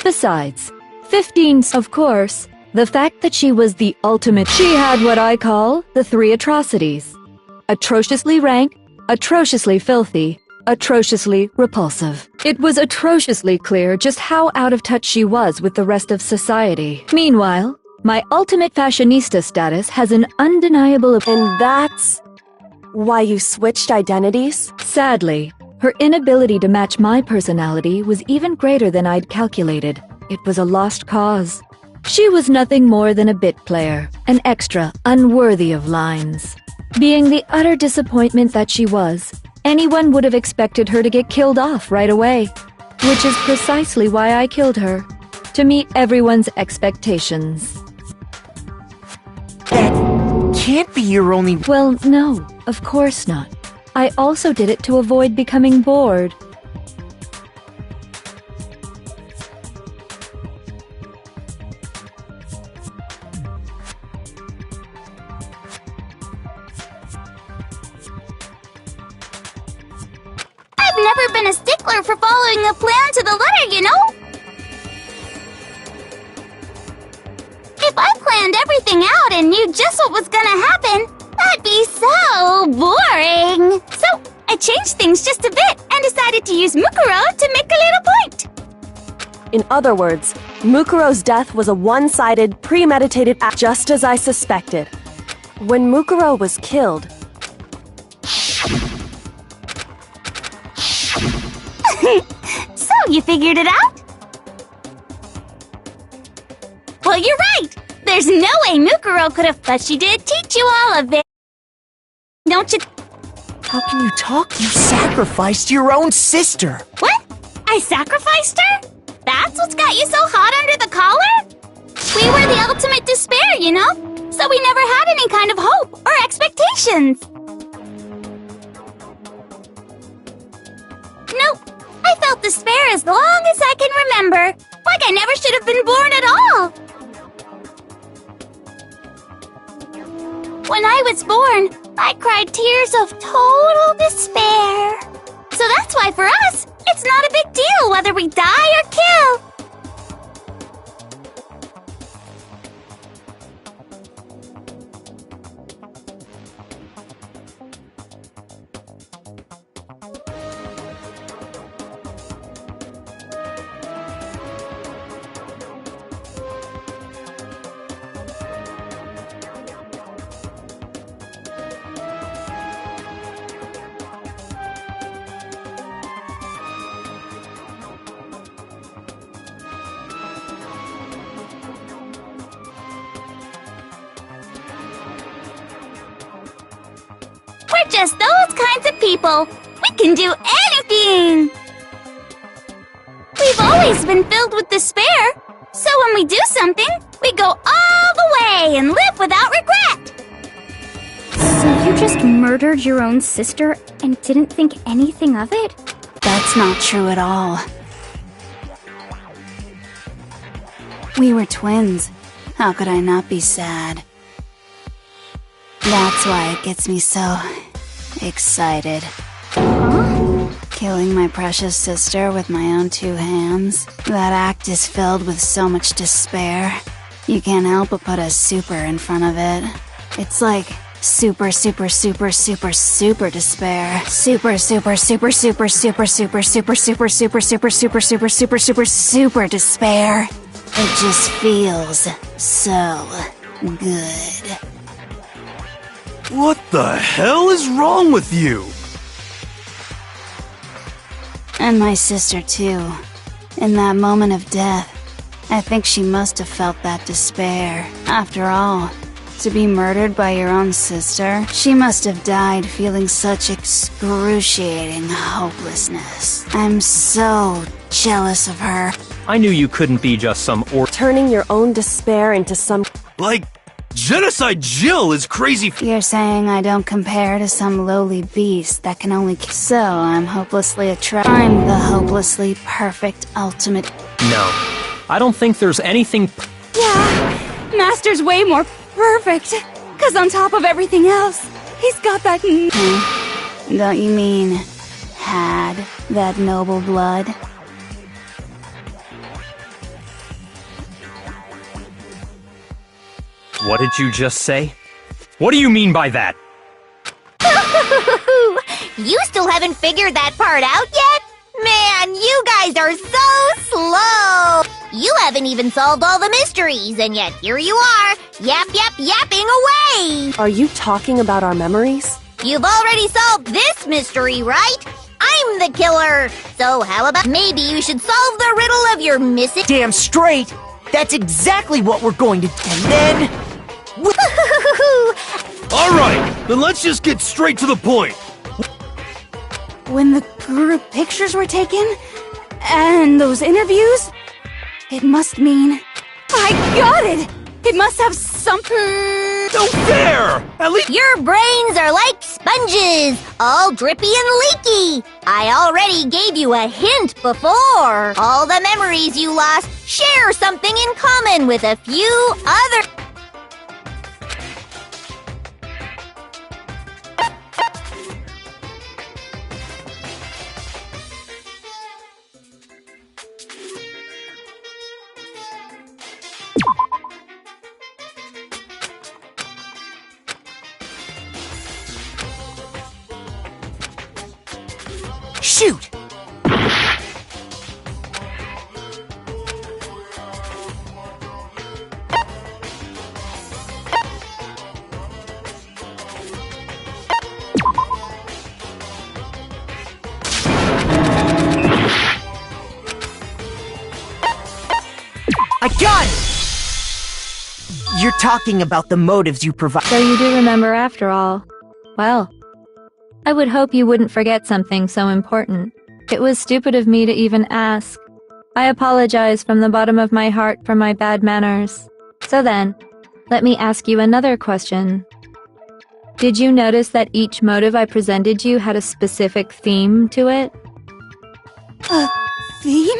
Besides, 15, of course, the fact that she was the ultimate, she had what I call the 3 atrocities. Atrociously rank, atrociously filthy, atrociously repulsive. It was atrociously clear just how out of touch she was with the rest of society. Meanwhile, my ultimate fashionista status has an undeniable... And that's why you switched identities? Sadly, her inability to match my personality was even greater than I'd calculated. It was a lost cause. She was nothing more than a bit player, an extra unworthy of lines. Being the utter disappointment that she was, anyone would have expected her to get killed off right away. Which is precisely why I killed her, to meet everyone's expectations. That can't be your only... Well, no, of course not. I also did it to avoid becoming bored. I've never been a stickler for following a plan to the letter, you know? If I planned everything out and knew just what was gonna happen, that'd be so boring. So I changed things just a bit and decided to use Mukuro to make a little point. In other words, Mukuro's death was a one-sided, premeditated act, just as I suspected. When Mukuro was killed... So you figured it out? Well, you're right! There's no way Mukuro could have... But she did teach you all of it. Don't you... How can you talk? You sacrificed your own sister! What? I sacrificed her? That's what's got you so hot under the collar? We were the ultimate despair, you know? So we never had any kind of hope or expectations. Nope. I felt despair as long as I can remember. Like I never should have been born at all. When I was born, I cried tears of total despair. So that's why for us, it's not a big deal whether we die or kill. We're just those kinds of people. We can do anything. We've always been filled with despair. So when we do something, we go all the way and live without regret. So you just murdered your own sister and didn't think anything of it? That's not true at all. We were twins. How could I not be sad? That's why it gets me so excited. Huh? Killing my precious sister with my own 2 hands. That act is filled with so much despair. You can't help but put a super in front of it. It's like super, super, super, super, super despair. Super, super, super, super, super, super, super, super, super, super, super, super, super, super, super despair. It just feels so good. What the hell is wrong with you? And my sister too. In that moment of death, I think she must have felt that despair. After all, to be murdered by your own sister, she must have died feeling such excruciating hopelessness. I'm so jealous of her. I knew you couldn't be just some turning your own despair into some... Like, Genocide Jill is crazy. You're saying I don't compare to some lowly beast that can only... So I'm hopelessly attracted. I'm the hopelessly perfect ultimate... No. I don't think there's anything... Yeah, Master's way more perfect. Cause on top of everything else, he's got that... Don't you mean... had that noble blood? What did you just say? What do you mean by that? You still haven't figured that part out yet? Man, you guys are so slow! You haven't even solved all the mysteries, and yet here you are, yapping away! Are you talking about our memories? You've already solved this mystery, right? I'm the killer! So how about maybe you should solve the riddle of your missing— Damn straight! That's exactly what we're going to do. And then... Alright, then let's just get straight to the point. When the group pictures were taken, and those interviews, it must mean... I got it! It must have something... No fair! At least... Your brains are like sponges, all drippy and leaky. I already gave you a hint before. All the memories you lost share something in common with a few other... Shoot! I got it! You're talking about the motives you provide. So you do remember after all. Well, I would hope you wouldn't forget something so important. It was stupid of me to even ask. I apologize from the bottom of my heart for my bad manners. So then, let me ask you another question. Did you notice that each motive I presented you had a specific theme to it? A theme?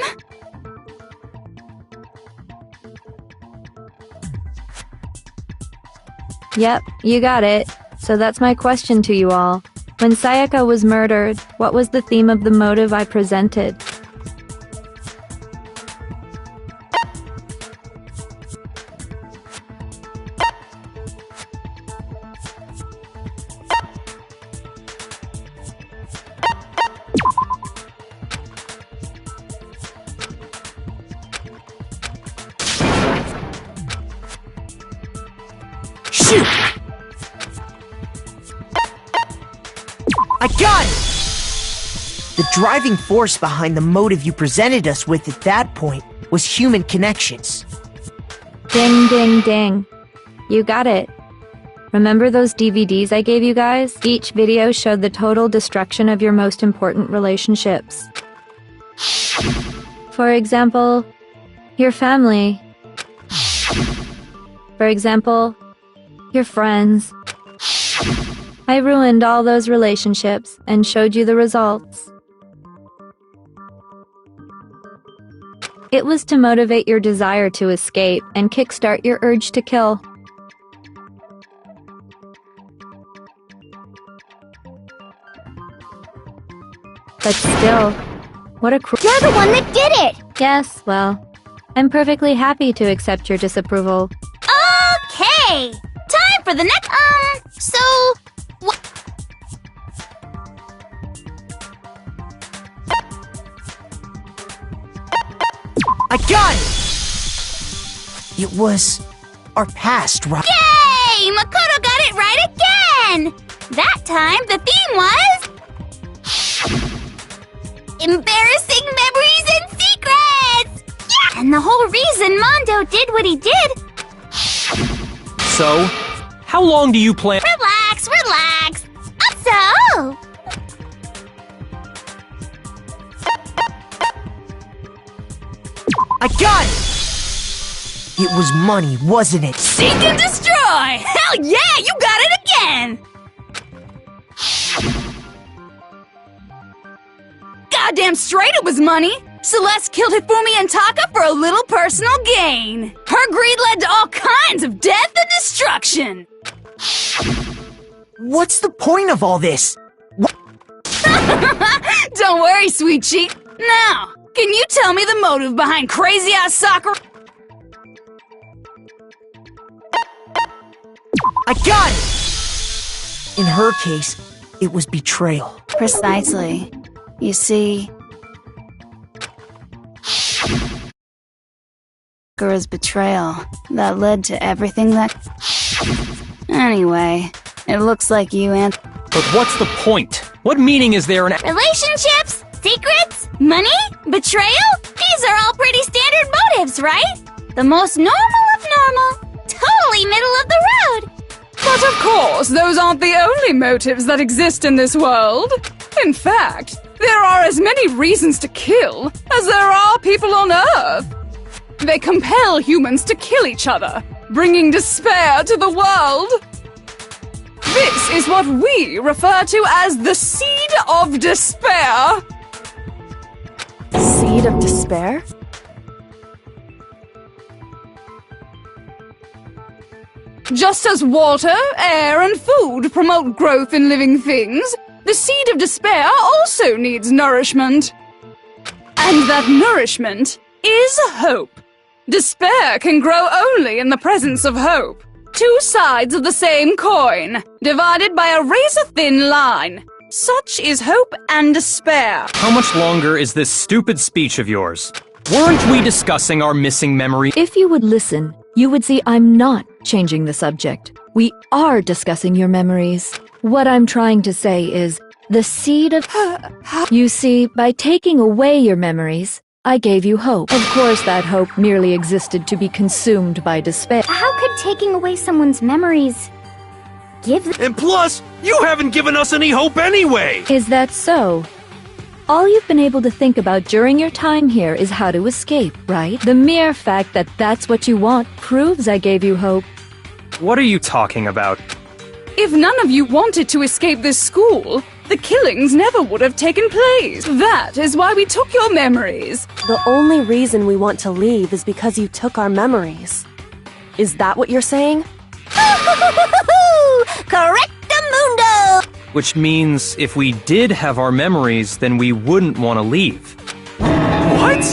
Yep, you got it. So that's my question to you all. When Sayaka was murdered, what was the theme of the motive I presented? Shoot! I got it! The driving force behind the motive you presented us with at that point was human connections. Ding, ding, ding. You got it. Remember those DVDs I gave you guys? Each video showed the total destruction of your most important relationships. For example, your family. For example, your friends. I ruined all those relationships and showed you the results. It was to motivate your desire to escape and kickstart your urge to kill. But still, what a You're the one that did it! Yes, well, I'm perfectly happy to accept your disapproval. Okay! Time for the next... so... I got it! It was our past, right? Yay! Makoto got it right again! That time, the theme was... embarrassing memories and secrets! Yeah! And the whole reason Mondo did what he did... So, how long do you plan— Relax, relax! So... I got it! It was money, wasn't it? Seek and destroy! Hell yeah, you got it again! Goddamn straight it was money! Celeste killed Hifumi and Taka for a little personal gain. Her greed led to all kinds of death and destruction. What's the point of all this? Don't worry, sweet cheek. Now, can you tell me the motive behind Crazy Ass Sakura? I got it! In her case, it was betrayal. Precisely. You see, Sakura's betrayal that led to everything that... Anyway, it looks like you and... But what's the point? What meaning is there in... Relationships? Secrets? Money? Betrayal? These are all pretty standard motives, right? The most normal of normal. Totally middle of the road. But of course, those aren't the only motives that exist in this world. In fact, there are as many reasons to kill as there are people on Earth. They compel humans to kill each other, bringing despair to the world. This is what we refer to as the seed of despair. Seed of despair? Just as water, air, and food promote growth in living things, the seed of despair also needs nourishment. And that nourishment is hope. Despair can grow only in the presence of hope. Two sides of the same coin, divided by a razor-thin line. Such is hope and despair. How much longer is this stupid speech of yours? Weren't we discussing our missing memory? If you would listen, you would see I'm not changing the subject. We are discussing your memories. What I'm trying to say is, the seed of... You see, by taking away your memories, I gave you hope. Of course, that hope merely existed to be consumed by despair. How could taking away someone's memories give them... And plus, you haven't given us any hope anyway! Is that so? All you've been able to think about during your time here is how to escape, right? The mere fact that that's what you want proves I gave you hope. What are you talking about? If none of you wanted to escape this school, the killings never would have taken place. That is why we took your memories. The only reason we want to leave is because you took our memories. Is that what you're saying? Correctamundo! Which means if we did have our memories, then we wouldn't want to leave. What?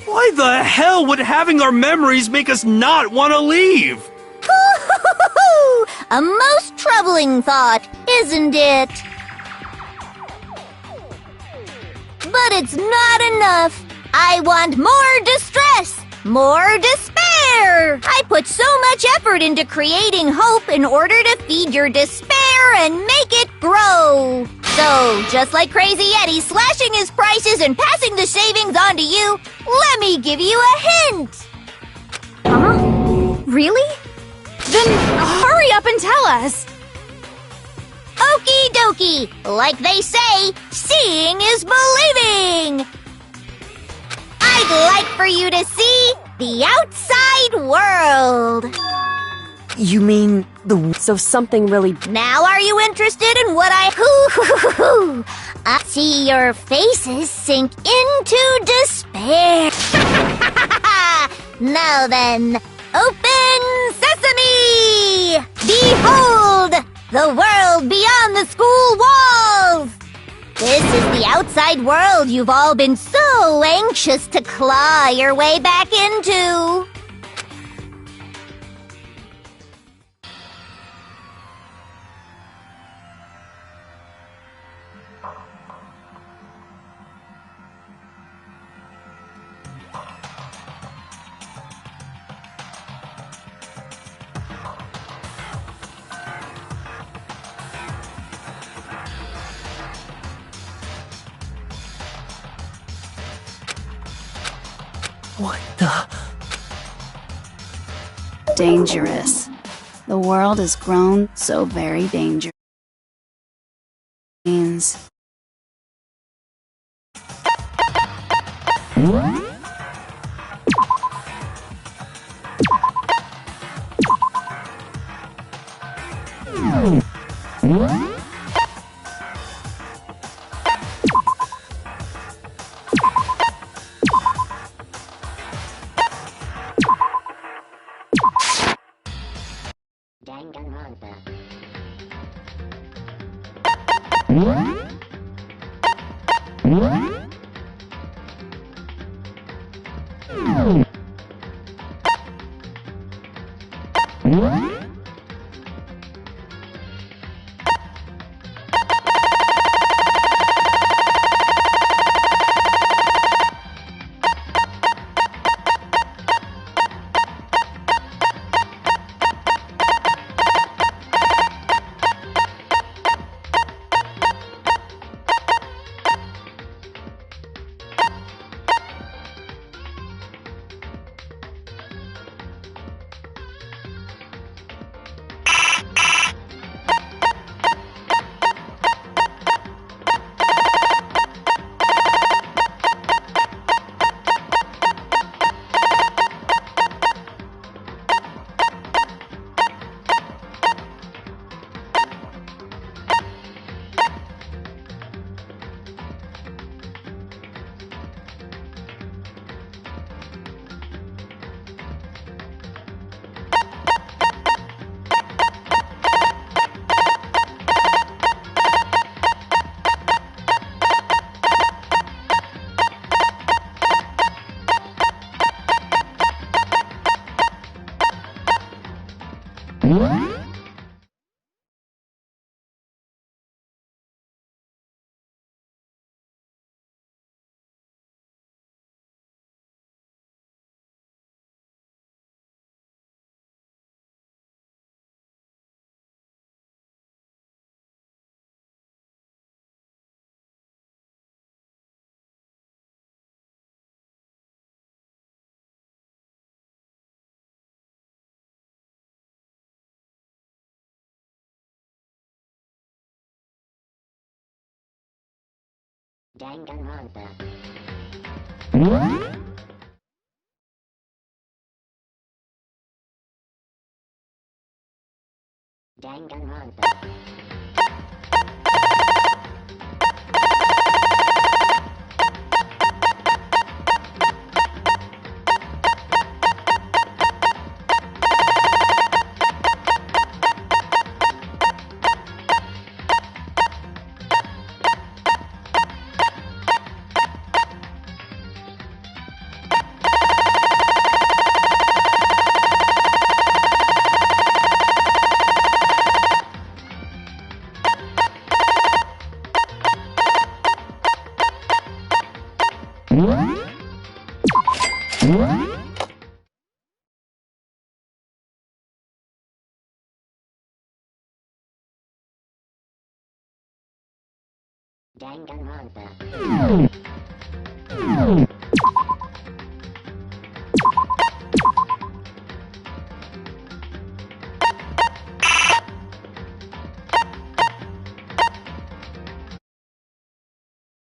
Why the hell would having our memories make us not want to leave? A most troubling thought, isn't it? But it's not enough. I want more distress, more despair. I put so much effort into creating hope in order to feed your despair and make it grow. So, just like Crazy Eddie slashing his prices and passing the savings on to you, let me give you a hint. Huh? Really? Then hurry up and tell us. Okie dokie. Like they say, seeing is believing. I'd like for you to see the outside world. You mean the... So something really... Now are you interested in what I see your faces sink into despair. Now then, open sesame! Behold, the world beyond the school walls! This is the outside world you've all been so anxious to claw your way back into. What the... Dangerous. The world has grown so very dangerous. Danganronpa.